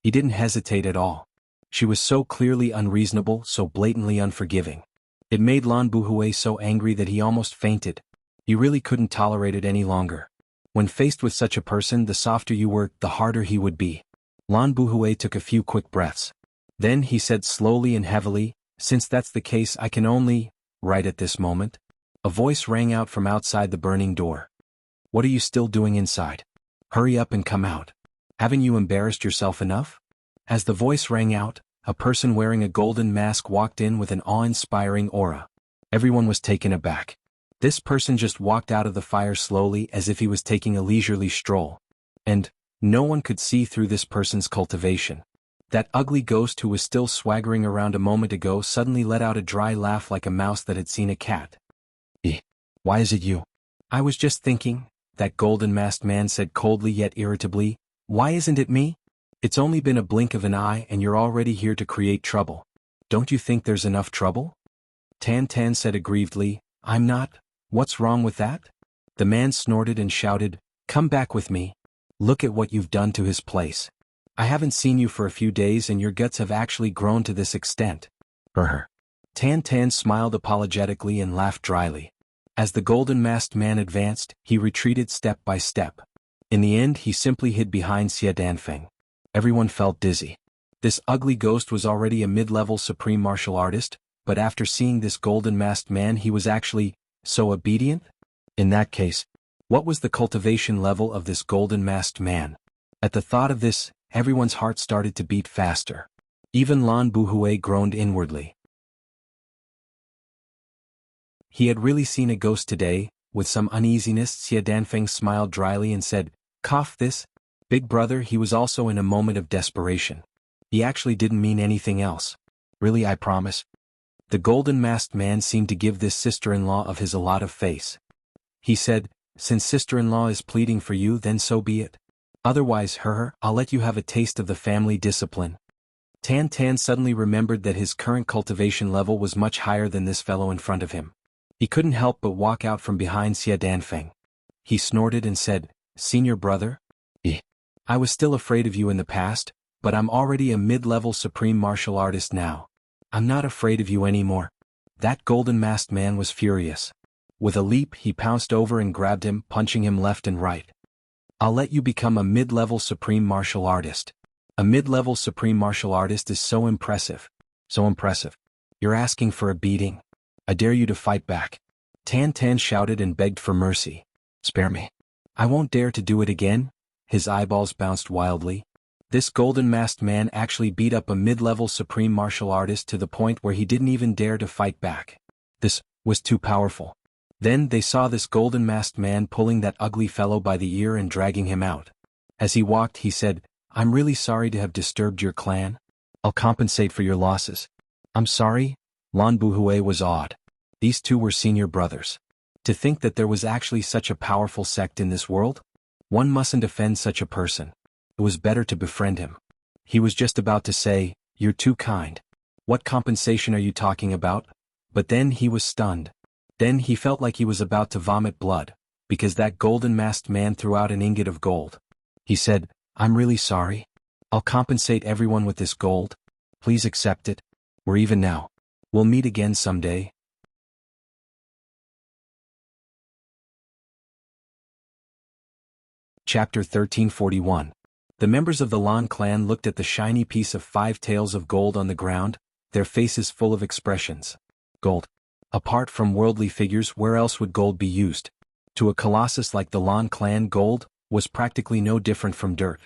He didn't hesitate at all. She was so clearly unreasonable, so blatantly unforgiving. It made Lan Buhui so angry that he almost fainted. He really couldn't tolerate it any longer. When faced with such a person, the softer you were, the harder he would be. Lan Buhui took a few quick breaths. Then he said slowly and heavily, since that's the case, I can only, right at this moment. A voice rang out from outside the burning door. What are you still doing inside? Hurry up and come out. Haven't you embarrassed yourself enough? As the voice rang out, a person wearing a golden mask walked in with an awe-inspiring aura. Everyone was taken aback. This person just walked out of the fire slowly as if he was taking a leisurely stroll. And no one could see through this person's cultivation. That ugly ghost who was still swaggering around a moment ago suddenly let out a dry laugh like a mouse that had seen a cat. Why is it you? I was just thinking, that golden-masked man said coldly yet irritably. Why isn't it me? It's only been a blink of an eye and you're already here to create trouble. Don't you think there's enough trouble? Tan Tan said aggrievedly, I'm not. What's wrong with that? The man snorted and shouted, come back with me. Look at what you've done to his place. I haven't seen you for a few days and your guts have actually grown to this extent. Tan Tan smiled apologetically and laughed dryly. As the golden-masked man advanced, he retreated step by step. In the end he simply hid behind Xie Danfeng. Everyone felt dizzy. This ugly ghost was already a mid-level supreme martial artist, but after seeing this golden-masked man he was actually so obedient? In that case, what was the cultivation level of this golden-masked man? At the thought of this, everyone's heart started to beat faster. Even Lan Buhui groaned inwardly. He had really seen a ghost today. With some uneasiness, Xie Danfeng smiled dryly and said, cough this. Big brother, he was also in a moment of desperation. He actually didn't mean anything else. Really, I promise. The golden-masked man seemed to give this sister-in-law of his a lot of face. He said, since sister-in-law is pleading for you, then so be it. Otherwise, I'll let you have a taste of the family discipline. Tan Tan suddenly remembered that his current cultivation level was much higher than this fellow in front of him. He couldn't help but walk out from behind Xie Danfeng. He snorted and said, senior brother? I was still afraid of you in the past, but I'm already a mid-level supreme martial artist now. I'm not afraid of you anymore. That golden-masked man was furious. With a leap he pounced over and grabbed him, punching him left and right. I'll let you become a mid-level supreme martial artist. A mid-level supreme martial artist is so impressive. So impressive. You're asking for a beating. I dare you to fight back. Tan Tan shouted and begged for mercy. Spare me. I won't dare to do it again. His eyeballs bounced wildly. This golden-masked man actually beat up a mid-level supreme martial artist to the point where he didn't even dare to fight back. This was too powerful. Then they saw this golden-masked man pulling that ugly fellow by the ear and dragging him out. As he walked he said, I'm really sorry to have disturbed your clan. I'll compensate for your losses. I'm sorry? Lan Buhui was awed. These two were senior brothers. To think that there was actually such a powerful sect in this world? One mustn't offend such a person. It was better to befriend him. He was just about to say, you're too kind. What compensation are you talking about? But then he was stunned. Then he felt like he was about to vomit blood, because that golden-masked man threw out an ingot of gold. He said, I'm really sorry. I'll compensate everyone with this gold. Please accept it. We're even now. We'll meet again someday. Chapter 1341. The members of the Lan clan looked at the shiny piece of 5 taels of gold on the ground, their faces full of expressions. Gold. Apart from worldly figures, where else would gold be used? To a colossus like the Lan clan, gold was practically no different from dirt.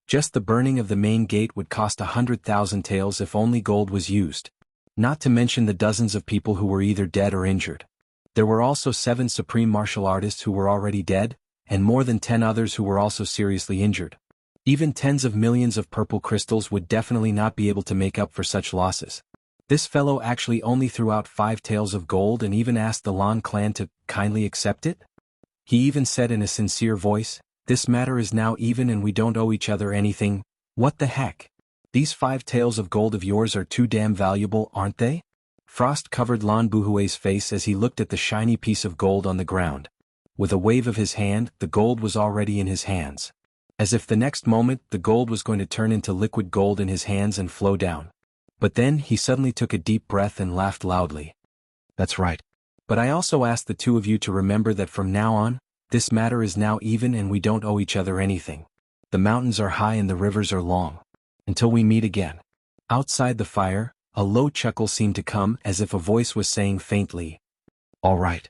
Just the burning of the main gate would cost 100,000 taels if only gold was used. Not to mention the dozens of people who were either dead or injured. There were also 7 supreme martial artists who were already dead, and more than 10 others who were also seriously injured. Even tens of millions of purple crystals would definitely not be able to make up for such losses. This fellow actually only threw out 5 taels of gold and even asked the Lan clan to kindly accept it? He even said in a sincere voice, this matter is now even and we don't owe each other anything. What the heck? These 5 taels of gold of yours are too damn valuable, aren't they? Frost covered Lan Buhui's face as he looked at the shiny piece of gold on the ground. With a wave of his hand, the gold was already in his hands. As if the next moment the gold was going to turn into liquid gold in his hands and flow down. But then he suddenly took a deep breath and laughed loudly. That's right. But I also ask the two of you to remember that from now on, this matter is now even and we don't owe each other anything. The mountains are high and the rivers are long. Until we meet again. Outside the fire, a low chuckle seemed to come as if a voice was saying faintly, all right.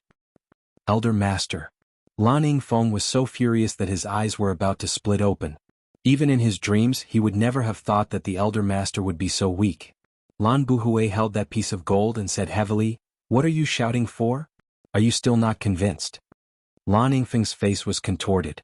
Elder Master. Lan Yingfeng was so furious that his eyes were about to split open. Even in his dreams he would never have thought that the Elder Master would be so weak. Lan Buhui held that piece of gold and said heavily, What are you shouting for? Are you still not convinced? Lan Yingfeng's face was contorted.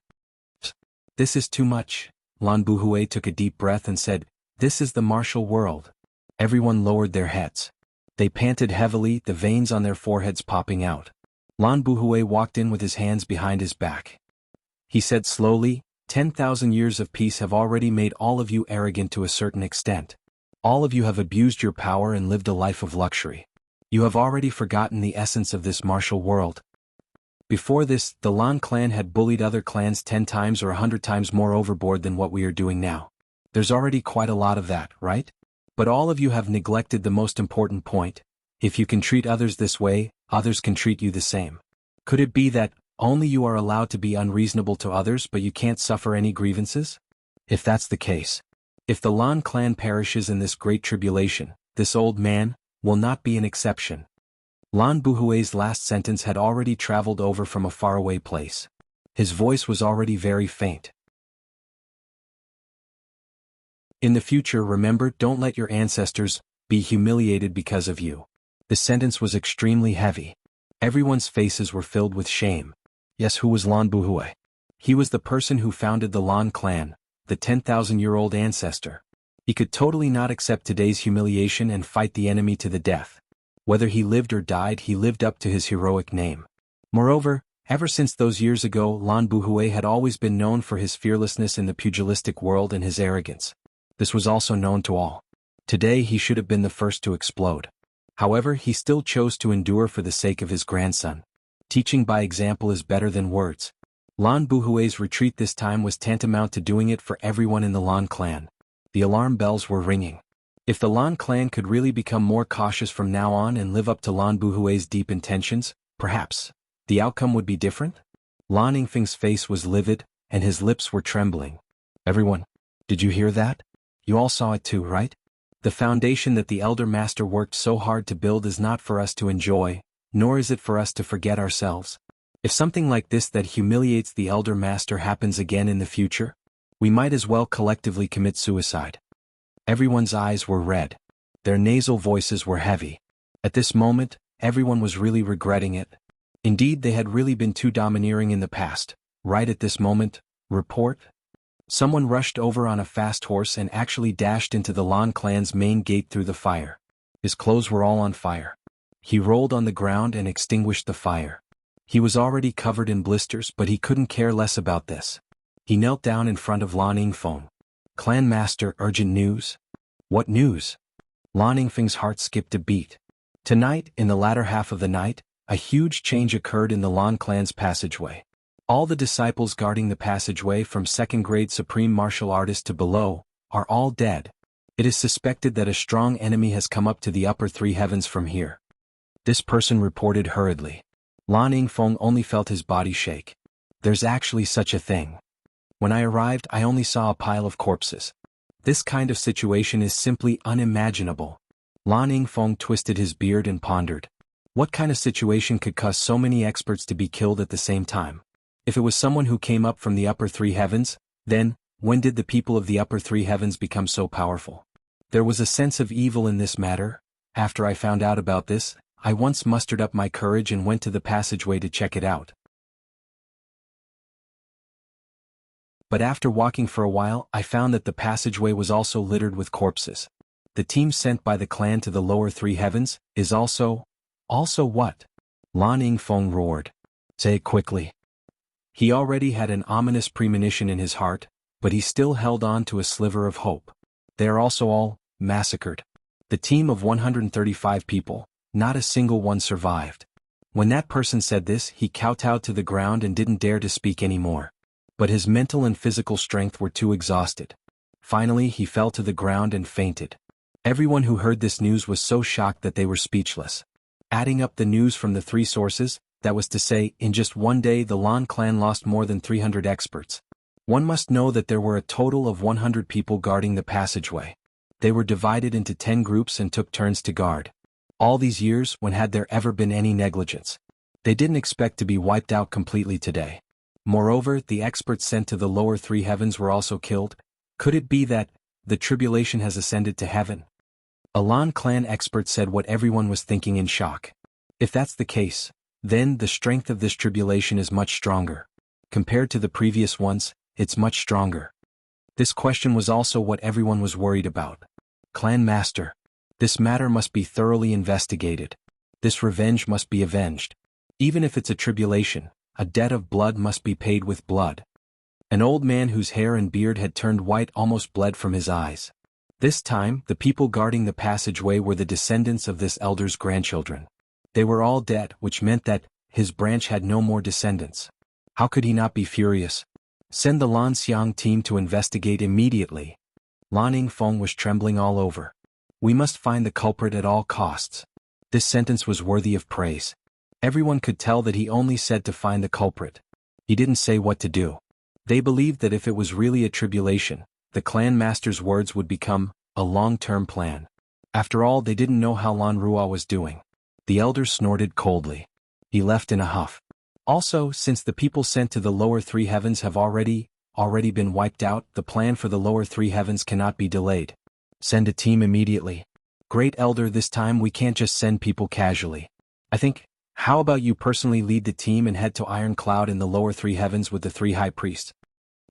This is too much. Lan Buhui took a deep breath and said, this is the martial world. Everyone lowered their heads. They panted heavily, the veins on their foreheads popping out. Lan Buhui walked in with his hands behind his back. He said slowly, 10,000 years of peace have already made all of you arrogant to a certain extent. All of you have abused your power and lived a life of luxury. You have already forgotten the essence of this martial world. Before this, the Lan clan had bullied other clans 10 times or 100 times more overboard than what we are doing now. There's already quite a lot of that, right? But all of you have neglected the most important point. If you can treat others this way, others can treat you the same. Could it be that only you are allowed to be unreasonable to others but you can't suffer any grievances? If that's the case, if the Lan clan perishes in this great tribulation, this old man will not be an exception. Lan Buhui's last sentence had already traveled over from a faraway place. His voice was already very faint. In the future, remember, don't let your ancestors be humiliated because of you. The sentence was extremely heavy. Everyone's faces were filled with shame. Yes, who was Lan Buhui? He was the person who founded the Lan clan, the 10,000-year-old ancestor. He could totally not accept today's humiliation and fight the enemy to the death. Whether he lived or died, he lived up to his heroic name. Moreover, ever since those years ago, Lan Buhui had always been known for his fearlessness in the pugilistic world and his arrogance. This was also known to all. Today he should have been the first to explode. However, he still chose to endure for the sake of his grandson. Teaching by example is better than words. Lan Buhui's retreat this time was tantamount to doing it for everyone in the Lan clan. The alarm bells were ringing. If the Lan clan could really become more cautious from now on and live up to Lan Buhui's deep intentions, perhaps the outcome would be different? Lan Yingfeng's face was livid, and his lips were trembling. Everyone, did you hear that? You all saw it too, right? The foundation that the Elder Master worked so hard to build is not for us to enjoy, nor is it for us to forget ourselves. If something like this that humiliates the Elder Master happens again in the future, we might as well collectively commit suicide. Everyone's eyes were red. Their nasal voices were heavy. At this moment, everyone was really regretting it. Indeed, they had really been too domineering in the past. Right at this moment, report. Someone rushed over on a fast horse and actually dashed into the Lan clan's main gate through the fire. His clothes were all on fire. He rolled on the ground and extinguished the fire. He was already covered in blisters, but he couldn't care less about this. He knelt down in front of Lan Yingfeng. Clan Master, urgent news? What news? Lan Yingfeng's heart skipped a beat. Tonight, in the latter half of the night, a huge change occurred in the Lan clan's passageway. All the disciples guarding the passageway from second-grade supreme martial artist to below are all dead. It is suspected that a strong enemy has come up to the upper three heavens from here. This person reported hurriedly. Lan Yingfeng only felt his body shake. There's actually such a thing. When I arrived, I only saw a pile of corpses. This kind of situation is simply unimaginable. Lan Yingfeng twisted his beard and pondered. What kind of situation could cause so many experts to be killed at the same time? If it was someone who came up from the upper three heavens, then, when did the people of the upper three heavens become so powerful? There was a sense of evil in this matter. After I found out about this, I once mustered up my courage and went to the passageway to check it out. But after walking for a while, I found that the passageway was also littered with corpses. The team sent by the clan to the lower three heavens is also what? Lan Yingfeng roared. Say it quickly. He already had an ominous premonition in his heart, but he still held on to a sliver of hope. They are also all massacred. The team of 135 people, not a single one survived. When that person said this, he kowtowed to the ground and didn't dare to speak anymore. But his mental and physical strength were too exhausted. Finally, he fell to the ground and fainted. Everyone who heard this news was so shocked that they were speechless. Adding up the news from the three sources, that was to say, in just one day the Lan clan lost more than 300 experts. One must know that there were a total of 100 people guarding the passageway. They were divided into 10 groups and took turns to guard. All these years, when had there ever been any negligence? They didn't expect to be wiped out completely today. Moreover, the experts sent to the lower three heavens were also killed. Could it be that the tribulation has ascended to heaven? A Lan clan expert said what everyone was thinking in shock. If that's the case, then the strength of this tribulation is much stronger. Compared to the previous ones, it's much stronger. This question was also what everyone was worried about. Clan Master. This matter must be thoroughly investigated. This revenge must be avenged. Even if it's a tribulation, a debt of blood must be paid with blood. An old man whose hair and beard had turned white almost bled from his eyes. This time, the people guarding the passageway were the descendants of this elder's grandchildren. They were all dead, which meant that his branch had no more descendants. How could he not be furious? Send the Lan Xiang team to investigate immediately. Lan Yingfeng was trembling all over. We must find the culprit at all costs. This sentence was worthy of praise. Everyone could tell that he only said to find the culprit. He didn't say what to do. They believed that if it was really a tribulation, the clan master's words would become a long-term plan. After all, they didn't know how Lan Ruo was doing. The elder snorted coldly. He left in a huff. Also, since the people sent to the lower three heavens have already been wiped out, the plan for the lower three heavens cannot be delayed. Send a team immediately. Great Elder, this time we can't just send people casually. How about you personally lead the team and head to Iron Cloud in the lower three heavens with the three high priests?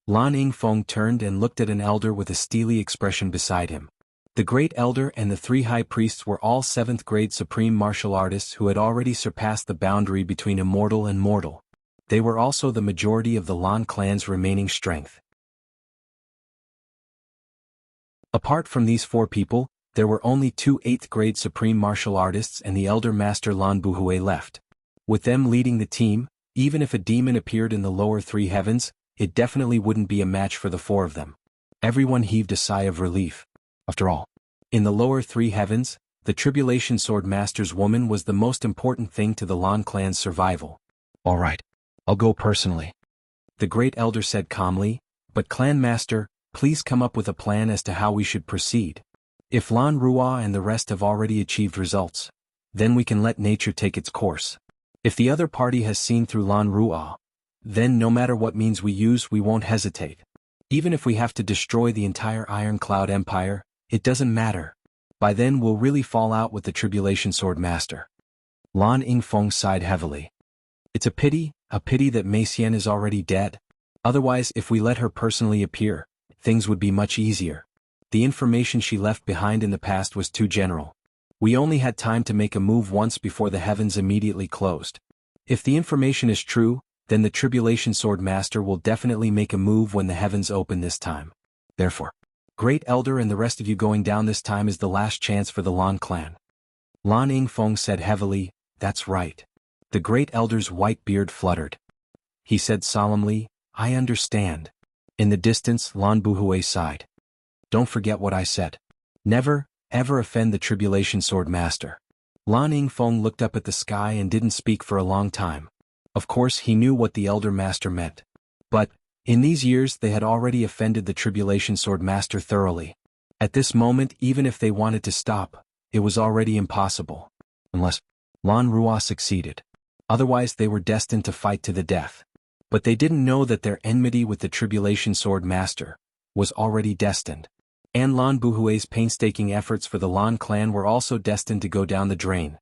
Lan Yingfeng turned and looked at an elder with a steely expression beside him. The Great Elder and the three high priests were all 7th grade supreme martial artists who had already surpassed the boundary between immortal and mortal. They were also the majority of the Lan clan's remaining strength. Apart from these 4 people, there were only 2 8th grade supreme martial artists and the elder master Lan Buhui left. With them leading the team, even if a demon appeared in the lower 3 heavens, it definitely wouldn't be a match for the 4 of them. Everyone heaved a sigh of relief. After all, in the lower 3 heavens, the Tribulation Sword Master's woman was the most important thing to the Lan clan's survival. All right, I'll go personally. The Great Elder said calmly, but Clan Master, please come up with a plan as to how we should proceed. If Lan Ruo and the rest have already achieved results, then we can let nature take its course. If the other party has seen through Lan Ruo, then no matter what means we use, we won't hesitate. Even if we have to destroy the entire Iron Cloud Empire, it doesn't matter. By then we'll really fall out with the Tribulation Sword Master. Lan Yingfeng sighed heavily. It's a pity that Mei Xian is already dead. Otherwise, if we let her personally appear, things would be much easier. The information she left behind in the past was too general. We only had time to make a move once before the heavens immediately closed. If the information is true, then the Tribulation Sword Master will definitely make a move when the heavens open this time. Therefore, Great Elder and the rest of you going down this time is the last chance for the Lan clan. Lan Yingfeng said heavily, that's right. The Great Elder's white beard fluttered. He said solemnly, I understand. In the distance, Lan Buhui sighed. Don't forget what I said. Never, ever offend the Tribulation Sword Master. Lan Yingfeng looked up at the sky and didn't speak for a long time. Of course he knew what the Elder Master meant. But, in these years they had already offended the Tribulation Sword Master thoroughly. At this moment, even if they wanted to stop, it was already impossible. Unless Lan Ruo succeeded. Otherwise they were destined to fight to the death. But they didn't know that their enmity with the Tribulation Sword Master was already destined. And Lan Buhui's painstaking efforts for the Lan clan were also destined to go down the drain.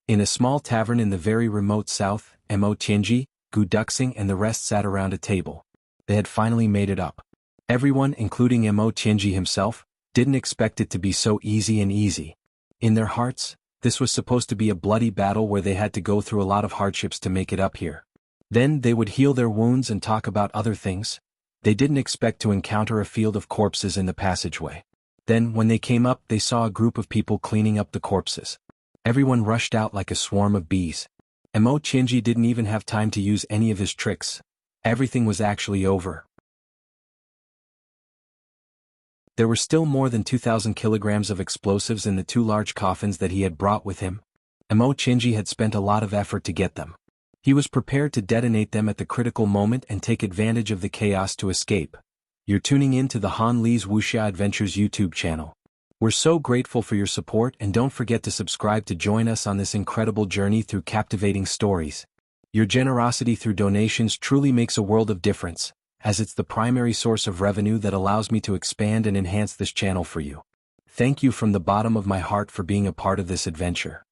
In a small tavern in the very remote south, Mo Tianji, Gu Duxing and the rest sat around a table. They had finally made it up. Everyone, including Mo Tianji himself, didn't expect it to be so easy. In their hearts, this was supposed to be a bloody battle where they had to go through a lot of hardships to make it up here. Then they would heal their wounds and talk about other things. They didn't expect to encounter a field of corpses in the passageway. Then, when they came up, they saw a group of people cleaning up the corpses. Everyone rushed out like a swarm of bees. Mo Tianji didn't even have time to use any of his tricks. Everything was actually over. There were still more than 2,000 kilograms of explosives in the 2 large coffins that he had brought with him. Mo Tianji had spent a lot of effort to get them. He was prepared to detonate them at the critical moment and take advantage of the chaos to escape. You're tuning in to the Han Li's Wuxia Adventures YouTube channel. We're so grateful for your support, and don't forget to subscribe to join us on this incredible journey through captivating stories. Your generosity through donations truly makes a world of difference, as it's the primary source of revenue that allows me to expand and enhance this channel for you. Thank you from the bottom of my heart for being a part of this adventure.